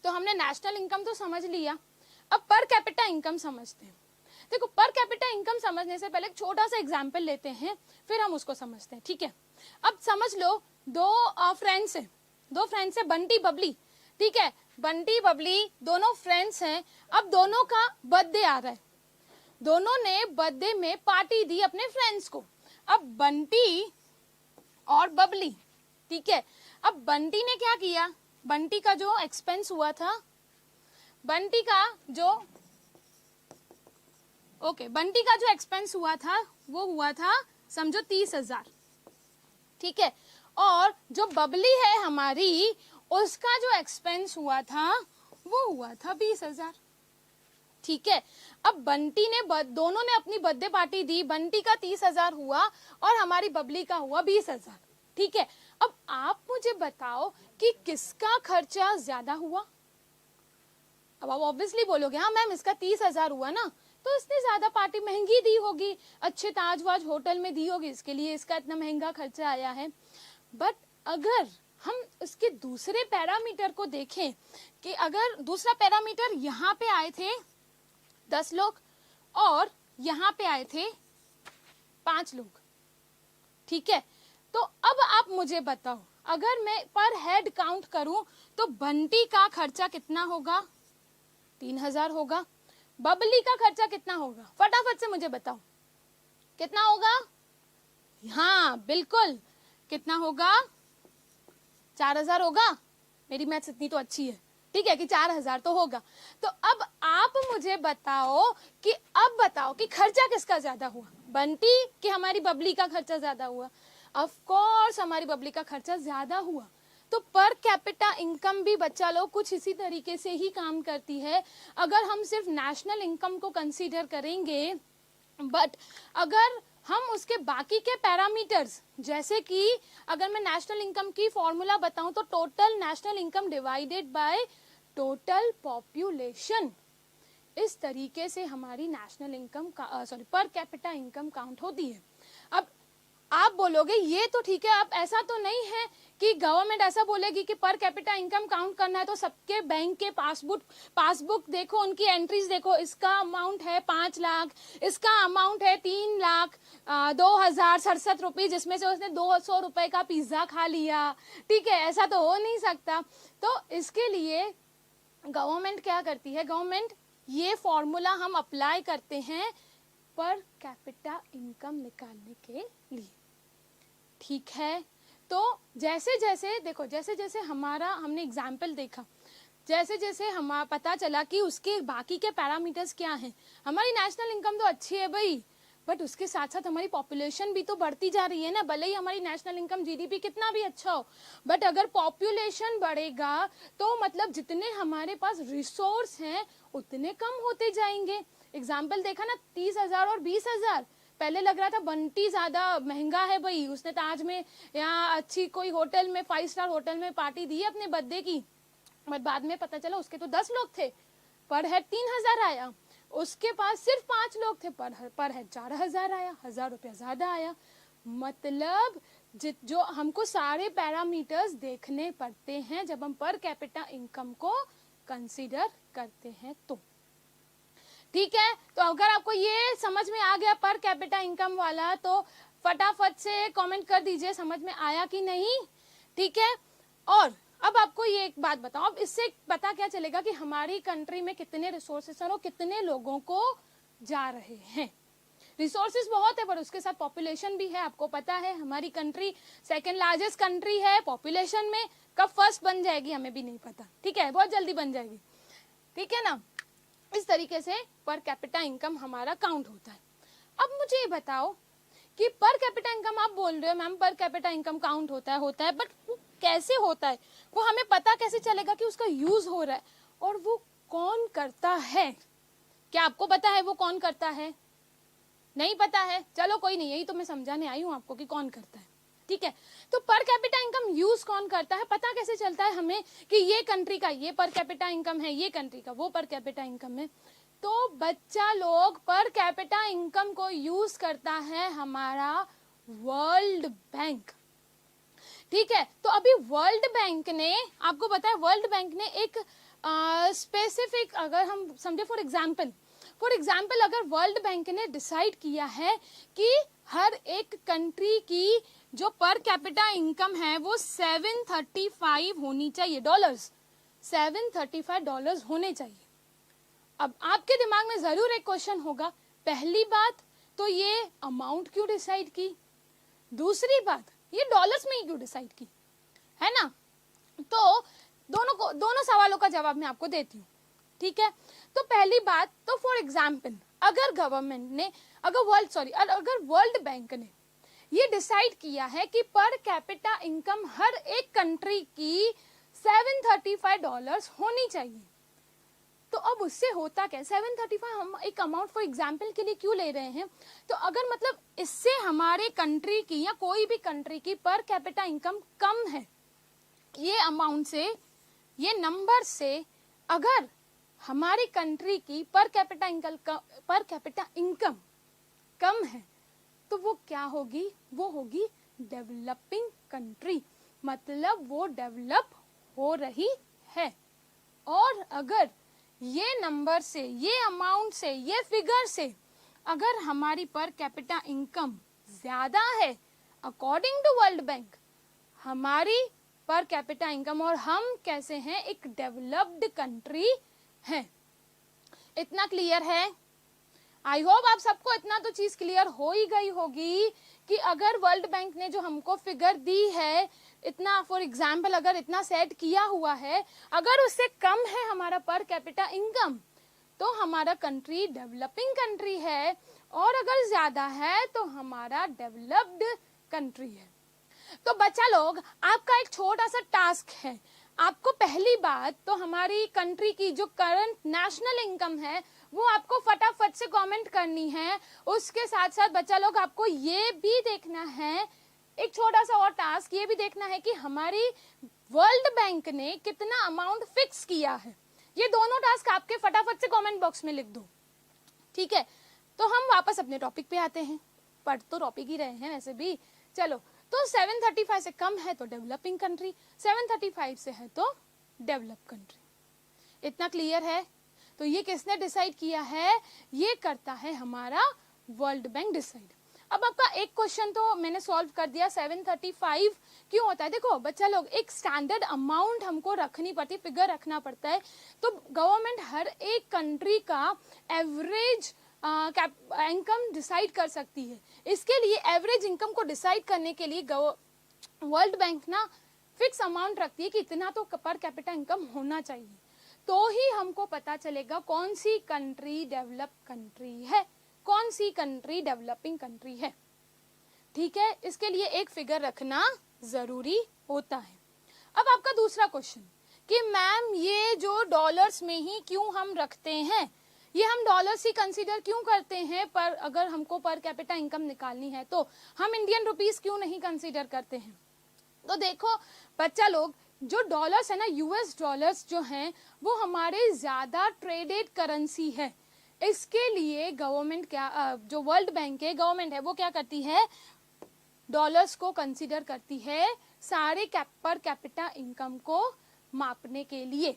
तो हमने नेशनल इनकम तो समझ लिया, अब पर कैपिटा इनकम समझते हैं। देखो पर कैपिटा इनकम समझने से पहले एक छोटा सा एग्जांपल लेते हैं, फिर हम उसको समझते हैं, ठीक है। अब समझ लो दो फ्रेंड्स है बंटी बबली, ठीक है, बंटी बबली दोनों फ्रेंड्स हैं। अब दोनों का बर्थडे आ रहा है, दोनों ने बर्थडे में पार्टी दी अपने फ्रेंड्स को। अब बंटी और बबली, ठीक है, अब बंटी ने क्या किया, बंटी का जो एक्सपेंस हुआ था, बंटी का जो एक्सपेंस हुआ था वो हुआ था समझो 30,000, ठीक है। और जो बबली है हमारी, उसका जो एक्सपेंस हुआ था वो हुआ था 20,000, ठीक है। अब बंटी ने दोनों ने अपनी बर्थडे पार्टी दी, बंटी का 30,000 हुआ और हमारी बबली का हुआ 20,000, ठीक है। अब आप मुझे बताओ कि किसका खर्चा ज्यादा हुआ। अब आप ऑब्वियसली बोलोगे हाँ मैम इसका 30,000 हुआ ना, तो इसने ज्यादा पार्टी महंगी दी होगी, अच्छे ताज वाज होटल में दी होगी, इसके लिए इसका इतना महंगा खर्चा आया है। बट अगर हम इसके दूसरे पैरामीटर को देखें कि अगर दूसरा पैरामीटर यहाँ पे आए थे 10 लोग और यहाँ पे आए थे 5 लोग, ठीक है, तो अब आप मुझे बताओ अगर मैं पर हेड काउंट करूं तो बंटी का खर्चा कितना होगा, 3,000 होगा। बबली का खर्चा कितना होगा, फटाफट से मुझे बताओ कितना होगा। हाँ बिल्कुल, कितना होगा, 4,000 होगा। मेरी मैथ्स इतनी तो अच्छी है, ठीक है, कि 4,000 तो होगा। तो अब आप मुझे बताओ कि खर्चा किसका ज्यादा हुआ, बंटी कि हमारी बबली का खर्चा ज्यादा हुआ? ऑफ कोर्स हमारी बबली का खर्चा ज्यादा हुआ। तो पर कैपिटा इनकम भी बच्चा लोग कुछ इसी तरीके से ही काम करती है। अगर हम सिर्फ नेशनल इनकम को कंसीडर करेंगे, बट अगर हम उसके बाकी के पैरामीटर्स, जैसे कि अगर मैं नेशनल इनकम की फॉर्मूला बताऊं तो total national income divided by total population, इस तरीके से हमारी national income per capita income count होती है। अब आप बोलोगे ये तो ठीक है, अब ऐसा तो नहीं है कि गवर्नमेंट ऐसा बोलेगी कि पर कैपिटा इनकम काउंट करना है तो सबके बैंक के पासबुक देखो, उनकी एंट्रीज देखो, इसका अमाउंट है 5 लाख, इसका अमाउंट है 3,02,67 रुपये, जिसमें से उसने 200 रुपए का पिज्जा खा लिया। ठीक है, ऐसा तो हो नहीं सकता। तो इसके लिए गवर्नमेंट क्या करती है, गवर्नमेंट ये फॉर्मूला हम अप्लाई करते हैं पर कैपिटा इनकम निकालने के लिए। ठीक है, तो जैसे जैसे देखो, जैसे जैसे हमने एग्जाम्पल देखा, जैसे जैसे हमारा पता चला कि उसके बाकी के पैरामीटर्स क्या हैं। हमारी नेशनल इनकम तो अच्छी है भाई, बट उसके साथ साथ हमारी पॉपुलेशन भी तो बढ़ती जा रही है ना। भले ही हमारी नेशनल इनकम जीडीपी कितना भी अच्छा हो, बट अगर पॉपुलेशन बढ़ेगा तो मतलब जितने हमारे पास रिसोर्स हैं उतने कम होते जाएंगे। एग्जाम्पल देखा ना, 30,000 और 20,000। पहले लग रहा था बंटी ज्यादा महंगा है भाई, उसने ताज में या अच्छी कोई होटल में 5 स्टार होटल में पार्टी दी अपने बर्थडे की, बट बाद में पता चला उसके तो 10 लोग थे, पर हेड 3,000 आया। उसके पास सिर्फ 5 लोग थे, पर हेड 4,000 आया, 1,000 रुपया ज्यादा आया। मतलब जो हमको सारे पैरामीटर्स देखने पड़ते हैं जब हम पर कैपिटा इनकम को कंसीडर करते हैं तो। ठीक है, तो अगर आपको ये समझ में आ गया पर कैपिटा इनकम वाला, तो फटाफट से कमेंट कर दीजिए समझ में आया कि नहीं। ठीक है, और अब आपको ये एक बात बताओ, अब इससे पता क्या चलेगा कि हमारी कंट्री में कितने रिसोर्सेस और कितने लोगों को जा रहे हैं। रिसोर्सेज बहुत है पर उसके साथ पॉपुलेशन भी है। आपको पता है हमारी कंट्री सेकंड लार्जेस्ट कंट्री है पॉपुलेशन में, कब फर्स्ट बन जाएगी हमें भी नहीं पता। ठीक है, बहुत जल्दी बन जाएगी। ठीक है ना, इस तरीके से पर कैपिटा इनकम हमारा काउंट होता है। अब मुझे ये बताओ कि पर कैपिटा इनकम, आप बोल रहे हो मैम पर कैपिटा इनकम काउंट होता है, बट वो कैसे होता है, वो हमें पता कैसे चलेगा कि उसका यूज हो रहा है, और वो कौन करता है? क्या आपको पता है वो कौन करता है? नहीं पता है, चलो कोई नहीं, यही तो मैं समझाने आई हूँ आपको कि कौन करता है। ठीक है, तो पर कैपिटा इनकम यूज कौन करता है, पता कैसे चलता है हमें कि ये कंट्री का ये पर कैपिटा इनकम है, ये कंट्री का वो पर कैपिटा इनकम है? तो बच्चा लोग पर कैपिटा इनकम को यूज करता है हमारा वर्ल्ड बैंक। ठीक है, तो अभी वर्ल्ड बैंक ने, आपको पता है वर्ल्ड बैंक ने एक स्पेसिफिक, अगर हम समझे फॉर एग्जाम्पल अगर वर्ल्ड बैंक ने डिसाइड किया है कि हर एक कंट्री की जो पर कैपिटा इनकम है वो 735 होनी चाहिए डॉलर्स, 735 डॉलर्स होने चाहिए। अब आपके दिमाग में जरूर एक क्वेश्चन होगा, पहली बात तो ये अमाउंट क्यों डिसाइड की, दूसरी बात ये डॉलर्स में ही क्यों डिसाइड की, है ना? तो दोनों सवालों का जवाब मैं आपको देती हूँ। ठीक है, तो पहली बात तो फॉर एग्जाम्पल अगर गवर्नमेंट ने, अगर वर्ल्ड बैंक ने ये डिसाइड किया है कि पर कैपिटा इनकम हर एक कंट्री की 735 डॉलर्स होनी चाहिए, तो अब उससे होता क्या? 735 हम एक अमाउंट फॉर एग्जाम्पल के लिए क्यों ले रहे हैं? तो अगर मतलब इससे हमारे कंट्री की या कोई भी कंट्री की पर कैपिटा इनकम कम है, ये अमाउंट से, ये नंबर से अगर हमारी कंट्री की पर कैपिटा इनकम कम है तो वो क्या होगी? वो होगी डेवलपिंग कंट्री, मतलब वो डेवलप हो रही है। और अगर ये नंबर से, ये अमाउंट से, ये फिगर से अगर हमारी पर कैपिटा इनकम ज्यादा है अकॉर्डिंग टू वर्ल्ड बैंक, हमारी पर कैपिटा इनकम और हम कैसे हैं, एक डेवलप्ड कंट्री है। इतना क्लियर है? आई होप आप सबको इतना तो चीज क्लियर हो ही गई होगी कि अगर वर्ल्ड बैंक ने जो हमको फिगर दी है, इतना फॉर एग्जाम्पल अगर इतना सेट किया हुआ है, अगर उससे कम है हमारा पर कैपिटा इनकम तो हमारा कंट्री डेवलपिंग कंट्री है, और अगर ज्यादा है तो हमारा डेवलप्ड कंट्री है। तो बच्चा लोग, आपका एक छोटा सा टास्क है। आपको पहली बात तो हमारी कंट्री की जो करंट नेशनल इनकम है वो आपको फटाफट से कमेंट करनी है। उसके साथ साथ बच्चा लोग आपको ये भी देखना है, एक छोटा सा और टास्क ये भी देखना है कि हमारी वर्ल्ड बैंक ने कितना अमाउंट फिक्स किया है। ये दोनों टास्क आपके फटाफट से कमेंट बॉक्स में लिख दो, ठीक है। तो हम वापस अपने टॉपिक पे आते हैं, पढ़ तो टॉपिक ही रहे हैं वैसे भी। चलो, तो 735 से कम है तो डेवलपिंग कंट्री, 735 से है तो डेवलप कंट्री। इतना क्लियर है? तो ये किसने डिसाइड किया है? ये करता है हमारा वर्ल्ड बैंक डिसाइड। अब आपका एक क्वेश्चन तो मैंने सॉल्व कर दिया, 735 क्यों होता है। देखो बच्चा लोग, एक स्टैंडर्ड अमाउंट हमको रखनी पड़ती, फिगर रखना पड़ता है। तो गवर्नमेंट हर एक कंट्री का एवरेज इनकम डिसाइड कर सकती है। इसके लिए एवरेज इनकम को डिसाइड करने के लिए वर्ल्ड बैंक ना फिक्स अमाउंट रखती है कि इतना तो पर कैपिटा इनकम होना चाहिए, तो ही हमको पता चलेगा कौन सी कंट्री डेवलप कंट्री है, कौन सी कंट्री डेवलपिंग कंट्री है, ठीक है। इसके लिए एक फिगर रखना जरूरी होता है। अब आपका दूसरा क्वेश्चन कि मैम ये जो डॉलर्स में ही क्यों हम रखते हैं, ये हम डॉलर्स ही कंसीडर क्यों करते हैं, पर अगर हमको पर कैपिटा इनकम निकालनी है तो हम इंडियन रुपीस क्यों नहीं कंसीडर करते हैं। तो देखो बच्चा लोग, जो डॉलर्स है ना, यूएस डॉलर्स जो हैं वो हमारे ज्यादा ट्रेडेड करेंसी है। इसके लिए गवर्नमेंट क्या, जो वर्ल्ड बैंक है, गवर्नमेंट है, वो क्या करती है, डॉलर्स को कंसीडर करती है सारे पर कैपिटा इनकम को मापने के लिए,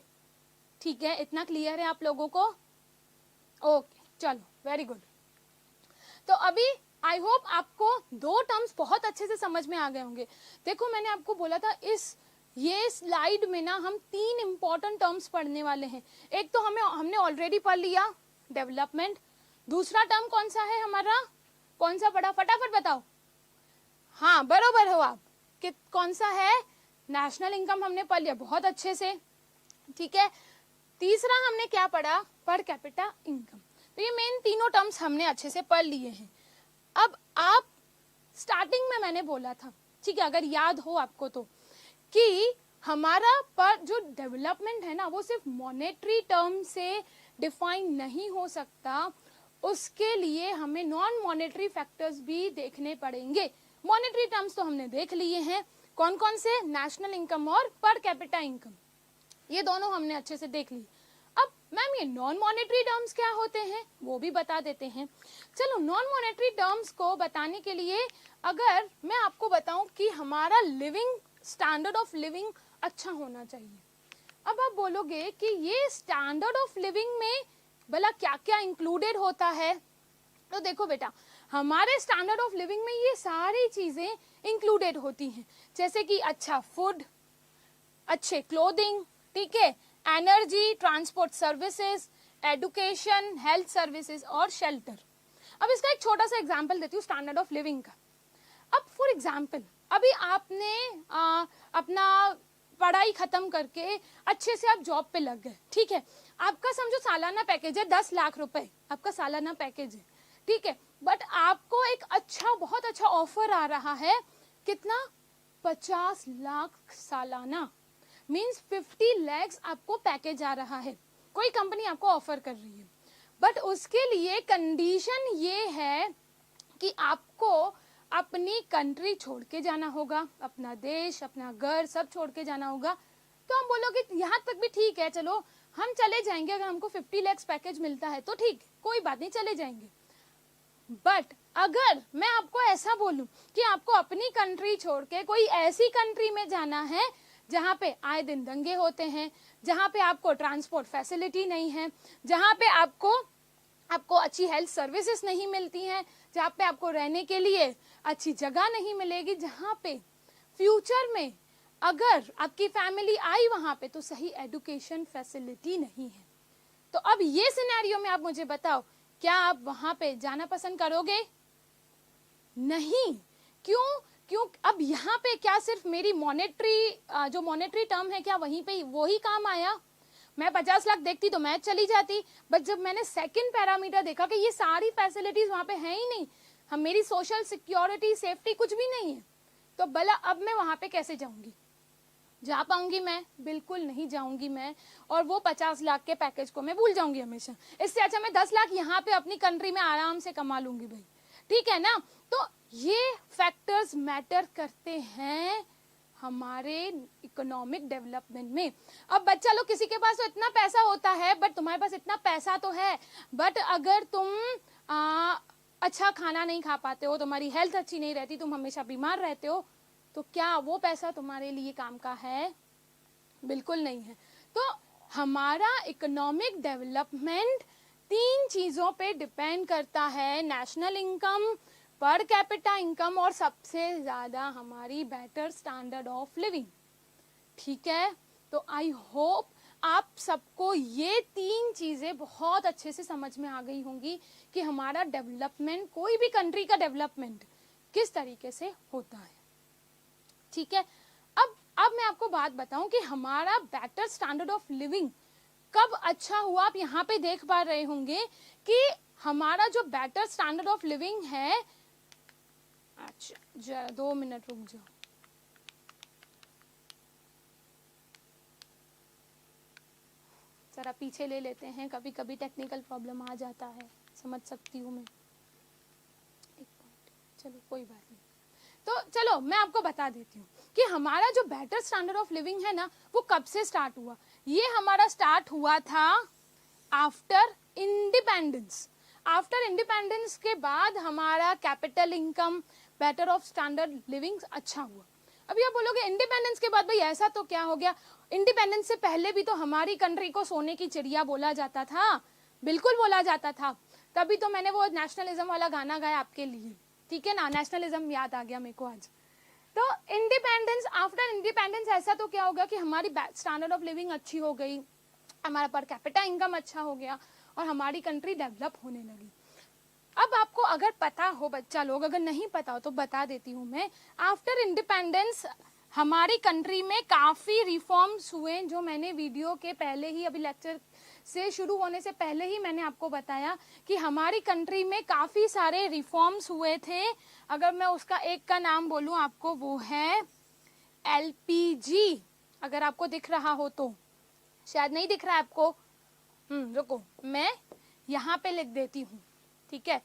ठीक है। इतना क्लियर है आप लोगों को? ओके, चलो, वेरी गुड। तो अभी आई होप आपको दो टर्म्स बहुत अच्छे से समझ में आ गए होंगे। देखो मैंने आपको बोला था ये स्लाइड में ना हम 3 इंपॉर्टेंट टर्म्स पढ़ने वाले हैं। एक तो हमने ऑलरेडी पढ़ लिया, डेवलपमेंट। दूसरा टर्म कौन सा है हमारा, कौन सा पढ़ा, फटाफट बताओ। हाँ, बरोबर हो आप, कि कौन सा है, नेशनल इनकम हमने पढ़ लिया बहुत अच्छे से, ठीक है। तीसरा हमने क्या पढ़ा, पर कैपिटा इनकम। तो ये मेन तीनों टर्म्स हमने अच्छे से पढ़ लिए हैं। अब आप स्टार्टिंग में मैंने बोला था, ठीक है, अगर याद हो आपको तो, कि हमारा पर जो डेवलपमेंट है ना वो सिर्फ मॉनेटरी टर्म से डिफाइन नहीं हो सकता, उसके लिए हमें नॉन मॉनेटरी फैक्टर्स भी देखने पड़ेंगे। मॉनेटरी टर्म्स तो हमने देख लिए हैं, कौन कौन से, नेशनल इनकम और पर कैपिटा इनकम, ये दोनों हमने अच्छे से देख ली। अब मैम ये नॉन मॉनेटरी टर्म्स क्या होते हैं वो भी बता देते हैं। चलो, नॉन मॉनेटरी टर्म्स को बताने के लिए अगर मैं आपको बताऊं कि हमारा लिविंग स्टैंडर्ड ऑफ लिविंग अच्छा होना चाहिए। अब आप बोलोगे कि ये स्टैंडर्ड ऑफ लिविंग में भला क्या क्या इंक्लूडेड होता है। तो देखो बेटा, हमारे स्टैंडर्ड ऑफ लिविंग में ये सारी चीजें इंक्लूडेड होती हैं, जैसे कि अच्छा फूड, अच्छे क्लोथिंग, ठीक है, energy, transport services, education, health services और शेल्टर। अब इसका एक छोटा सा एग्जांपल देती हूँ स्टैंडर्ड ऑफ लिविंग का। अब फॉर एग्जांपल, अभी आपने अपना पढ़ाई खत्म करके अच्छे से आप जॉब पे लग गए, ठीक है, आपका समझो सालाना पैकेज है 10 लाख रुपए, आपका सालाना पैकेज है, ठीक है, बट आपको एक अच्छा, बहुत अच्छा ऑफर आ रहा है, कितना, 50 लाख सालाना, मीन्स 50 lakhs आपको पैकेज आ रहा है, कोई कंपनी आपको ऑफर कर रही है। बट उसके लिए कंडीशन ये है कि आपको अपनी कंट्री छोड़ के जाना होगा, अपना देश, अपना घर सब छोड़ के जाना होगा। तो हम बोलोगे यहाँ तक भी ठीक है, चलो हम चले जाएंगे, अगर हमको 50 lakhs पैकेज मिलता है तो ठीक, कोई बात नहीं, चले जाएंगे। बट अगर मैं आपको ऐसा बोलूं कि आपको अपनी कंट्री छोड़ के कोई ऐसी कंट्री में जाना है जहां पे आए दिन दंगे होते हैं, जहां पे आपको ट्रांसपोर्ट फैसिलिटी नहीं है, जहां पे आपको अच्छी हेल्थ सर्विसेज नहीं मिलती हैं, जहां पे आपको रहने के लिए अच्छी जगह नहीं मिलेगी, जहां पे फ्यूचर में अगर आपकी फैमिली आई वहां पे तो सही एजुकेशन फैसिलिटी नहीं है। तो अब ये सिनेरियो में आप मुझे बताओ क्या आप वहां पे जाना पसंद करोगे? नहीं। क्यों अब यहाँ पे क्या सिर्फ मेरी जो मॉनेटरी टर्म है क्या वहीं पे वो ही काम आया? मैं 50 लाख देखती तो मैं चली जाती, बट जब मैंने सेकंड पैरामीटर देखा कि ये सारी फैसिलिटीज वहां पे है ही नहीं, हम मेरी सोशल सिक्योरिटी सेफ्टी कुछ भी नहीं है, तो भला अब मैं वहां पे कैसे जाऊंगी? जा पाऊंगी मैं? बिल्कुल नहीं जाऊंगी मैं, और वो 50 लाख के पैकेज को मैं भूल जाऊंगी हमेशा। इससे अच्छा मैं 10 लाख यहाँ पे अपनी कंट्री में आराम से कमा लूंगी भाई, ठीक है ना? तो ये फैक्टर्स मैटर करते हैं हमारे इकोनॉमिक डेवलपमेंट में। अब बच्चा लोग, किसी के पास तो इतना पैसा होता है, बट तुम्हारे पास इतना पैसा तो है, बट अगर तुम अच्छा खाना नहीं खा पाते हो, तुम्हारी हेल्थ अच्छी नहीं रहती, तुम हमेशा बीमार रहते हो, तो क्या वो पैसा तुम्हारे लिए काम का है? बिल्कुल नहीं है। तो हमारा इकोनॉमिक डेवलपमेंट 3 चीजों पे डिपेंड करता है, national income, per capita income, और सबसे ज्यादा हमारी बेटर स्टैंडर्ड ऑफ लिविंग। ठीक है, तो आई होप आप सबको ये 3 चीजें बहुत अच्छे से समझ में आ गई होंगी कि हमारा डेवलपमेंट, कोई भी कंट्री का डेवलपमेंट किस तरीके से होता है। ठीक है, अब मैं आपको बात बताऊं कि हमारा बेटर स्टैंडर्ड ऑफ लिविंग कब अच्छा हुआ। आप यहाँ पे देख पा रहे होंगे कि हमारा जो बेटर स्टैंडर्ड ऑफ लिविंग है, अच्छा 2 मिनट रुक जाओ, जरा पीछे ले लेते हैं, कभी कभी टेक्निकल प्रॉब्लम आ जाता है, समझ सकती हूँ मैं। एक पॉइंट, चलो कोई बात नहीं। तो चलो मैं आपको बता देती हूँ कि हमारा जो बेटर स्टैंडर्ड ऑफ लिविंग है ना, वो कब से स्टार्ट हुआ। ये हमारा स्टार्ट हुआ था आफ्टर इंडिपेंडेंस। आफ्टर इंडिपेंडेंस के बाद हमारा capital income, better of standard living अच्छा हुआ। अभी आप बोलोगे इंडिपेंडेंस के बाद भाई ऐसा तो क्या हो गया? इंडिपेंडेंस से पहले भी तो हमारी कंट्री को सोने की चिड़िया बोला जाता था, बिल्कुल बोला जाता था। तभी तो मैंने वो नेशनलिज्म वाला गाना गाया आपके लिए, ठीक है ना? नेशनलिज्म याद आ गया मेरे को आज। तो इंडिपेंडेंस, आफ्टर इंडिपेंडेंस ऐसा तो क्या होगा कि हमारी स्टैंडर्ड ऑफ लिविंग अच्छी हो गई, हमारा पर कैपिटा इनकम अच्छा हो गया, और हमारी कंट्री डेवलप होने लगी। अब आपको अगर पता हो, बच्चा लोग अगर नहीं पता हो तो बता देती हूँ मैं। आफ्टर इंडिपेंडेंस हमारी कंट्री में काफी रिफॉर्म्स हुए, जो मैंने वीडियो के पहले ही, अभी लेक्चर से शुरू होने से पहले ही मैंने आपको बताया कि हमारी कंट्री में काफी सारे रिफॉर्म्स हुए थे। अगर मैं उसका एक का नाम बोलूं आपको, वो है LPG। अगर आपको दिख रहा हो तो, शायद नहीं दिख रहा है आपको, रुको मैं यहाँ पे लिख देती हूँ, ठीक है?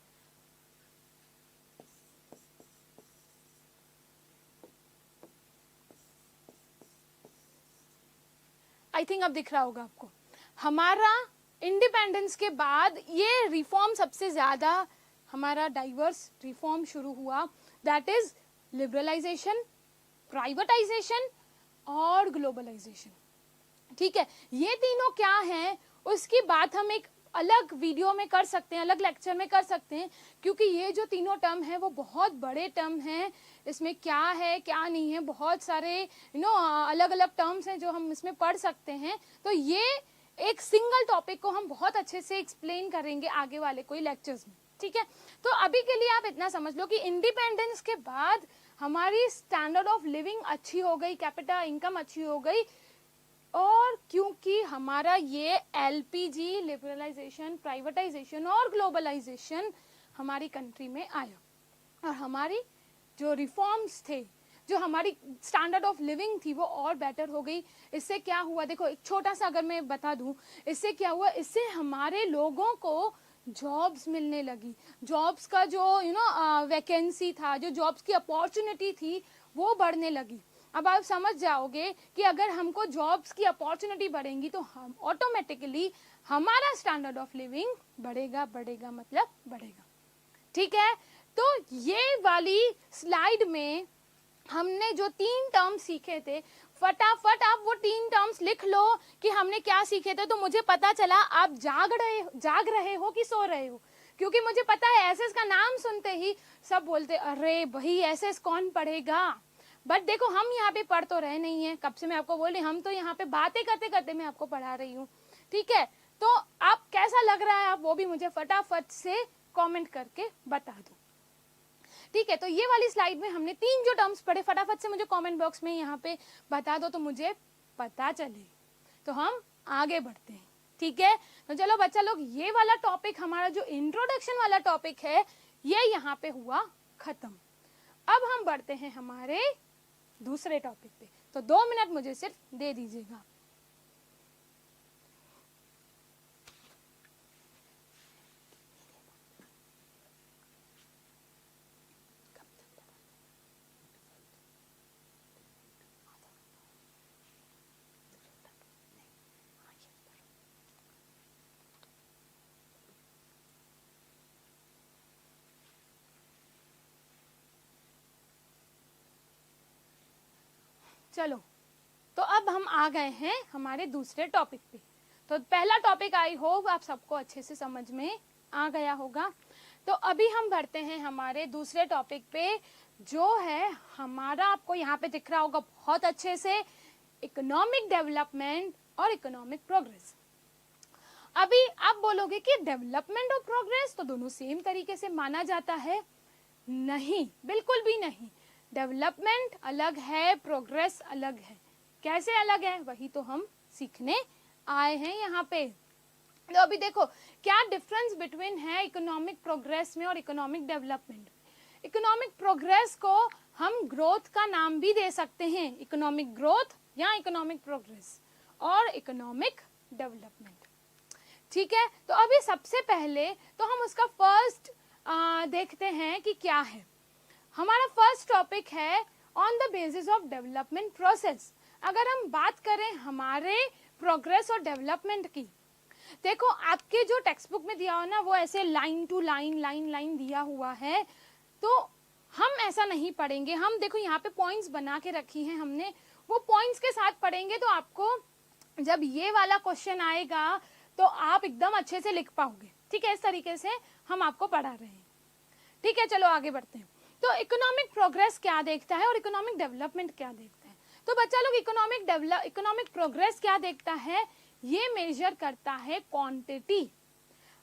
आई थिंक अब दिख रहा होगा आपको। हमारा इंडिपेंडेंस के बाद ये रिफॉर्म सबसे ज्यादा हमारा डाइवर्स रिफॉर्म शुरू हुआ, दैट इज लिबरलाइजेशन, प्राइवेटाइजेशन और ग्लोबलाइजेशन। ठीक है, ये तीनों क्या हैं उसकी बात हम एक अलग वीडियो में कर सकते हैं, अलग लेक्चर में कर सकते हैं, क्योंकि ये जो तीनों टर्म है वो बहुत बड़े टर्म हैं। इसमें क्या है क्या नहीं है, बहुत सारे अलग अलग टर्म्स हैं जो हम इसमें पढ़ सकते हैं। तो ये एक सिंगल टॉपिक को हम बहुत अच्छे से एक्सप्लेन करेंगे आगे वाले कोई लेक्चर्स में, ठीक है? तो अभी के लिए आप इतना समझ लो कि इंडिपेंडेंस के बाद हमारी स्टैंडर्ड ऑफ लिविंग अच्छी हो गई, कैपिटा इनकम अच्छी हो गई, और क्योंकि हमारा ये LPG, लिबरलाइजेशन, प्राइवेटाइजेशन और ग्लोबलाइजेशन हमारी कंट्री में आया, और हमारी जो रिफॉर्म्स थे, जो हमारी स्टैंडर्ड ऑफ लिविंग थी, वो और बेटर हो गई। इससे क्या हुआ, देखो एक छोटा सा अगर मैं बता दूं, इससे क्या हुआ, इससे हमारे लोगों को जॉब्स मिलने लगी। जॉब्स का जो वैकेंसी था, जो जॉब्स की अपॉर्चुनिटी थी, वो बढ़ने लगी। अब आप समझ जाओगे कि अगर हमको जॉब्स की अपॉर्चुनिटी बढ़ेंगी तो हम ऑटोमेटिकली हमारा स्टैंडर्ड ऑफ लिविंग बढ़ेगा, बढ़ेगा मतलब बढ़ेगा, ठीक है? तो ये वाली स्लाइड में हमने जो 3 टर्म्स सीखे थे, फटाफट आप वो 3 टर्म्स लिख लो कि हमने क्या सीखे थे, तो मुझे पता चला आप जाग रहे हो कि सो रहे हो। क्योंकि मुझे पता है एसएस का नाम सुनते ही सब बोलते अरे भाई एसएस कौन पढ़ेगा, बट देखो हम यहाँ पे पढ़ तो रहे नहीं है, कब से मैं आपको बोल रही, हम तो यहाँ पे बातें करते करते मैं आपको पढ़ा रही हूँ, ठीक है? तो आप कैसा लग रहा है आप वो भी मुझे फटाफट से कमेंट करके बता दो। ठीक है, तो ये वाली स्लाइड में हमने 3 जो टर्म्स पढ़े, फटाफट से मुझे कमेंट बॉक्स में यहाँ पे बता दो तो मुझे पता चले, तो हम आगे बढ़ते हैं। ठीक है, तो चलो बच्चा लोग, ये वाला टॉपिक हमारा जो इंट्रोडक्शन वाला टॉपिक है ये यहाँ पे हुआ खत्म। अब हम बढ़ते हैं हमारे दूसरे टॉपिक पे, तो 2 मिनट मुझे सिर्फ दे दीजिएगा। चलो, तो अब हम आ गए हैं हमारे दूसरे टॉपिक पे। तो पहला टॉपिक आई होप आप सबको अच्छे से समझ में आ गया होगा। तो अभी हम बढ़ते हैं हमारे दूसरे टॉपिक पे, जो है हमारा, आपको यहाँ पे दिख रहा होगा बहुत अच्छे से, इकोनॉमिक डेवलपमेंट और इकोनॉमिक प्रोग्रेस। अभी आप बोलोगे कि डेवलपमेंट और प्रोग्रेस तो दोनों सेम तरीके से माना जाता है। नहीं, बिल्कुल भी नहीं। डेवलपमेंट अलग है, प्रोग्रेस अलग है। कैसे अलग है वही तो हम सीखने आए हैं यहाँ पे। तो अभी देखो क्या डिफरेंस बिटवीन है इकोनॉमिक प्रोग्रेस में और इकोनॉमिक डेवलपमेंट। इकोनॉमिक प्रोग्रेस को हम ग्रोथ का नाम भी दे सकते हैं, इकोनॉमिक ग्रोथ या इकोनॉमिक प्रोग्रेस और इकोनॉमिक डेवलपमेंट। ठीक है, तो अभी सबसे पहले तो हम उसका फर्स्ट देखते हैं कि क्या है। हमारा फर्स्ट टॉपिक है on the basis of development process. अगर हम बात करें हमारे प्रोग्रेस और डेवलपमेंट की, देखो आपके जो टेक्स्ट बुक में दिया हो ना, वो ऐसे line to line line line दिया हुआ है, तो हम ऐसा नहीं पढ़ेंगे। हम देखो यहाँ पे पॉइंट्स बना के रखी हैं हमने, वो पॉइंट्स के साथ पढ़ेंगे तो आपको जब ये वाला क्वेश्चन आएगा तो आप एकदम अच्छे से लिख पाओगे। ठीक है, इस तरीके से हम आपको पढ़ा रहे हैं। ठीक है, चलो आगे बढ़ते हैं। तो इकोनॉमिक प्रोग्रेस क्या देखता है और इकोनॉमिक डेवलपमेंट क्या देखता है। तो बच्चा लोग, इकोनॉमिक प्रोग्रेस क्या देखता है, ये मेजर करता है क्वांटिटी।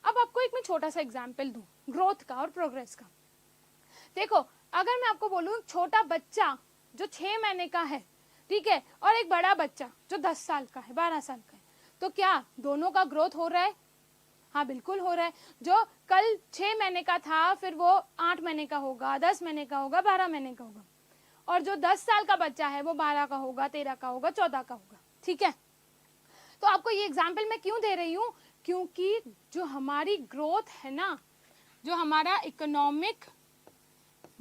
अब आपको एक मैं छोटा सा एग्जांपल दूं ग्रोथ का और प्रोग्रेस का। देखो, अगर मैं आपको बोलूं छोटा बच्चा जो 6 महीने का है, ठीक है, और एक बड़ा बच्चा जो 10 साल का है, 12 साल का है, तो क्या दोनों का ग्रोथ हो रहा है? हाँ, बिल्कुल हो रहा है। जो कल 6 महीने का था फिर वो 8 महीने का होगा, 10 महीने का होगा, 12 महीने का होगा, और जो 10 साल का बच्चा है वो 12 का होगा, 13 का होगा, 14 का होगा। ठीक है, तो आपको ये एग्जाम्पल मैं क्यों दे रही हूँ, क्योंकि जो हमारी ग्रोथ है ना, जो हमारा इकोनॉमिक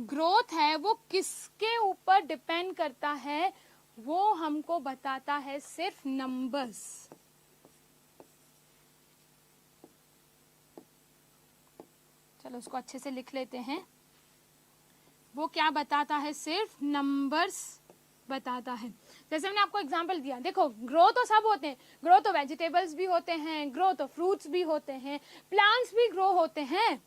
ग्रोथ है वो किसके ऊपर डिपेंड करता है, वो हमको बताता है सिर्फ नंबर्स। चलो उसको अच्छे से लिख लेते हैं। वो क्या बताता है, सिर्फ नंबर्स बताता है। जैसे मैंने आपको एग्जांपल दिया, देखो ग्रो तो सब होते हैं, ग्रो तो वेजिटेबल्स भी होते हैं, ग्रो तो फ्रूट्स भी होते हैं, प्लांट्स भी ग्रो होते हैं,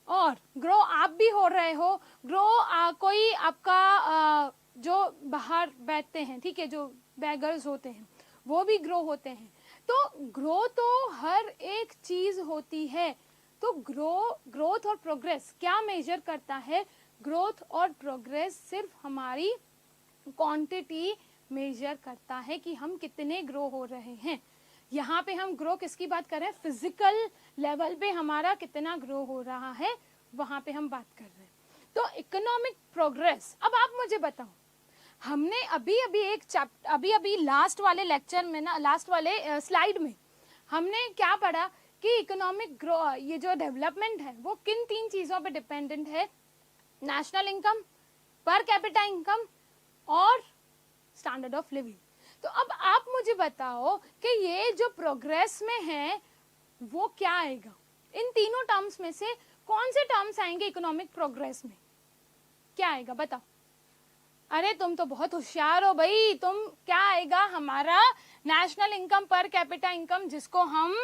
और ग्रो आप भी हो रहे हो। ग्रो कोई आपका जो बाहर बैठते हैं, ठीक है, जो बैगर्स होते हैं वो भी ग्रो होते हैं। तो ग्रो तो हर एक चीज होती है। तो ग्रोथ और प्रोग्रेस क्या मेजर करता है, ग्रोथ और प्रोग्रेस सिर्फ हमारी क्वांटिटी मेजर करता है कि हम कितने ग्रो हो रहे हैं। यहाँ पे हम ग्रो किसकी बात कर रहे हैं, फिजिकल लेवल पे हमारा कितना ग्रो हो रहा है वहां पे हम बात कर रहे हैं। तो इकोनॉमिक प्रोग्रेस, अब आप मुझे बताओ, हमने अभी लास्ट वाले लेक्चर में ना, लास्ट वाले स्लाइड में हमने क्या पढ़ा कि इकोनॉमिक ग्रो, ये जो डेवलपमेंट है वो किन 3 चीजों पे डिपेंडेंट है, national income, per capita income और स्टैंडर्ड ऑफ लिविंग। तो अब आप मुझे बताओ कि ये जो प्रोग्रेस में है वो क्या आएगा, इन तीनों टर्म्स में से कौन से टर्म्स आएंगे इकोनॉमिक प्रोग्रेस में, क्या आएगा बताओ। अरे तुम तो बहुत होशियार हो भाई, तुम क्या आएगा, हमारा national income per capita income, जिसको हम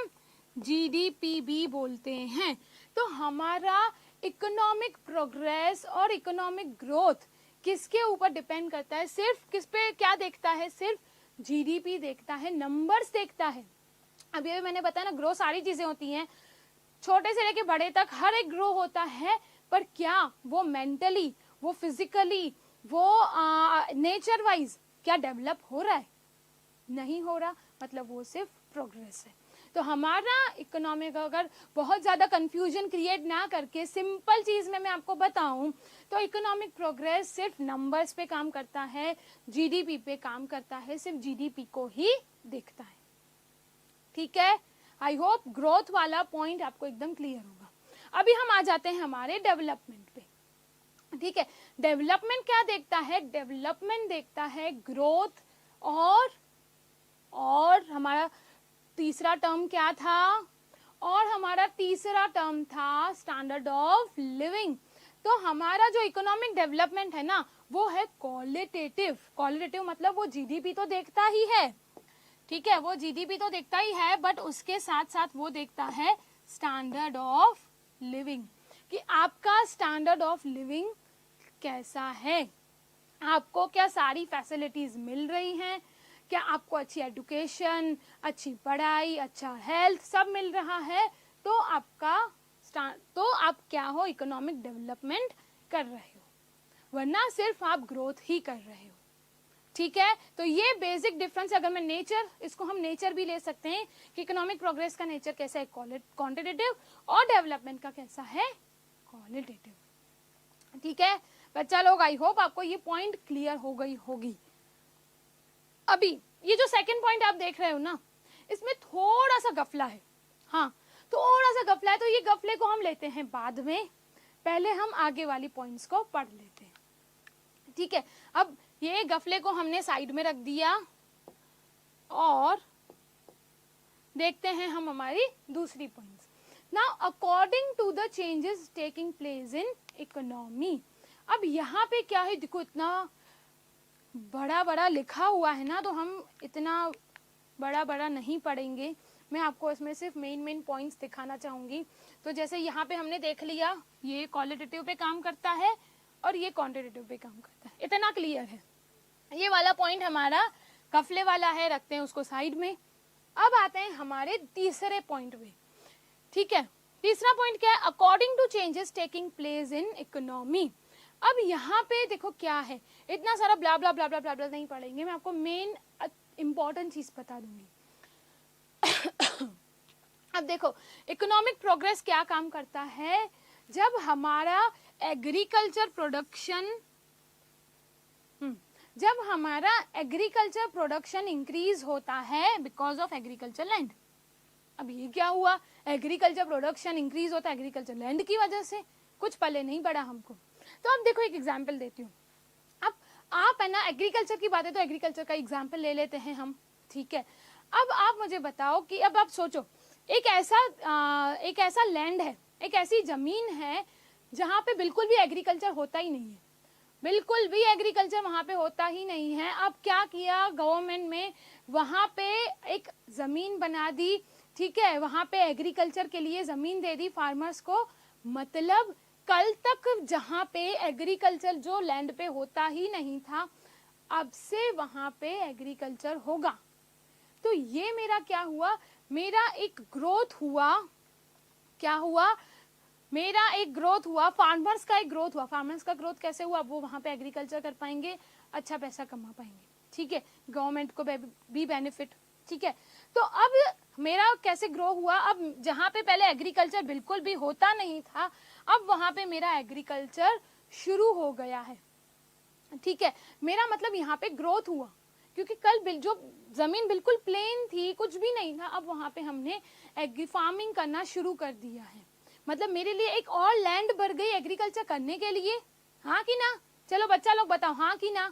जीडीपी भी बोलते हैं। तो हमारा इकोनॉमिक प्रोग्रेस और इकोनॉमिक ग्रोथ किसके ऊपर डिपेंड करता है, सिर्फ किस पे क्या देखता है, सिर्फ जीडीपी देखता है, नंबर्स देखता है। अभी मैंने बताया ना, ग्रो सारी चीजें होती हैं, छोटे से लेके बड़े तक हर एक ग्रो होता है, पर क्या वो मेंटली, वो फिजिकली, वो नेचर वाइज क्या डेवलप हो रहा है? नहीं हो रहा, मतलब वो सिर्फ प्रोग्रेस है। तो हमारा इकोनॉमिक अगर बहुत ज्यादा कंफ्यूजन क्रिएट ना करके सिंपल चीज में मैं आपको बताऊं तो इकोनॉमिक प्रोग्रेस सिर्फ नंबर्स पे काम करता है, जीडीपी पे काम करता है, सिर्फ जीडीपी को ही देखता है। ठीक है, आई होप ग्रोथ वाला पॉइंट आपको एकदम क्लियर होगा। अभी हम आ जाते हैं हमारे डेवलपमेंट पे। ठीक है, डेवलपमेंट क्या देखता है? डेवलपमेंट देखता है ग्रोथ और हमारा तीसरा टर्म क्या था? और हमारा तीसरा टर्म था स्टैंडर्ड ऑफ लिविंग। तो हमारा जो इकोनॉमिक डेवलपमेंट है ना, वो है क्वालिटेटिव। क्वालिटेटिव मतलब वो जीडीपी तो देखता ही है, ठीक है, वो जीडीपी तो देखता ही है, बट उसके साथ साथ वो देखता है स्टैंडर्ड ऑफ लिविंग, कि आपका स्टैंडर्ड ऑफ लिविंग कैसा है, आपको क्या सारी फैसिलिटीज मिल रही हैं, क्या आपको अच्छी एजुकेशन, अच्छी पढ़ाई, अच्छा हेल्थ सब मिल रहा है, तो आप क्या हो? इकोनॉमिक डेवलपमेंट कर रहे हो, वरना सिर्फ आप ग्रोथ ही कर रहे हो। ठीक है, तो ये बेसिक डिफरेंस। अगर मैं नेचर, इसको हम नेचर भी ले सकते हैं कि इकोनॉमिक प्रोग्रेस का नेचर कैसा है? क्वांटिटेटिव, और डेवलपमेंट का कैसा है? क्वालिटेटिव। ठीक है बच्चा लोग, आई होप आपको ये पॉइंट क्लियर हो गई होगी। अभी ये जो सेकंड पॉइंट आप देख रहे हो ना, इसमें थोड़ा सा गफला है, हाँ थोड़ा सा गफला है, तो ये गफले को हम लेते हैं बाद में, पहले हम आगे वाली पॉइंट्स को पढ़ लेते हैं। ठीक है, अब ये गफले को हमने साइड में रख दिया और देखते हैं हम हमारी दूसरी points. Now according to the changes taking place in economy, अब यहाँ पे क्या है, देखो इतना बड़ा बड़ा लिखा हुआ है ना, तो हम इतना बड़ा बड़ा नहीं पढ़ेंगे, मैं आपको इसमें सिर्फ मेन पॉइंट्स दिखाना चाहूंगी। तो जैसे यहाँ पे हमने देख लिया, ये क्वालिटेटिव पे काम करता है और ये क्वांटिटेटिव पे काम करता है, इतना क्लियर है। ये वाला पॉइंट हमारा कफले वाला है, रखते हैं उसको साइड में। अब आते हैं हमारे तीसरे पॉइंट पे। ठीक है, तीसरा पॉइंट क्या है? According to changes taking place in economy. अब यहाँ पे देखो क्या है, इतना सारा ब्ला ब्ला ब्ला ब्ला ब्ला ब्ला नहीं पढ़ेंगे, मैं आपको मेन इंपॉर्टेंट चीज बता दूंगी। अब देखो इकोनॉमिक प्रोग्रेस क्या काम करता है? जब हमारा एग्रीकल्चर प्रोडक्शन इंक्रीज होता है बिकॉज ऑफ एग्रीकल्चर लैंड। अब ये क्या हुआ? एग्रीकल्चर प्रोडक्शन इंक्रीज होता है एग्रीकल्चर लैंड की वजह से, कुछ पले नहीं पड़ा हमको। तो अब देखो एक एग्जाम्पल देती हूँ। अब आप है ना, एग्रीकल्चर की बात है तो एग्रीकल्चर का एग्जाम्पल ले लेते हैं हम। ठीक है, अब आप मुझे बताओ कि अब आप सोचो एक ऐसा लैंड है, एक ऐसी जमीन है जहाँ पे बिल्कुल भी एग्रीकल्चर होता ही नहीं है, बिल्कुल भी एग्रीकल्चर वहां पे होता ही नहीं है। अब क्या किया गवर्नमेंट में? वहां पे एक जमीन बना दी, ठीक है, वहां पे एग्रीकल्चर के लिए जमीन दे दी फार्मर्स को। मतलब कल तक जहां पे एग्रीकल्चर जो लैंड पे होता ही नहीं था, अब से वहां पे एग्रीकल्चर होगा। तो ये मेरा क्या हुआ? मेरा एक ग्रोथ हुआ। क्या हुआ? मेरा एक ग्रोथ हुआ, फार्मर्स का एक ग्रोथ हुआ। फार्मर्स का ग्रोथ कैसे हुआ? वो वहां पे एग्रीकल्चर कर पाएंगे, अच्छा पैसा कमा पाएंगे, ठीक है, गवर्नमेंट को भी बेनिफिट। ठीक है, तो अब मेरा कैसे ग्रो हुआ? अब जहां पे पहले एग्रीकल्चर बिल्कुल भी होता नहीं था, अब वहां पे मेरा एग्रीकल्चर शुरू हो गया है। ठीक है, मेरा मतलब यहाँ पे ग्रोथ हुआ, क्योंकि कल जो जमीन बिल्कुल प्लेन थी, कुछ भी नहीं था, अब वहां पे हमने एग्री फार्मिंग करना शुरू कर दिया है। मतलब मेरे लिए एक और लैंड बढ़ गई एग्रीकल्चर करने के लिए, हाँ कि ना? चलो बच्चा लोग बताओ, हाँ कि ना?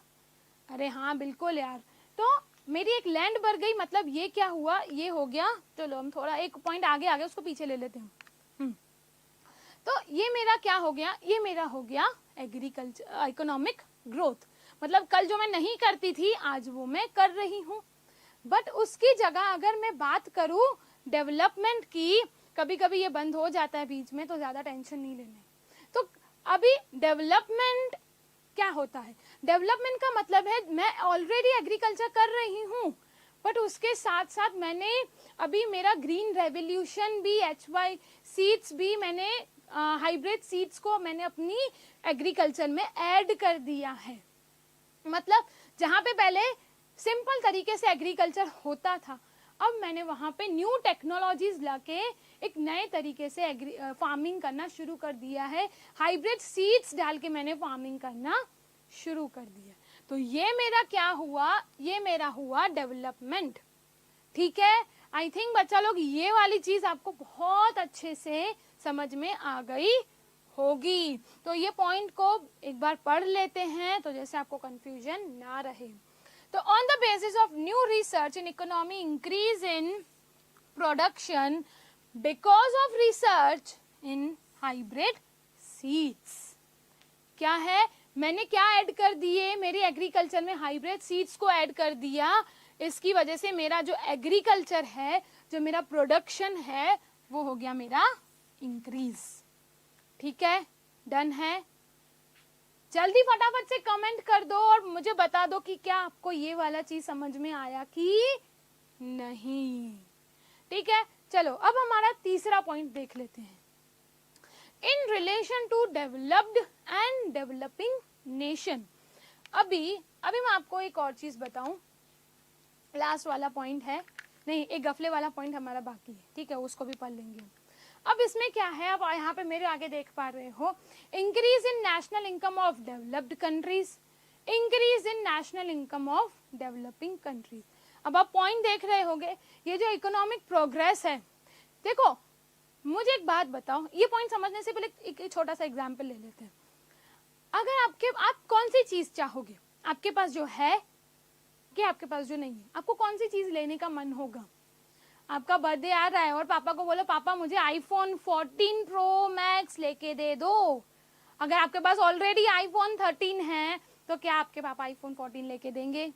अरे हाँ बिल्कुल यार। तो मेरी एक लैंड बढ़ गई, मतलब ये क्या हुआ? ये हो गया, चलो हम थोड़ा एक पॉइंट आगे आ गए, उसको पीछे ले लेते हैं। तो ये मेरा क्या हो गया? ये मेरा हो गया एग्रीकल्चर इकोनॉमिक ग्रोथ। मतलब कल जो मैं नहीं करती थी, आज वो मैं कर रही हूँ। बट उसकी जगह अगर मैं बात करूँ डेवलपमेंट की, कभी कभी ये बंद हो जाता है बीच में, तो ज्यादा टेंशन नहीं लेने। तो अभी डेवलपमेंट क्या होता है? डेवलपमेंट का मतलब है मैं ऑलरेडी एग्रीकल्चर कर रही हूँ, बट उसके साथ साथ मैंने अभी मेरा ग्रीन रेवोल्यूशन भी, HY सीड्स भी मैंने, हाइब्रिड सीड्स को मैंने अपनी एग्रीकल्चर में ऐड कर दिया है। मतलब जहाँ पे पहले सिंपल तरीके से एग्रीकल्चर होता था, अब मैंने वहाँ पे न्यू टेक्नोलॉजीज लाके एक नए तरीके से फार्मिंग करना शुरू कर दिया है। हाइब्रिड सीड्स डाल के मैंने फार्मिंग करना शुरू कर दिया। तो ये मेरा क्या हुआ, ये मेरा हुआ डेवलपमेंट। ठीक है, आई थिंक बच्चा लोग ये वाली चीज आपको बहुत अच्छे से समझ में आ गई होगी। तो ये पॉइंट को एक बार पढ़ लेते हैं तो जैसे आपको कंफ्यूजन ना रहे। तो on the basis of new research in economy increase in production because of research in hybrid seeds. क्या है, मैंने क्या ऐड कर दिए, मेरी एग्रीकल्चर में हाइब्रिड सीड्स को ऐड कर दिया। इसकी वजह से मेरा जो एग्रीकल्चर है, जो मेरा प्रोडक्शन है, वो हो गया मेरा इंक्रीज। ठीक है, डन है। जल्दी फटाफट से कमेंट कर दो और मुझे बता दो कि क्या आपको ये वाला चीज समझ में आया कि नहीं। ठीक है, चलो अब हमारा तीसरा पॉइंट देख लेते हैं। In relation to developed and developing nation. अभी मैं आपको एक और चीज बताऊं, लास्ट वाला पॉइंट है, नहीं एक गफले वाला पॉइंट हमारा बाकी है। ठीक है, उसको भी पढ़ लेंगे। अब इसमें क्या है, अब यहाँ पे मेरे आगे देख पा रहे हो, increase in national income of developed countries, increase in national income of developing countries. अब आप पॉइंट देख रहे होगे, ये जो इकोनॉमिक प्रोग्रेस है, देखो मुझे एक बात बताओ, ये पॉइंट समझने से पहले एक छोटा सा एग्जाम्पल ले लेते हैं। अगर आप कौन सी चीज चाहोगे, आपके पास जो है कि आपके पास जो नहीं है, आपको कौन सी चीज लेने का मन होगा? आपका बर्थडे आ रहा है और पापा को बोलो पापा मुझे आईफोन 14 प्रो मैक्स लेके दे दो। अगर आपके पास ऑलरेडी आईफोन 13 है तो क्या आपके पापा आईफोन 14 लेके देंगे?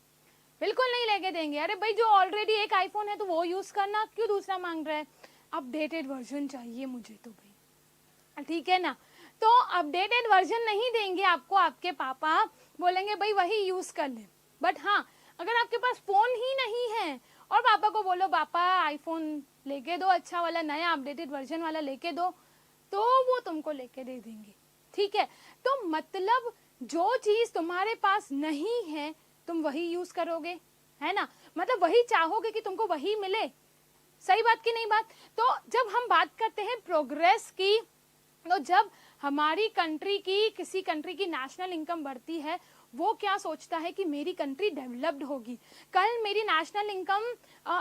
बिल्कुल नहीं लेके देंगे। अरे भाई जो ऑलरेडी एक आईफोन है तो वो यूज करना, क्यों दूसरा मांग रहा है? अपडेटेड वर्जन चाहिए मुझे तो भाई, ठीक है ना। तो अपडेटेड वर्जन नहीं देंगे आपको आपके पापा, बोलेंगे भाई वही यूज कर ले। बट हाँ, अगर आपके पास फोन ही नहीं है और पापा को बोलो पापा आईफोन लेके दो, अच्छा वाला नया अपडेटेड वर्जन वाला लेके दो, तो वो तुमको लेके दे देंगे। ठीक है, तो मतलब जो चीज तुम्हारे पास नहीं है तुम वही यूज करोगे, है ना। मतलब वही चाहोगे कि तुमको वही मिले। सही बात की नहीं बात? तो जब हम बात करते हैं प्रोग्रेस की, तो जब हमारी कंट्री की, किसी कंट्री की नेशनल इनकम बढ़ती है, वो क्या सोचता है कि मेरी कंट्री डेवलप्ड होगी। कल मेरी नेशनल इनकम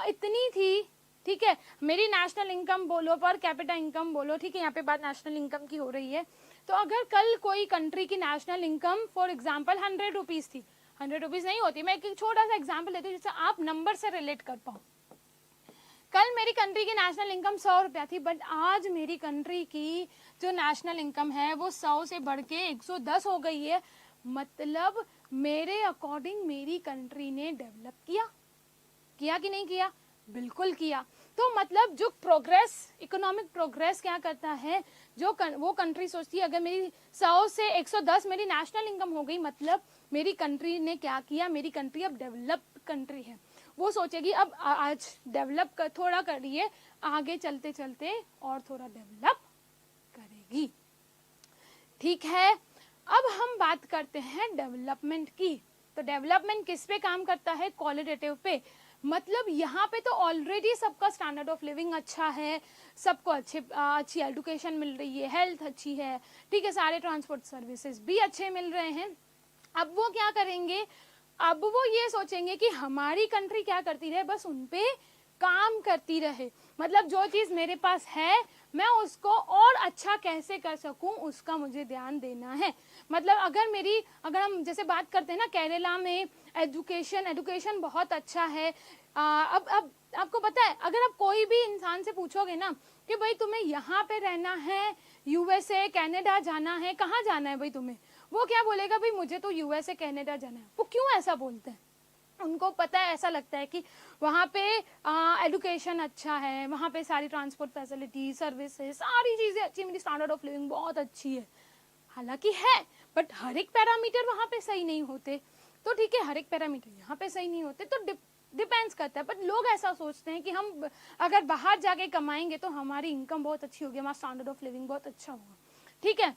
इतनी थी, ठीक है, मेरी नेशनल इनकम बोलो, पर कैपिटा इनकम बोलो, ठीक है, यहाँ पे बात नेशनल इनकम की हो रही है। तो अगर कल कोई कंट्री की national income for example 100 rupees थी, 100 रुपीज नहीं होती, मैं एक छोटा सा एग्जांपल देती हूँ जिससे आप नंबर से रिलेट कर पाओ। कल मेरी कंट्री की नेशनल इनकम 100 रुपया थी, बट आज मेरी कंट्री की जो नेशनल इनकम है वो 100 से बढ़ के 110 हो गई है। मतलब मेरे अकॉर्डिंग मेरी कंट्री ने डेवलप किया कि नहीं किया? बिल्कुल किया। तो मतलब जो प्रोग्रेस, इकोनॉमिक प्रोग्रेस क्या करता है, जो वो कंट्री सोचती है अगर मेरी 100 से 110 मेरी नेशनल इनकम हो गई, मतलब मेरी कंट्री ने क्या किया, मेरी कंट्री अब डेवलप्ड कंट्री है। वो सोचेगी अब आज डेवलप थोड़ा करिए, आगे चलते चलते और थोड़ा डेवलप करेगी। ठीक है, अब हम बात करते हैं डेवलपमेंट की। तो डेवलपमेंट किस पे काम करता है? क्वालिटेटिव पे। मतलब यहाँ पे तो ऑलरेडी सबका स्टैंडर्ड ऑफ लिविंग अच्छा है, सबको अच्छी एजुकेशन मिल रही है, हेल्थ अच्छी है, ठीक है, सारे ट्रांसपोर्ट सर्विसेज भी अच्छे मिल रहे हैं। अब वो क्या करेंगे, अब वो ये सोचेंगे कि हमारी कंट्री क्या करती रहे, बस उनपे काम करती रहे। मतलब जो चीज मेरे पास है मैं उसको और अच्छा कैसे कर सकूं उसका मुझे ध्यान देना है। मतलब अगर हम जैसे बात करते हैं ना, केरला में एजुकेशन बहुत अच्छा है। अब आपको पता है, अगर आप कोई भी इंसान से पूछोगे ना कि भाई तुम्हें यहाँ पे रहना है, यूएसए कनाडा जाना है, कहाँ जाना है भाई तुम्हें, वो क्या बोलेगा, भाई मुझे तो यूएसए कनाडा जाना है। वो क्यों ऐसा बोलते हैं? उनको पता है, ऐसा लगता है कि वहाँ पे एजुकेशन अच्छा है, वहाँ पे सारी ट्रांसपोर्ट फैसिलिटी, सर्विसेज, सारी चीजें अच्छी, मेरी स्टैंडर्ड ऑफ लिविंग बहुत अच्छी है। हालांकि है, बट हर एक पैरामीटर वहाँ पे सही नहीं होते। तो ठीक है, हर एक पैरामीटर यहाँ पे सही नहीं होते, तो डिपेंड्स करता है, बट लोग ऐसा सोचते हैं कि हम अगर बाहर जाके कमाएंगे तो हमारी इनकम बहुत अच्छी होगी, हमारा स्टैंडर्ड ऑफ लिविंग बहुत अच्छा होगा, ठीक है।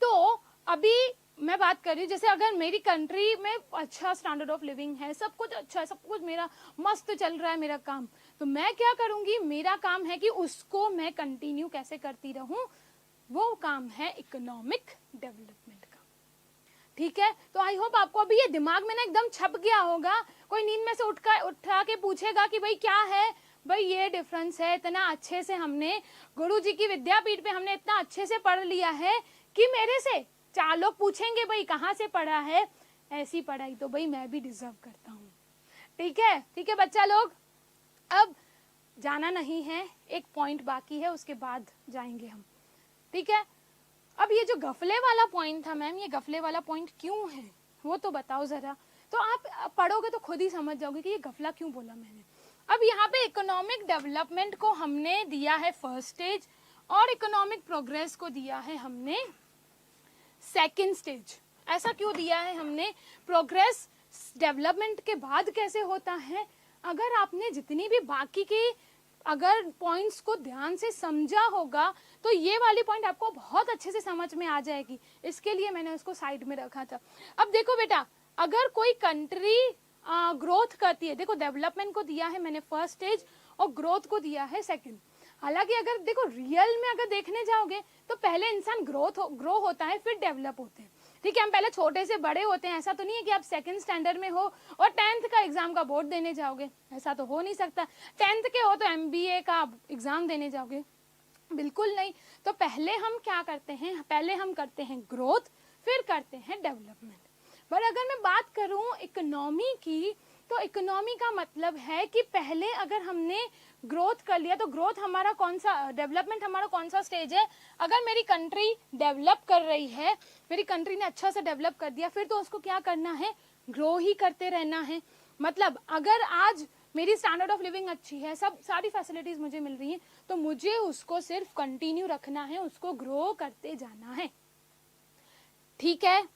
तो अभी मैं बात कर रही हूँ, जैसे अगर मेरी कंट्री में अच्छा स्टैंडर्ड ऑफ लिविंग है, सब कुछ अच्छा है, सब कुछ मेरा मस्त चल रहा है मेरा काम, तो मैं क्या करूंगी, मेरा काम है कि उसको मैं कंटिन्यू कैसे करती रहूं, वो काम है इकोनॉमिक डेवलपमेंट का, ठीक है। तो आई होप आपको अभी ये दिमाग में ना एकदम छप गया होगा। कोई नींद में से उठा के पूछेगा कि भाई क्या है, भाई ये डिफरेंस है, इतना अच्छे से हमने गुरुजी की विद्यापीठ पे हमने इतना अच्छे से पढ़ लिया है कि मेरे से 4 लोग पूछेंगे भाई कहाँ से पढ़ा है, ऐसी पढ़ाई तो भाई मैं भी डिजर्व करता हूँ, ठीक है। ठीक है बच्चा लोग, अब जाना नहीं है, एक पॉइंट बाकी है, उसके बाद जाएंगे हम, ठीक है। अब ये जो गफले वाला पॉइंट था मैम, ये गफले वाला पॉइंट क्यों है वो तो बताओ जरा, तो आप पढ़ोगे तो खुद ही समझ जाओगे कि ये गफला क्यों बोला मैंने। अब यहाँ पे इकोनॉमिक डेवलपमेंट को हमने दिया है फर्स्ट स्टेज और इकोनॉमिक प्रोग्रेस को दिया है हमने सेकंड स्टेज। ऐसा क्यों दिया है हमने, प्रोग्रेस डेवलपमेंट के बाद कैसे होता है, अगर आपने जितनी भी बाकी की अगर पॉइंट्स को ध्यान से समझा होगा तो ये वाली पॉइंट आपको बहुत अच्छे से समझ में आ जाएगी, इसके लिए मैंने उसको साइड में रखा था। अब देखो बेटा, अगर कोई कंट्री ग्रोथ करती है, देखो डेवलपमेंट को दिया है मैंने फर्स्ट स्टेज और ग्रोथ को दिया है सेकंड। हालांकि अगर देखो रियल में अगर देखने जाओगे तो पहले इंसान ग्रो होता है फिर डेवलप होते हैं, ठीक है। हम पहले छोटे से बड़े होते हैं, ऐसा तो नहीं है कि आप सेकंड स्टैंडर्ड में हो और 10th का एग्जाम का बोर्ड देने जाओगे, ऐसा तो हो नहीं सकता। 10th के हो तो MBA का एग्जाम देने जाओगे, बिल्कुल नहीं। तो पहले हम क्या करते हैं, पहले हम करते हैं ग्रोथ, फिर करते हैं डेवलपमेंट। पर अगर मैं बात करूं इकोनॉमी की, तो इकोनॉमी का मतलब है कि पहले अगर हमने ग्रोथ कर लिया तो ग्रोथ हमारा कौन सा, डेवलपमेंट हमारा कौन सा स्टेज है, अगर मेरी कंट्री डेवलप कर रही है, मेरी कंट्री ने अच्छा से डेवलप कर दिया, फिर तो उसको क्या करना है, ग्रो ही करते रहना है। मतलब अगर आज मेरी स्टैंडर्ड ऑफ लिविंग अच्छी है, सब सारी फैसिलिटीज मुझे मिल रही हैं, तो मुझे उसको सिर्फ कंटिन्यू रखना है, उसको ग्रो करते जाना है, ठीक है।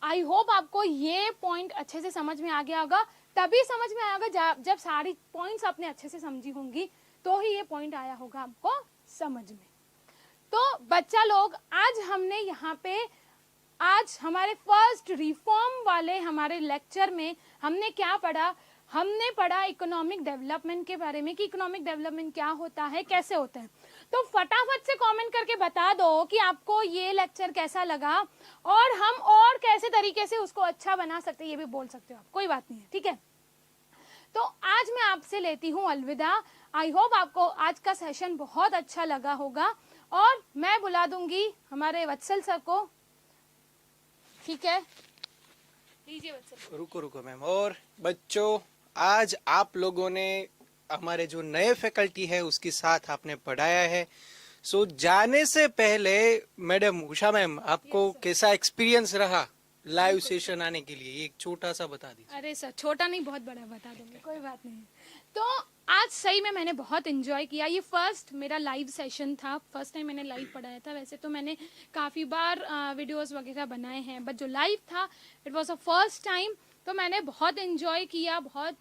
आई होप आपको ये पॉइंट अच्छे से समझ में आ गया होगा, तभी समझ में आएगा जब सारी पॉइंट्स आपने अच्छे से समझी होंगी, तो ही ये पॉइंट आया होगा आपको समझ में। तो बच्चा लोग, आज हमने यहाँ पे, आज हमारे फर्स्ट रिफॉर्म वाले हमारे लेक्चर में हमने क्या पढ़ा, हमने पढ़ा इकोनॉमिक डेवलपमेंट के बारे में कि इकोनॉमिक डेवलपमेंट क्या होता है, कैसे होता है। तो फटाफट से कमेंट करके बता दो कि आपको ये लेक्चर कैसा लगा और हम और कैसे तरीके से उसको अच्छा बना सकते हैं, ये भी बोल सकते हो आप, कोई बात नहीं है, ठीक है। तो आज मैं आपसे लेती हूँ अलविदा। आई होप आपको आज का सेशन बहुत अच्छा लगा होगा और मैं बुला दूंगी हमारे वत्सल सर को, ठीक है। लीजिए वत्सल। रुको मैम। और बच्चों, आज आप लोगों ने हमारे जो नए फैकल्टी है उसके साथ आपने पढ़ाया है। सो जाने से पहले मैडम उषा मैम, आपको कैसा एक्सपीरियंस रहा लाइव सेशन आने के लिए, एक छोटा सा बता दीजिए। अरे सर, छोटा नहीं बहुत बड़ा बता दूंगी, कोई बात नहीं। तो आज सही में मैंने बहुत एंजॉय किया, ये फर्स्ट मेरा लाइव सेशन था, फर्स्ट टाइम मैंने लाइव पढ़ाया था। वैसे तो मैंने काफ़ी बार वीडियोस वगैरह बनाए हैं, बट जो लाइव था it was a first time, तो मैंने बहुत एंजॉय किया, बहुत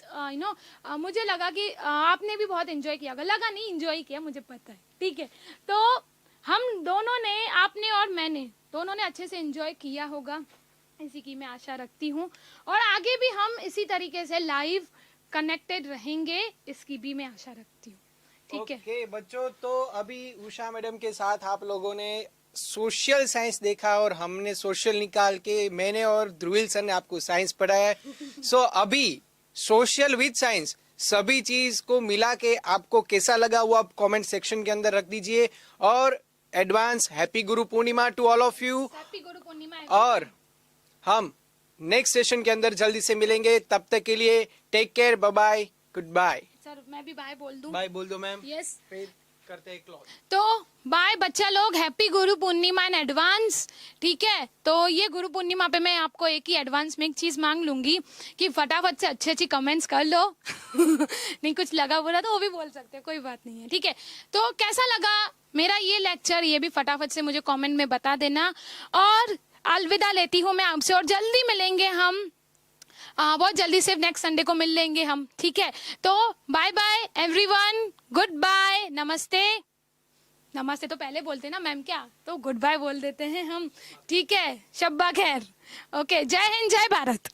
मुझे लगा कि आपने भी बहुत एंजॉय किया होगा, लगा नहीं एंजॉय किया, मुझे पता है, ठीक है। तो हम दोनों ने, आपने और मैंने, दोनों ने अच्छे से एंजॉय किया होगा, इसी की मैं आशा रखती हूँ। और आगे भी हम इसी तरीके से लाइव कनेक्टेड रहेंगे, इसकी भी मैं आशा रखती हूँ, ठीक है। ओके बच्चों, तो अभी उषा मैडम के साथ आप लोगों ने सोशल साइंस देखा और हमने सोशल निकाल के, मैंने और ध्रुविल सर ने आपको साइंस पढ़ाया है। सो अभी सोशल विद साइंस सभी चीज को मिला के आपको कैसा लगा वो आप कमेंट सेक्शन के अंदर रख दीजिए। और advance happy Guru Purnima to all of you. Happy Guru Purnima. और हम नेक्स्ट सेशन के अंदर जल्दी से मिलेंगे, तब तक के लिए take care, bye bye, goodbye. Sir मैं भी बाय बोल दूं? बाय बोल दो मैम। यस, फिर करते हैं क्लोज। तो बाय बच्चा लोग, happy Guru Purnima in advance, ठीक है। तो ये गुरु पूर्णिमा पे मैं आपको एक ही एडवांस में एक चीज मांग लूंगी कि फटाफट से अच्छी अच्छी कमेंट्स कर लो नहीं कुछ लगा बुरा तो वो भी बोल सकते हैं, कोई बात नहीं है, ठीक है। तो कैसा लगा मेरा ये लेक्चर, ये भी फटाफट से मुझे कमेंट में बता देना। और अलविदा लेती हूँ मैं आपसे, और जल्दी मिलेंगे हम बहुत जल्दी से नेक्स्ट संडे को मिल लेंगे हम, ठीक है। तो bye bye everyone, goodbye, नमस्ते। नमस्ते तो पहले बोलते ना मैम, क्या तो गुड बाय बोल देते हैं हम, ठीक है। शब्बा खैर, ओके, जय हिंद, जय भारत।